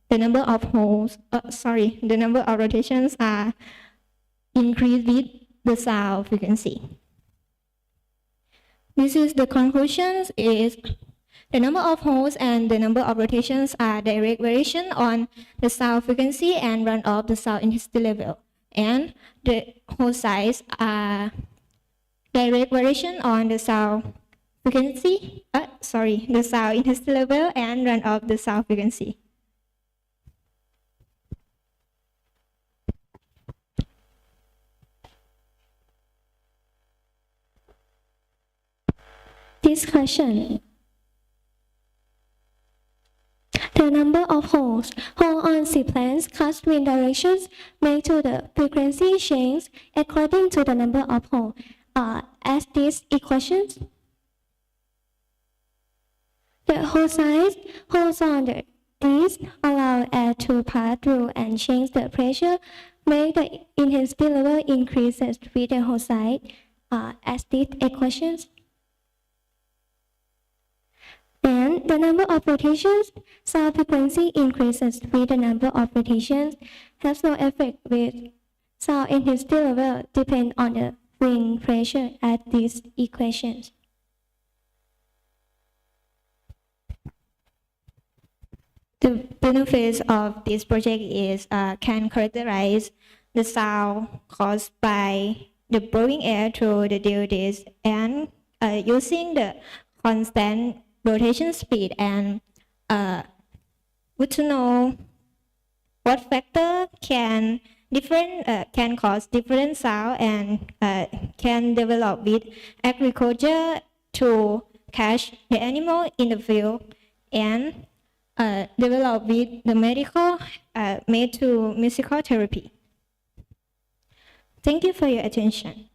the number of rotations are increased with the sound frequency. This is the conclusions is the number of holes and the number of rotations are direct variation on the sound frequency and run off the sound intensity level. And the hole size are direct variation on the sound frequency, the sound intensity level and run off the sound frequency. Discussion. The number of holes on sequence cast wind directions make to the frequency change according to the number of holes as these equations. The hole size holes on the disc allow air to pass through and change the pressure, make the intensity level increases with the hole size as these equations. And the number of rotations, sound frequency increases with the number of rotations, has no effect with sound intensity level, depend on the wind pressure at these equations. The benefits of this project is can characterize the sound caused by the blowing air through the dual disc and using the constant rotation speed and would to know what factor can cause different sound and can develop with agriculture to catch the animal in the field and develop with the medical made to musical therapy. Thank you for your attention.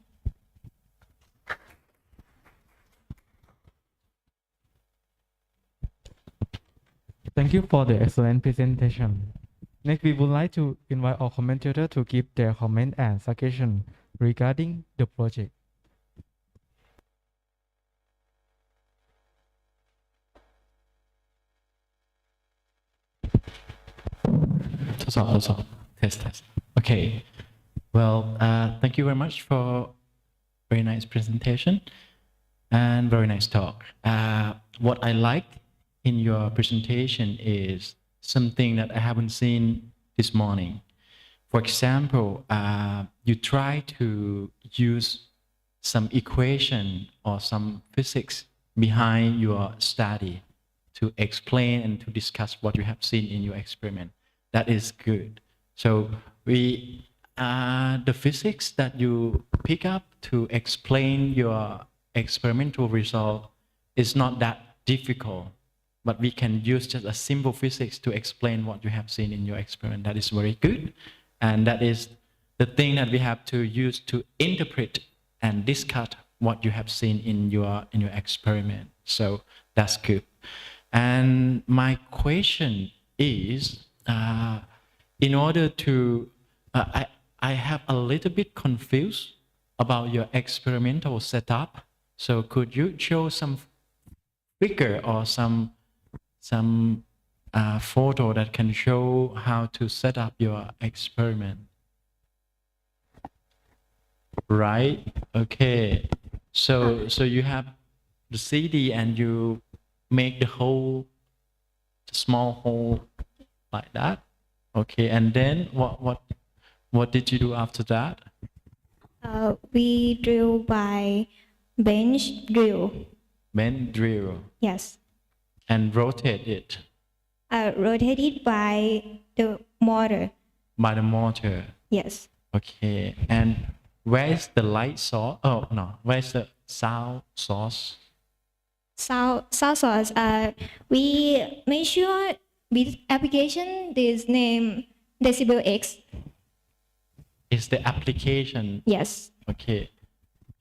Thank you for the excellent presentation. Next, we would like to invite our commentators to give their comment and suggestion regarding the project. ทดสอบ test. Okay. Well, thank you very much for very nice presentation and very nice talk. What I liked in your presentation is something that I haven't seen this morning. For example, you try to use some equation or some physics behind your study to explain and to discuss what you have seen in your experiment. That is good. So the physics that you pick up to explain your experimental result is not that difficult, but we can use just a simple physics to explain what you have seen in your experiment. That is very good. And that is the thing that we have to use to interpret and discuss what you have seen in your experiment. So that's good. And my question is, in order to, I have a little bit confused about your experimental setup. So could you show some figure or some photo that can show how to set up your experiment? Right. Okay. So you have the CD and you make the small hole like that. Okay. And then what did you do after that? We drill by bench drill. Bench drill. Yes. And rotate it. Rotated by the motor. By the motor. Yes. Okay. And where is the light source? Oh no, where is the sound source? Sound source. We measure with application this name Decibel X. Is the application? Yes. Okay.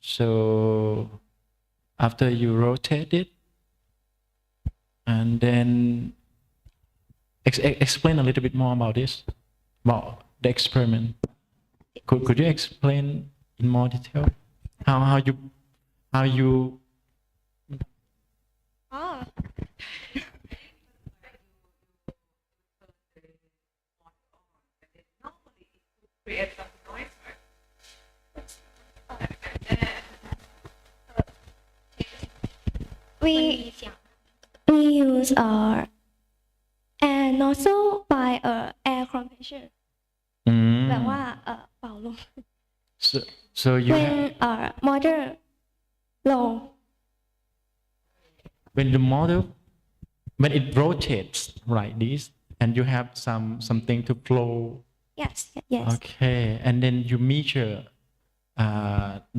So after you rotate it, and then explain a little bit more about this, about the experiment. Could you explain in more detail how you Oh. We use air nozzle by air compression. แบบว่าเป่าลม so you when motor low. When the model, when it rotates like this, and you have something to flow. Yes. Yes. Okay, and then you measure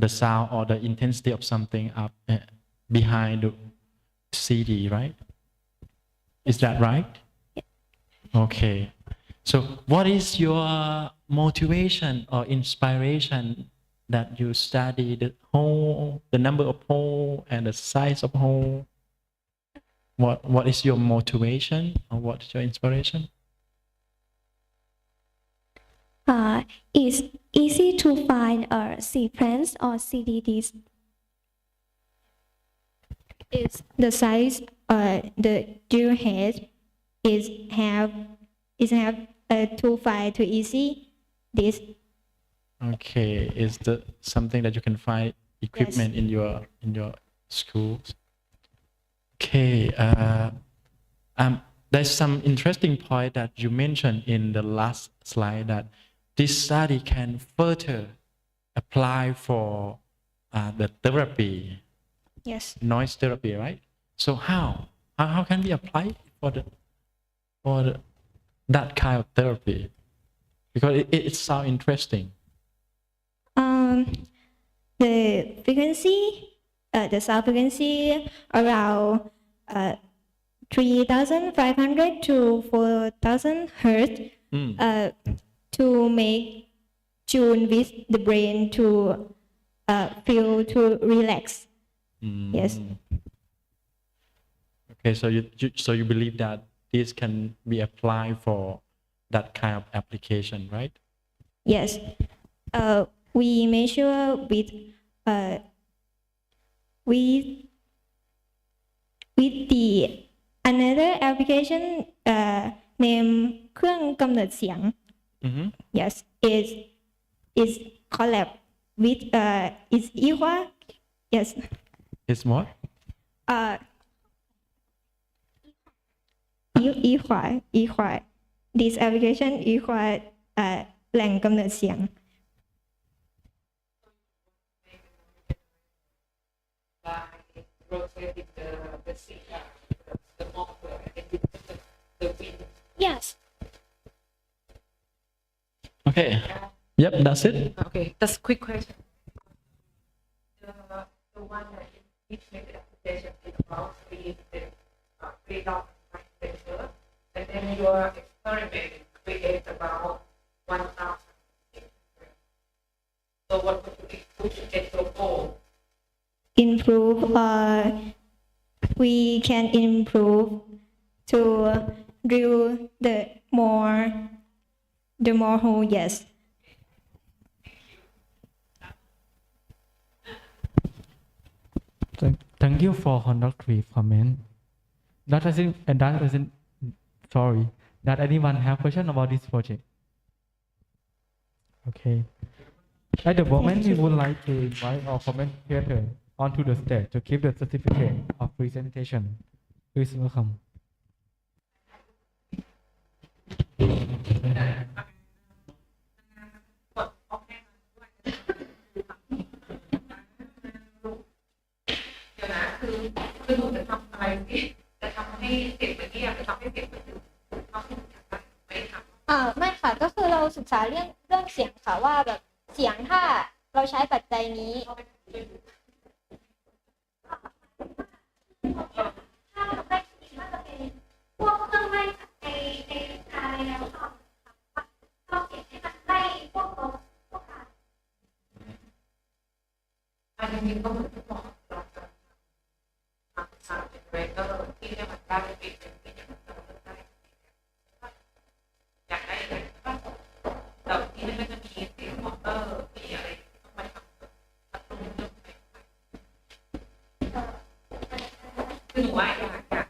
the sound or the intensity of something up behind the CD, right? Is that right? Yeah. Okay. So what is your motivation or inspiration that you study the number of hole and the size of hole? What is your motivation or what is your inspiration? It's easy to find a sequence or CDDs. It's the size the drill head is have to find too easy. This. Okay, is the something that you can find equipment in your schools? Okay, there's some interesting point that you mentioned in the last slide that this study can further apply for the therapy. Yes. Noise therapy, right? So how can we apply for that kind of therapy? Because it sounds interesting. The frequency, the sound frequency around 3,500 to 4,000 hertz. To make tune with the brain to feel to relax. Yes. Okay, so you believe that this can be applied for that kind of application, right? Yes. We measure with the another application name เครื่องกำเนิดเสียง Yes, is collab with is equal. Yes. It's what? Equal. This application equal แหล่งกำเนิดเสียง Yes. Okay. Yep, that's it. Okay, that's a quick question. The one that you make the application is about three dot temperature, and then your experiment creates about 1,000. So what would you put to get your goal? Improve. We can improve to drill the more hole. Yes. Thank you for conductive comment. That anyone have question about this project? Okay. At the moment, we would like to invite our commentator onto the stage to give the certificate of presentation. Please welcome.ไม่ค่ะ ก็คือเราศึกษาเรื่องเสียงค่ะว่าแบบเสียงถ้าเราใช้ปัจจัยนี้พวกเครื่องไล่ในการในแนวทางเราเสียงให้มันไล่พวกการอันนี้ก็เหมือนที่บอกเราจะทำซาวด์เจเนเรเตอร์ที่ให้มันได้เป็นที่ให้มันได้อยากได้อะไรก็แต่ที่นี่มันจะมีเสียงมอเตอร์มีอะไรต้องมาทำคือหนูว่าอยาก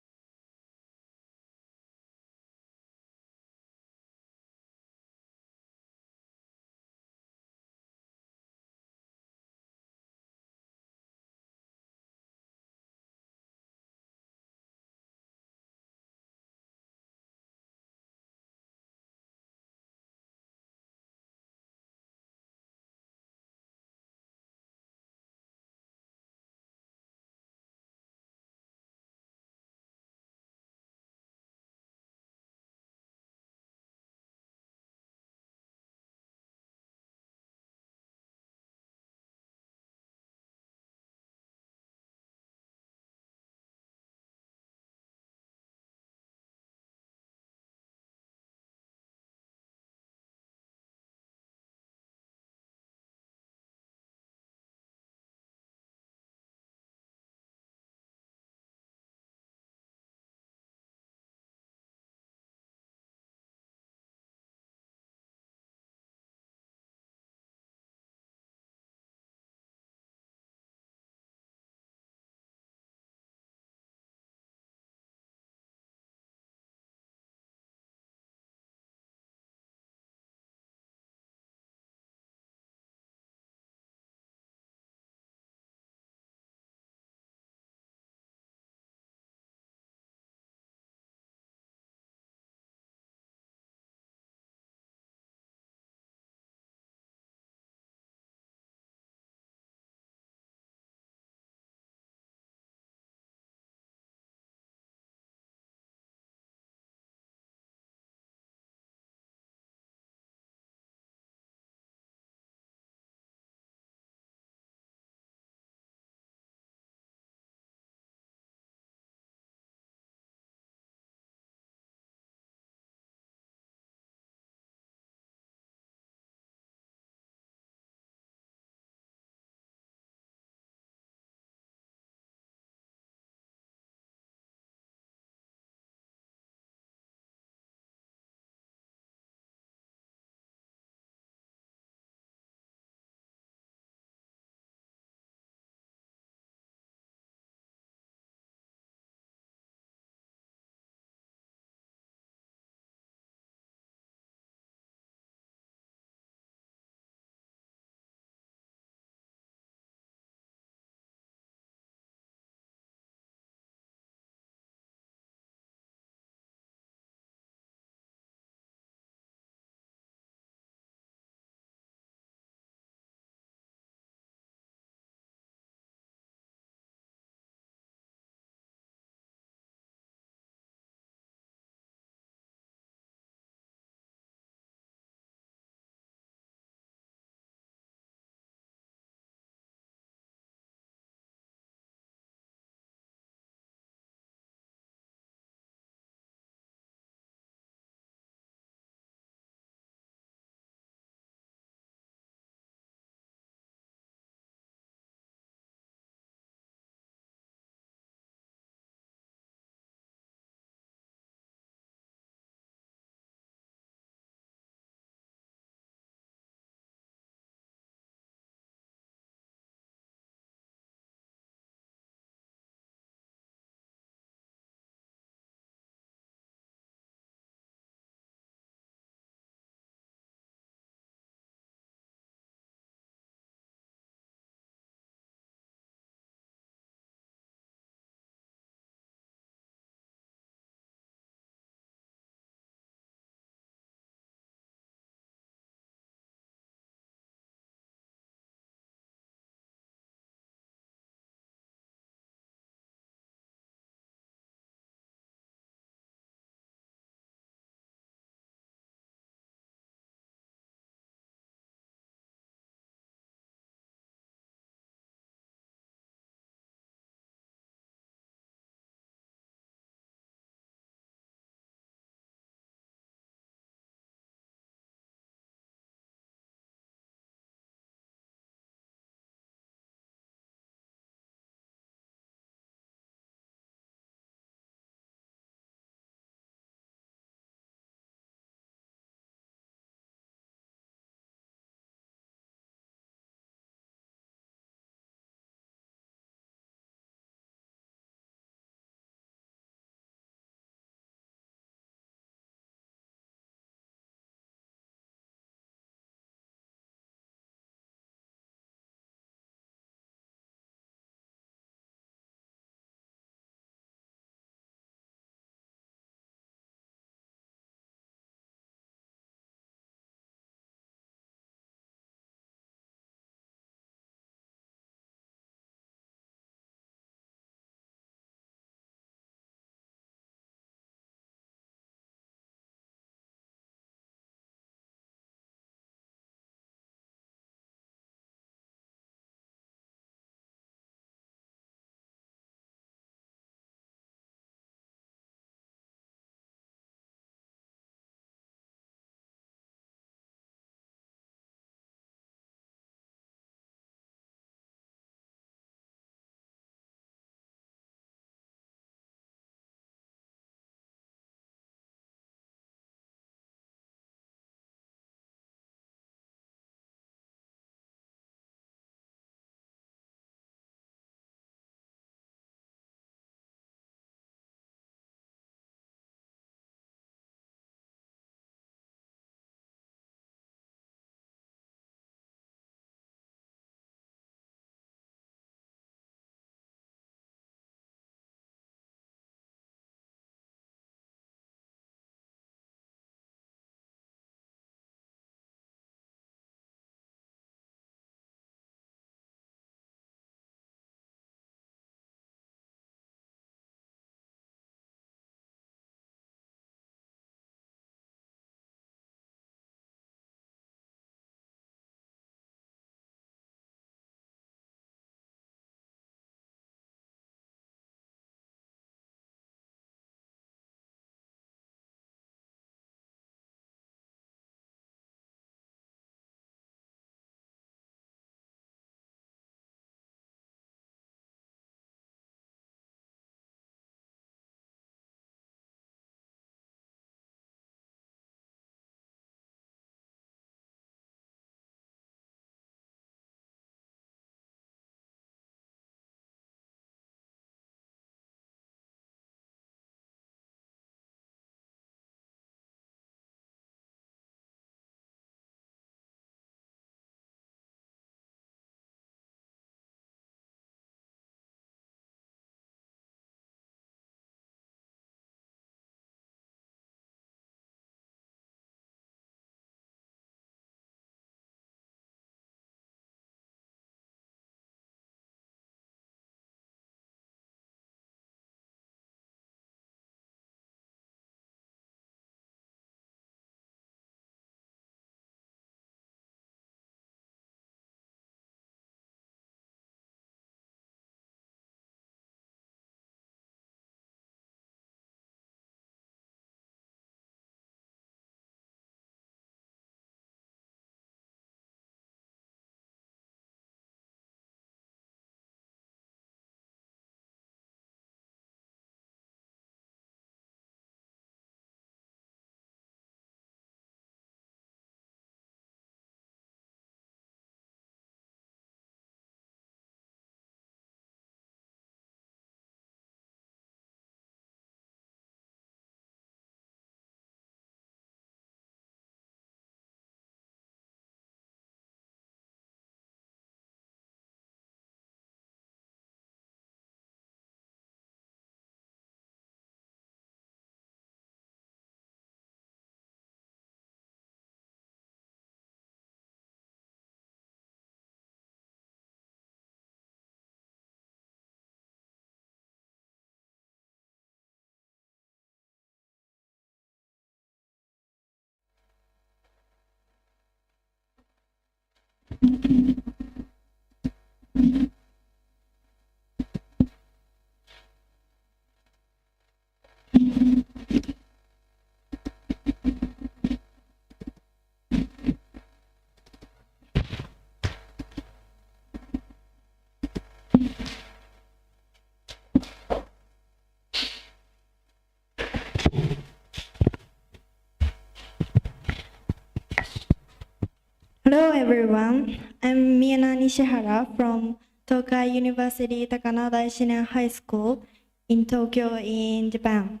Hello everyone, I'm Miyana Nishihara from Tokai University Takano Daishin High School in Tokyo in Japan.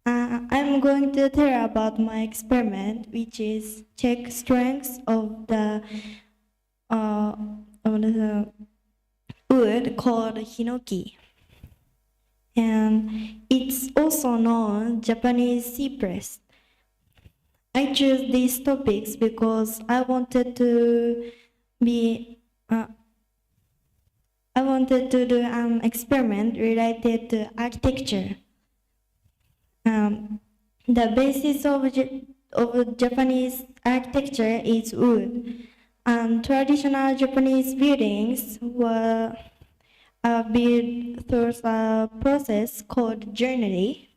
I'm going to tell about my experiment, which is check strengths of the wood called hinoki. And it's also known Japanese cypress. I choose these topics because I wanted to do an experiment related to architecture. The basis of Japanese architecture is wood, and traditional Japanese buildings were built through a process called joinery.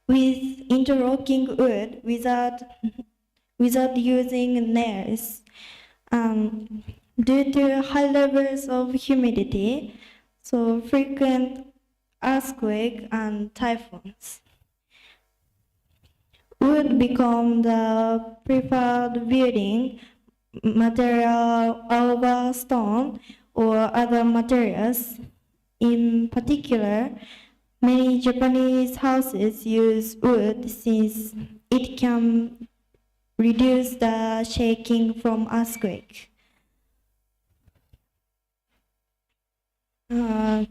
With interlocking wood without using nails. Due to high levels of humidity, so frequent earthquake and typhoons, wood become the preferred building material over stone or other materials. In particular, many Japanese houses use wood since it can reduce the shaking from earthquake. I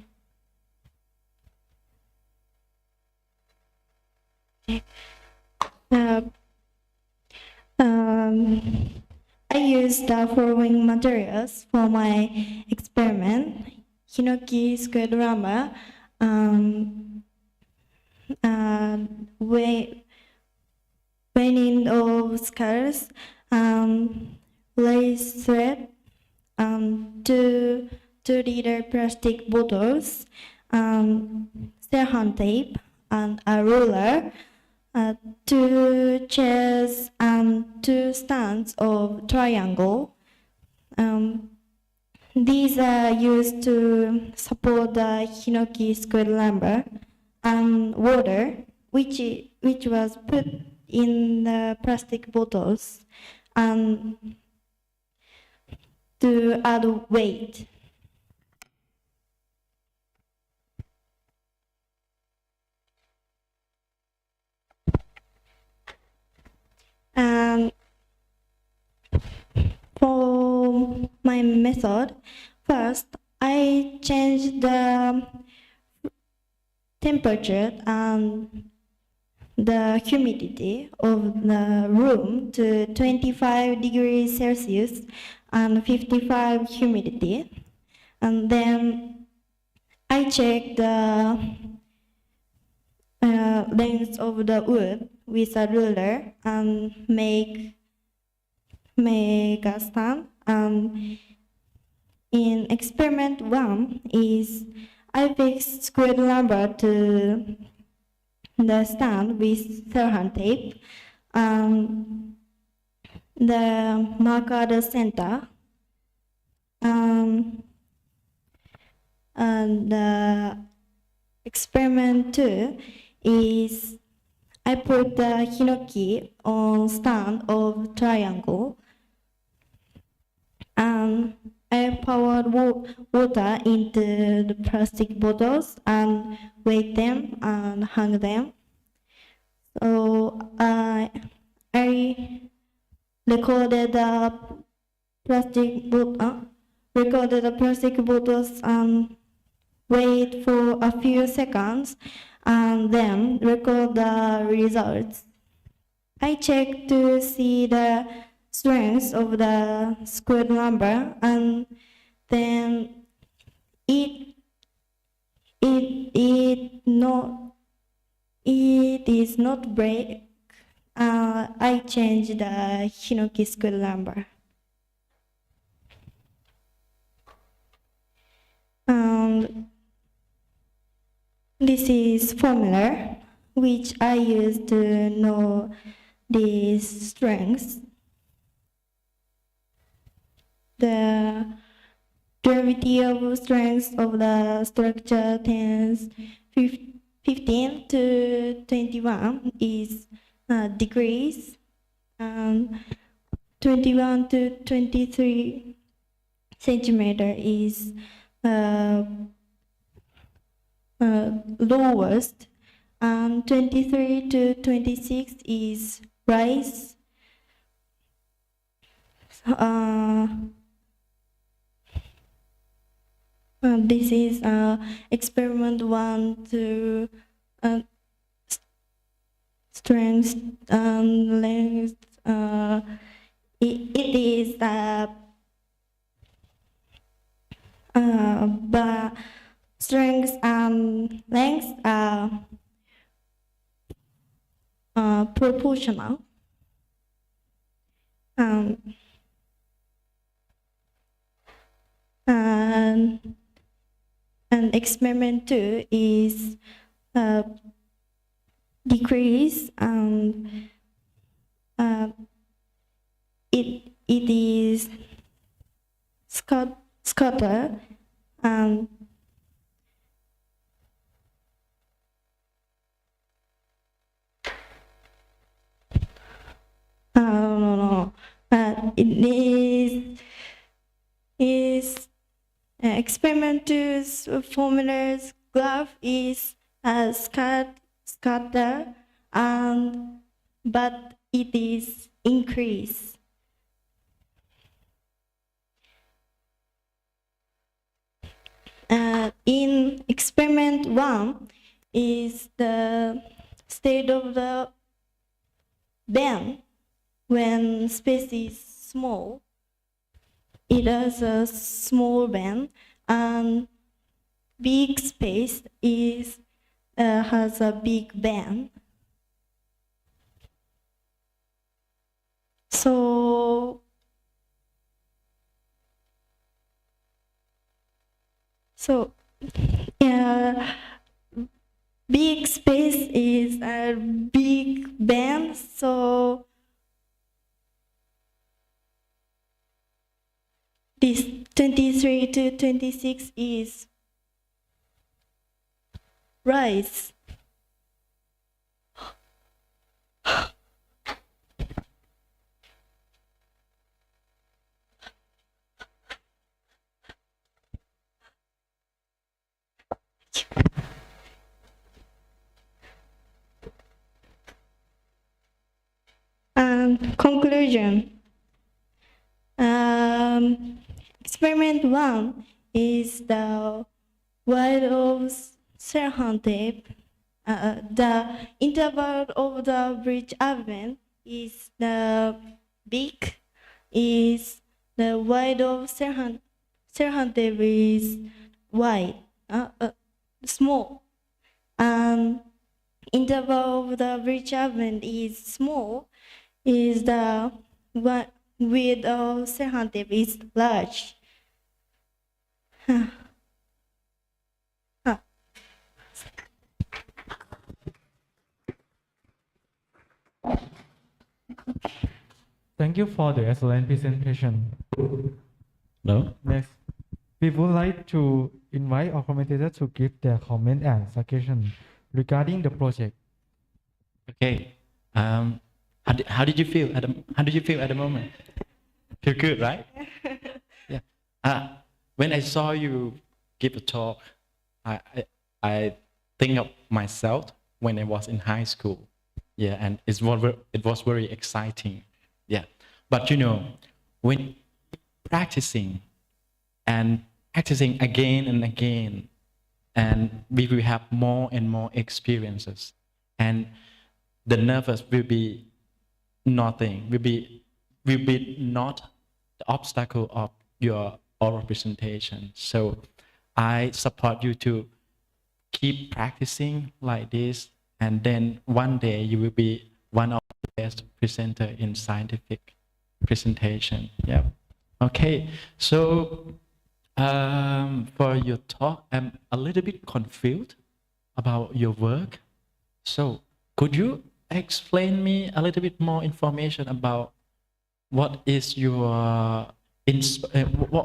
used the following materials for my experiment: hinoki squared lumber, weighing of skulls, lace thread, 2-liter plastic bottles, Serhan tape, and a ruler, 2 chairs, and 2 stands of triangle. These are used to support the hinoki squared lumber, and water, which was put in the plastic bottles, and to add weight. For my method, first I changed the temperature and the humidity of the room to 25 degrees Celsius and 55 humidity. And then I checked the length of the wood with a ruler and make a stand. In experiment 1 is I fixed squared lumber to the stand with Serhan tape. The mark at the center. And the experiment 2 is I put the hinoki on stand of triangle, and I poured water into the plastic bottles and weighed them and hung them. So I recorded the plastic bottles and wait for a few seconds and then record the results. I checked to see the strength of the squared lumber, and then it is not break. I changed the Hinoki school number. This is formula which I use to know the strengths. The derivative of strengths of the structure tens 15 to 21 is degrees, 21 to 23 centimeter is lowest, 23 to 26 is rise. This is experiment 1 to strength and length. It is but strength and length are proportional. And experiment 2 is decrease, and it is scatter, and it is experiment 2's formulas graph is scatter, but it is increase. In experiment 1 is the state of the band when space is small. It has a small band, and big space has a big band. So big space is a big band, so this 23 to 26 is rise. And conclusion. Experiment 1 is the wide of Serhantep. The interval of the bridge event is the big, is the wide of Serhantep is wide, small. Interval of the bridge event is small, is the width of Serhantep is large. Thank you for the excellent presentation. No? Next, we would like to invite our commentators to give their comment and suggestion regarding the project. Okay. How did you feel at the moment? Feel good, right? Yeah. When I saw you give a talk, I think of myself when I was in high school. Yeah, and it was very exciting. Yeah, but you know, when practicing again and again, and we will have more and more experiences, and the nervous will be nothing, will be not the obstacle of your oral presentation. So I support you to keep practicing like this, and then one day you will be one of the best presenter in scientific presentation. Yeah. Okay. So for your talk, I'm a little bit confused about your work. So could you explain me a little bit more information about what is your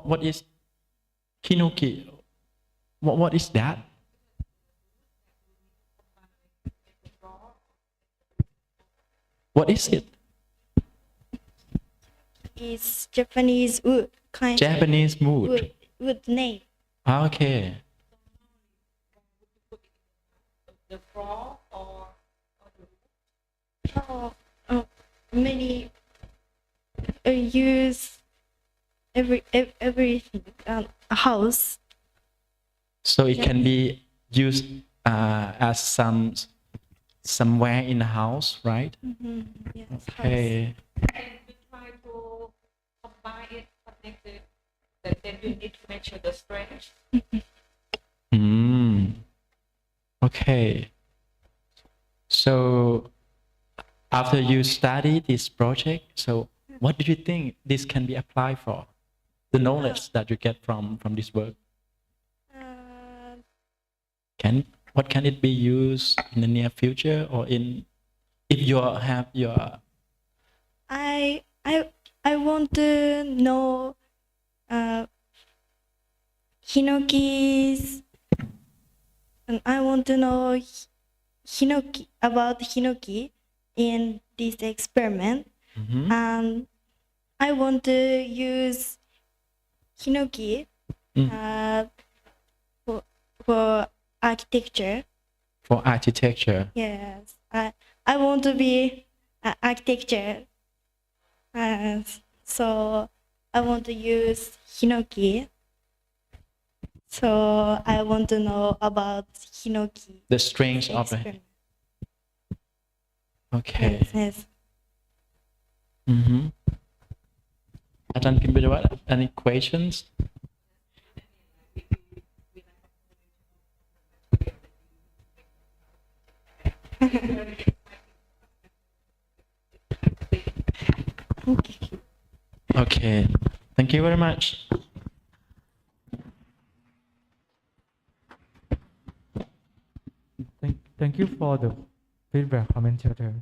what is Hinoki? What is that? What is it? It's Japanese wood kind. Japanese wood. Wood name. Okay. The floor or Many use every house. So it can be used as somewhere in the house, right? Yes. Okay. we try to combine it, connect it, then you need to measure the strength. Okay. So after you study this project, so what do you think this can be applied for? The knowledge that you get from this work. What can it be used in the near future, or in if you have your I want to know Hinoki's, and I want to know Hinoki about Hinoki in this experiment. And I want to use Hinoki for architecture. For architecture. Yes, I want to be an architecture. So I want to use Hinoki. So I want to know about Hinoki. The strengths of the. experiment. Okay. Yes. Ajan Pimbidawat, any questions? Okay, thank you very much. Thank you for the feedback, commentator.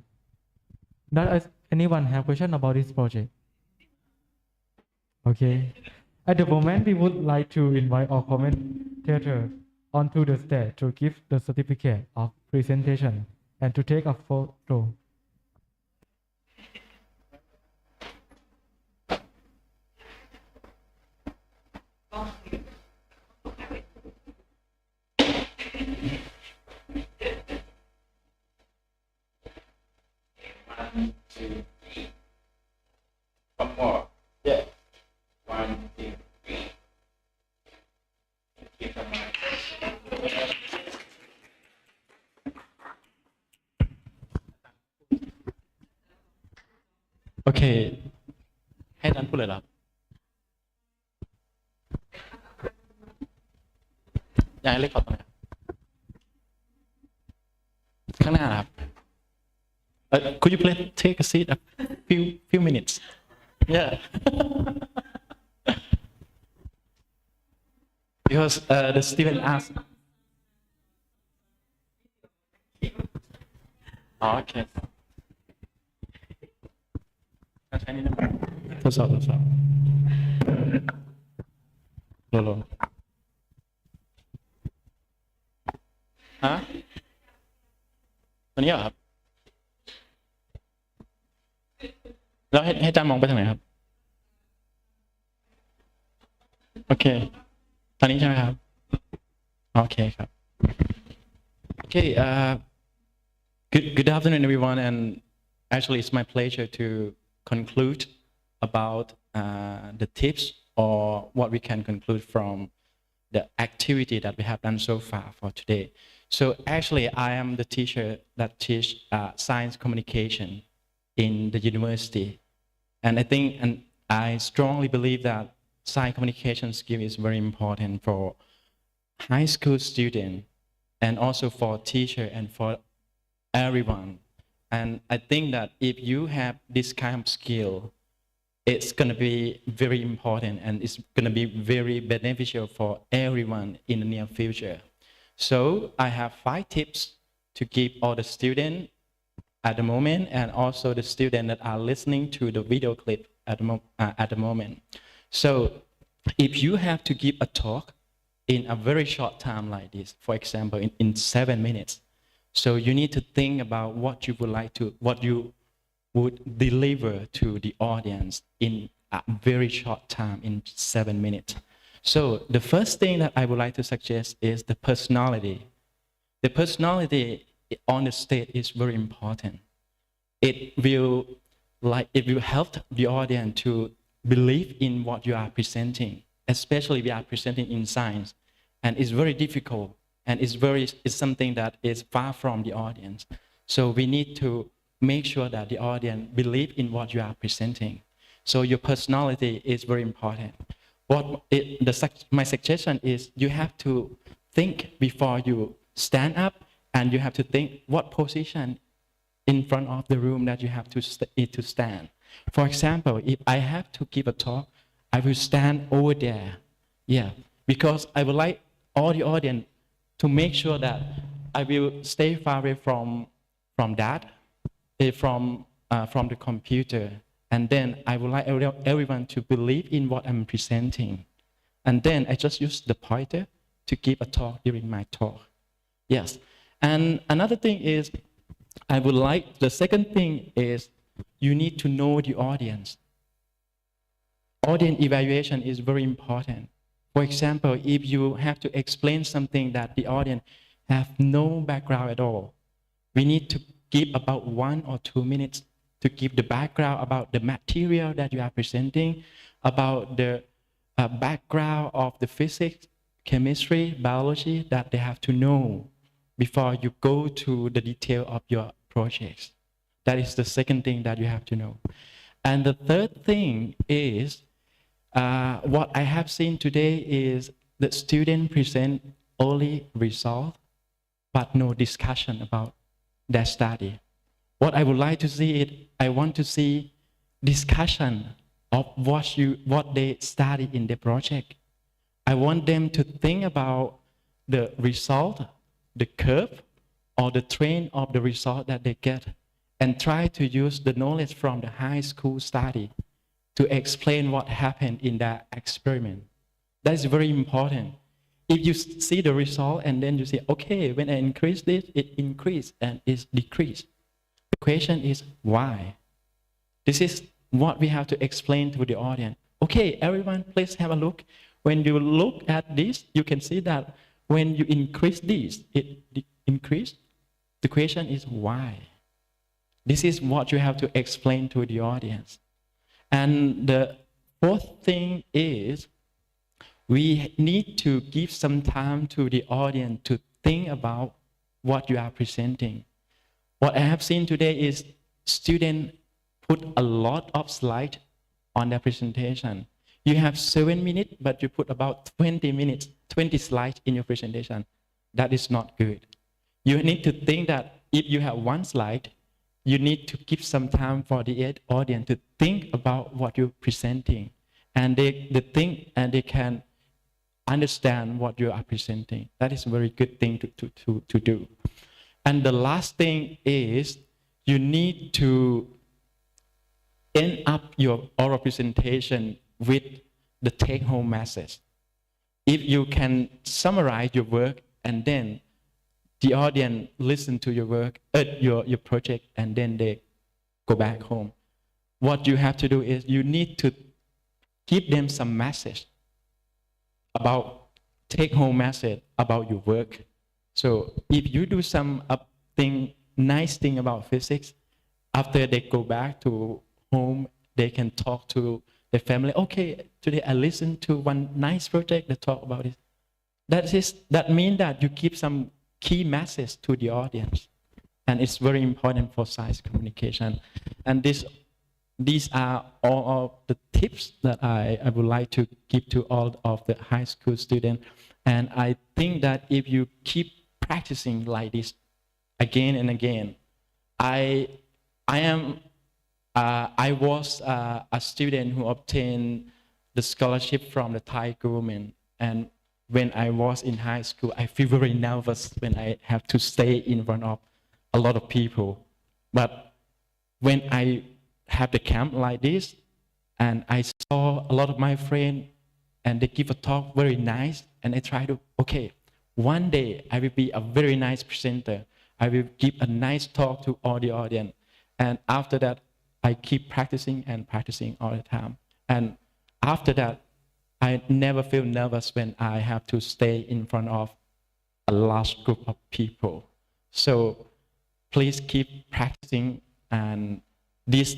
Does anyone have question about this project? Okay. At the moment, we would like to invite our commentator onto the stage to give the certificate of presentation and to take a photo. One, two, three. One more. Yeah. 1, 2, 3. Thank you so much. Okay. ให้ท่านพูดเลยเหรอครับอยากให้เล็กขอตรงไหนครับข้างหน้านะครับ could you please take a seat a few minutes? Yeah. Because the student asked. Oh, okay. ใช้นี่นะทดสอบลงฮะตัวนี้เหรอครับแล้วให้จามองไปทางไหนครับโอเคตอนนี้ใช่ไหมครับโอเคครับ Okay, good afternoon everyone, and actually it's my pleasure to conclude about the tips or what we can conclude from the activity that we have done so far for today. So actually I am the teacher that teach science communication in the university, and I think and I strongly believe that science communication skill is very important for high school students and also for teacher and for everyone. And I think that if you have this kind of skill, it's going to be very important and it's going to be very beneficial for everyone in the near future. So I have 5 tips to give all the students at the moment and also the students that are listening to the video clip at the moment. So if you have to give a talk in a very short time like this, for example, in 7 minutes, so you need to think about what you would deliver to the audience in a very short time, in 7 minutes. So the first thing that I would like to suggest is the personality. The personality on the stage is very important. It will help the audience to believe in what you are presenting, especially if you are presenting in science, and it's very difficult, and it's something that is far from the audience. So we need to make sure that the audience believe in what you are presenting. So your personality is very important. My suggestion is you have to think before you stand up, and you have to think what position in front of the room that you have to stand. For example, if I have to give a talk, I will stand over there. Yeah, because I would like all the audience to make sure that I will stay far away from the computer. And then I would like everyone to believe in what I'm presenting. And then I just use the pointer to give a talk during my talk. Yes. And another thing is, the second thing is you need to know the audience. Audience evaluation is very important. For example, if you have to explain something that the audience have no background at all, we need to give about 1 or 2 minutes to give the background about the material that you are presenting, about the background of the physics, chemistry, biology that they have to know before you go to the detail of your projects. That is the second thing that you have to know. And the third thing is, what I have seen today is the student present only result, but no discussion about their study. What I would like to see is, I want to see discussion of what they study in the project. I want them to think about the result, the curve, or the trend of the result that they get, and try to use the knowledge from the high school study to explain what happened in that experiment. That is very important. If you see the result and then you say, okay, when I increase this, it increased and it's decreased. The question is why? This is what we have to explain to the audience. Okay, everyone, please have a look. When you look at this, you can see that when you increase this, it increased. The question is why? This is what you have to explain to the audience. And the fourth thing is, we need to give some time to the audience to think about what you are presenting. What I have seen today is students put a lot of slides on their presentation. You have 7 minutes, but you put about 20 slides in your presentation. That is not good. You need to think that if you have 1 slide, you need to give some time for the audience to think about what you're presenting. And they think and they can understand what you are presenting. That is a very good thing to do. And the last thing is, you need to end up your oral presentation with the take-home message. If you can summarize your work and then the audience listen to your work, your project, and then they go back home, what you have to do is you need to give them some message about take-home message about your work. So if you do some nice thing about physics, after they go back to home, they can talk to their family. Okay, today I listened to one nice project that talk about it. That means that you give some key message to the audience, and it's very important for science communication. And these are all of the tips that I would like to give to all of the high school students. And I think that if you keep practicing like this again and again, I I was a student who obtained the scholarship from the Thai government. And when I was in high school, I feel very nervous when I have to stay in front of a lot of people. But when I have the camp like this, and I saw a lot of my friends, and they give a talk very nice, and I try to, okay, one day I will be a very nice presenter. I will give a nice talk to all the audience. And after that, I keep practicing and practicing all the time. And after that, I never feel nervous when I have to stay in front of a large group of people. So please keep practicing, and this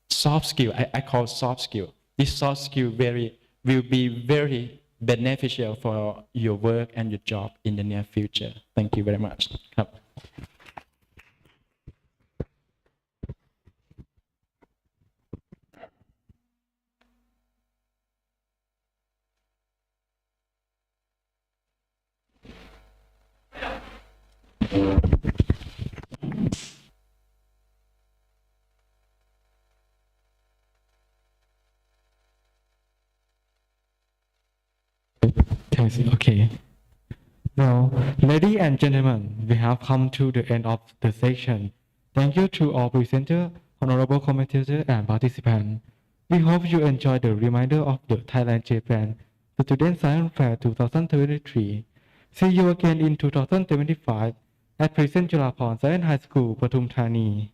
soft skill, I call soft skill. This soft skill will be very beneficial for your work and your job in the near future. Thank you very much. Okay. Now, ladies and gentlemen, we have come to the end of the section. Thank you to all presenters, honorable commentators, and participants. We hope you enjoyed the reminder of the Thailand-Japan Student Science Fair 2023. See you again in 2025 at President Chulaphorn Science High School, Pathum Thani.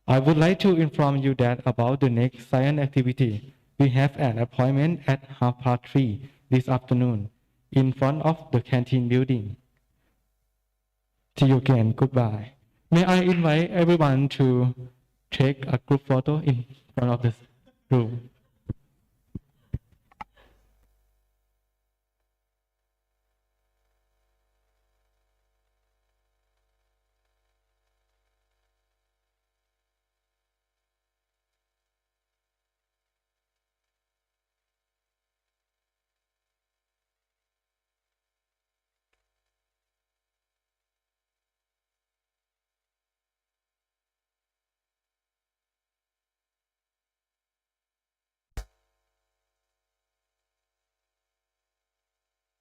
I would like to inform you that about the next science activity. We have an appointment at 3:30 this afternoon in front of the canteen building. See you again. Goodbye. May I invite everyone to take a group photo in front of the room.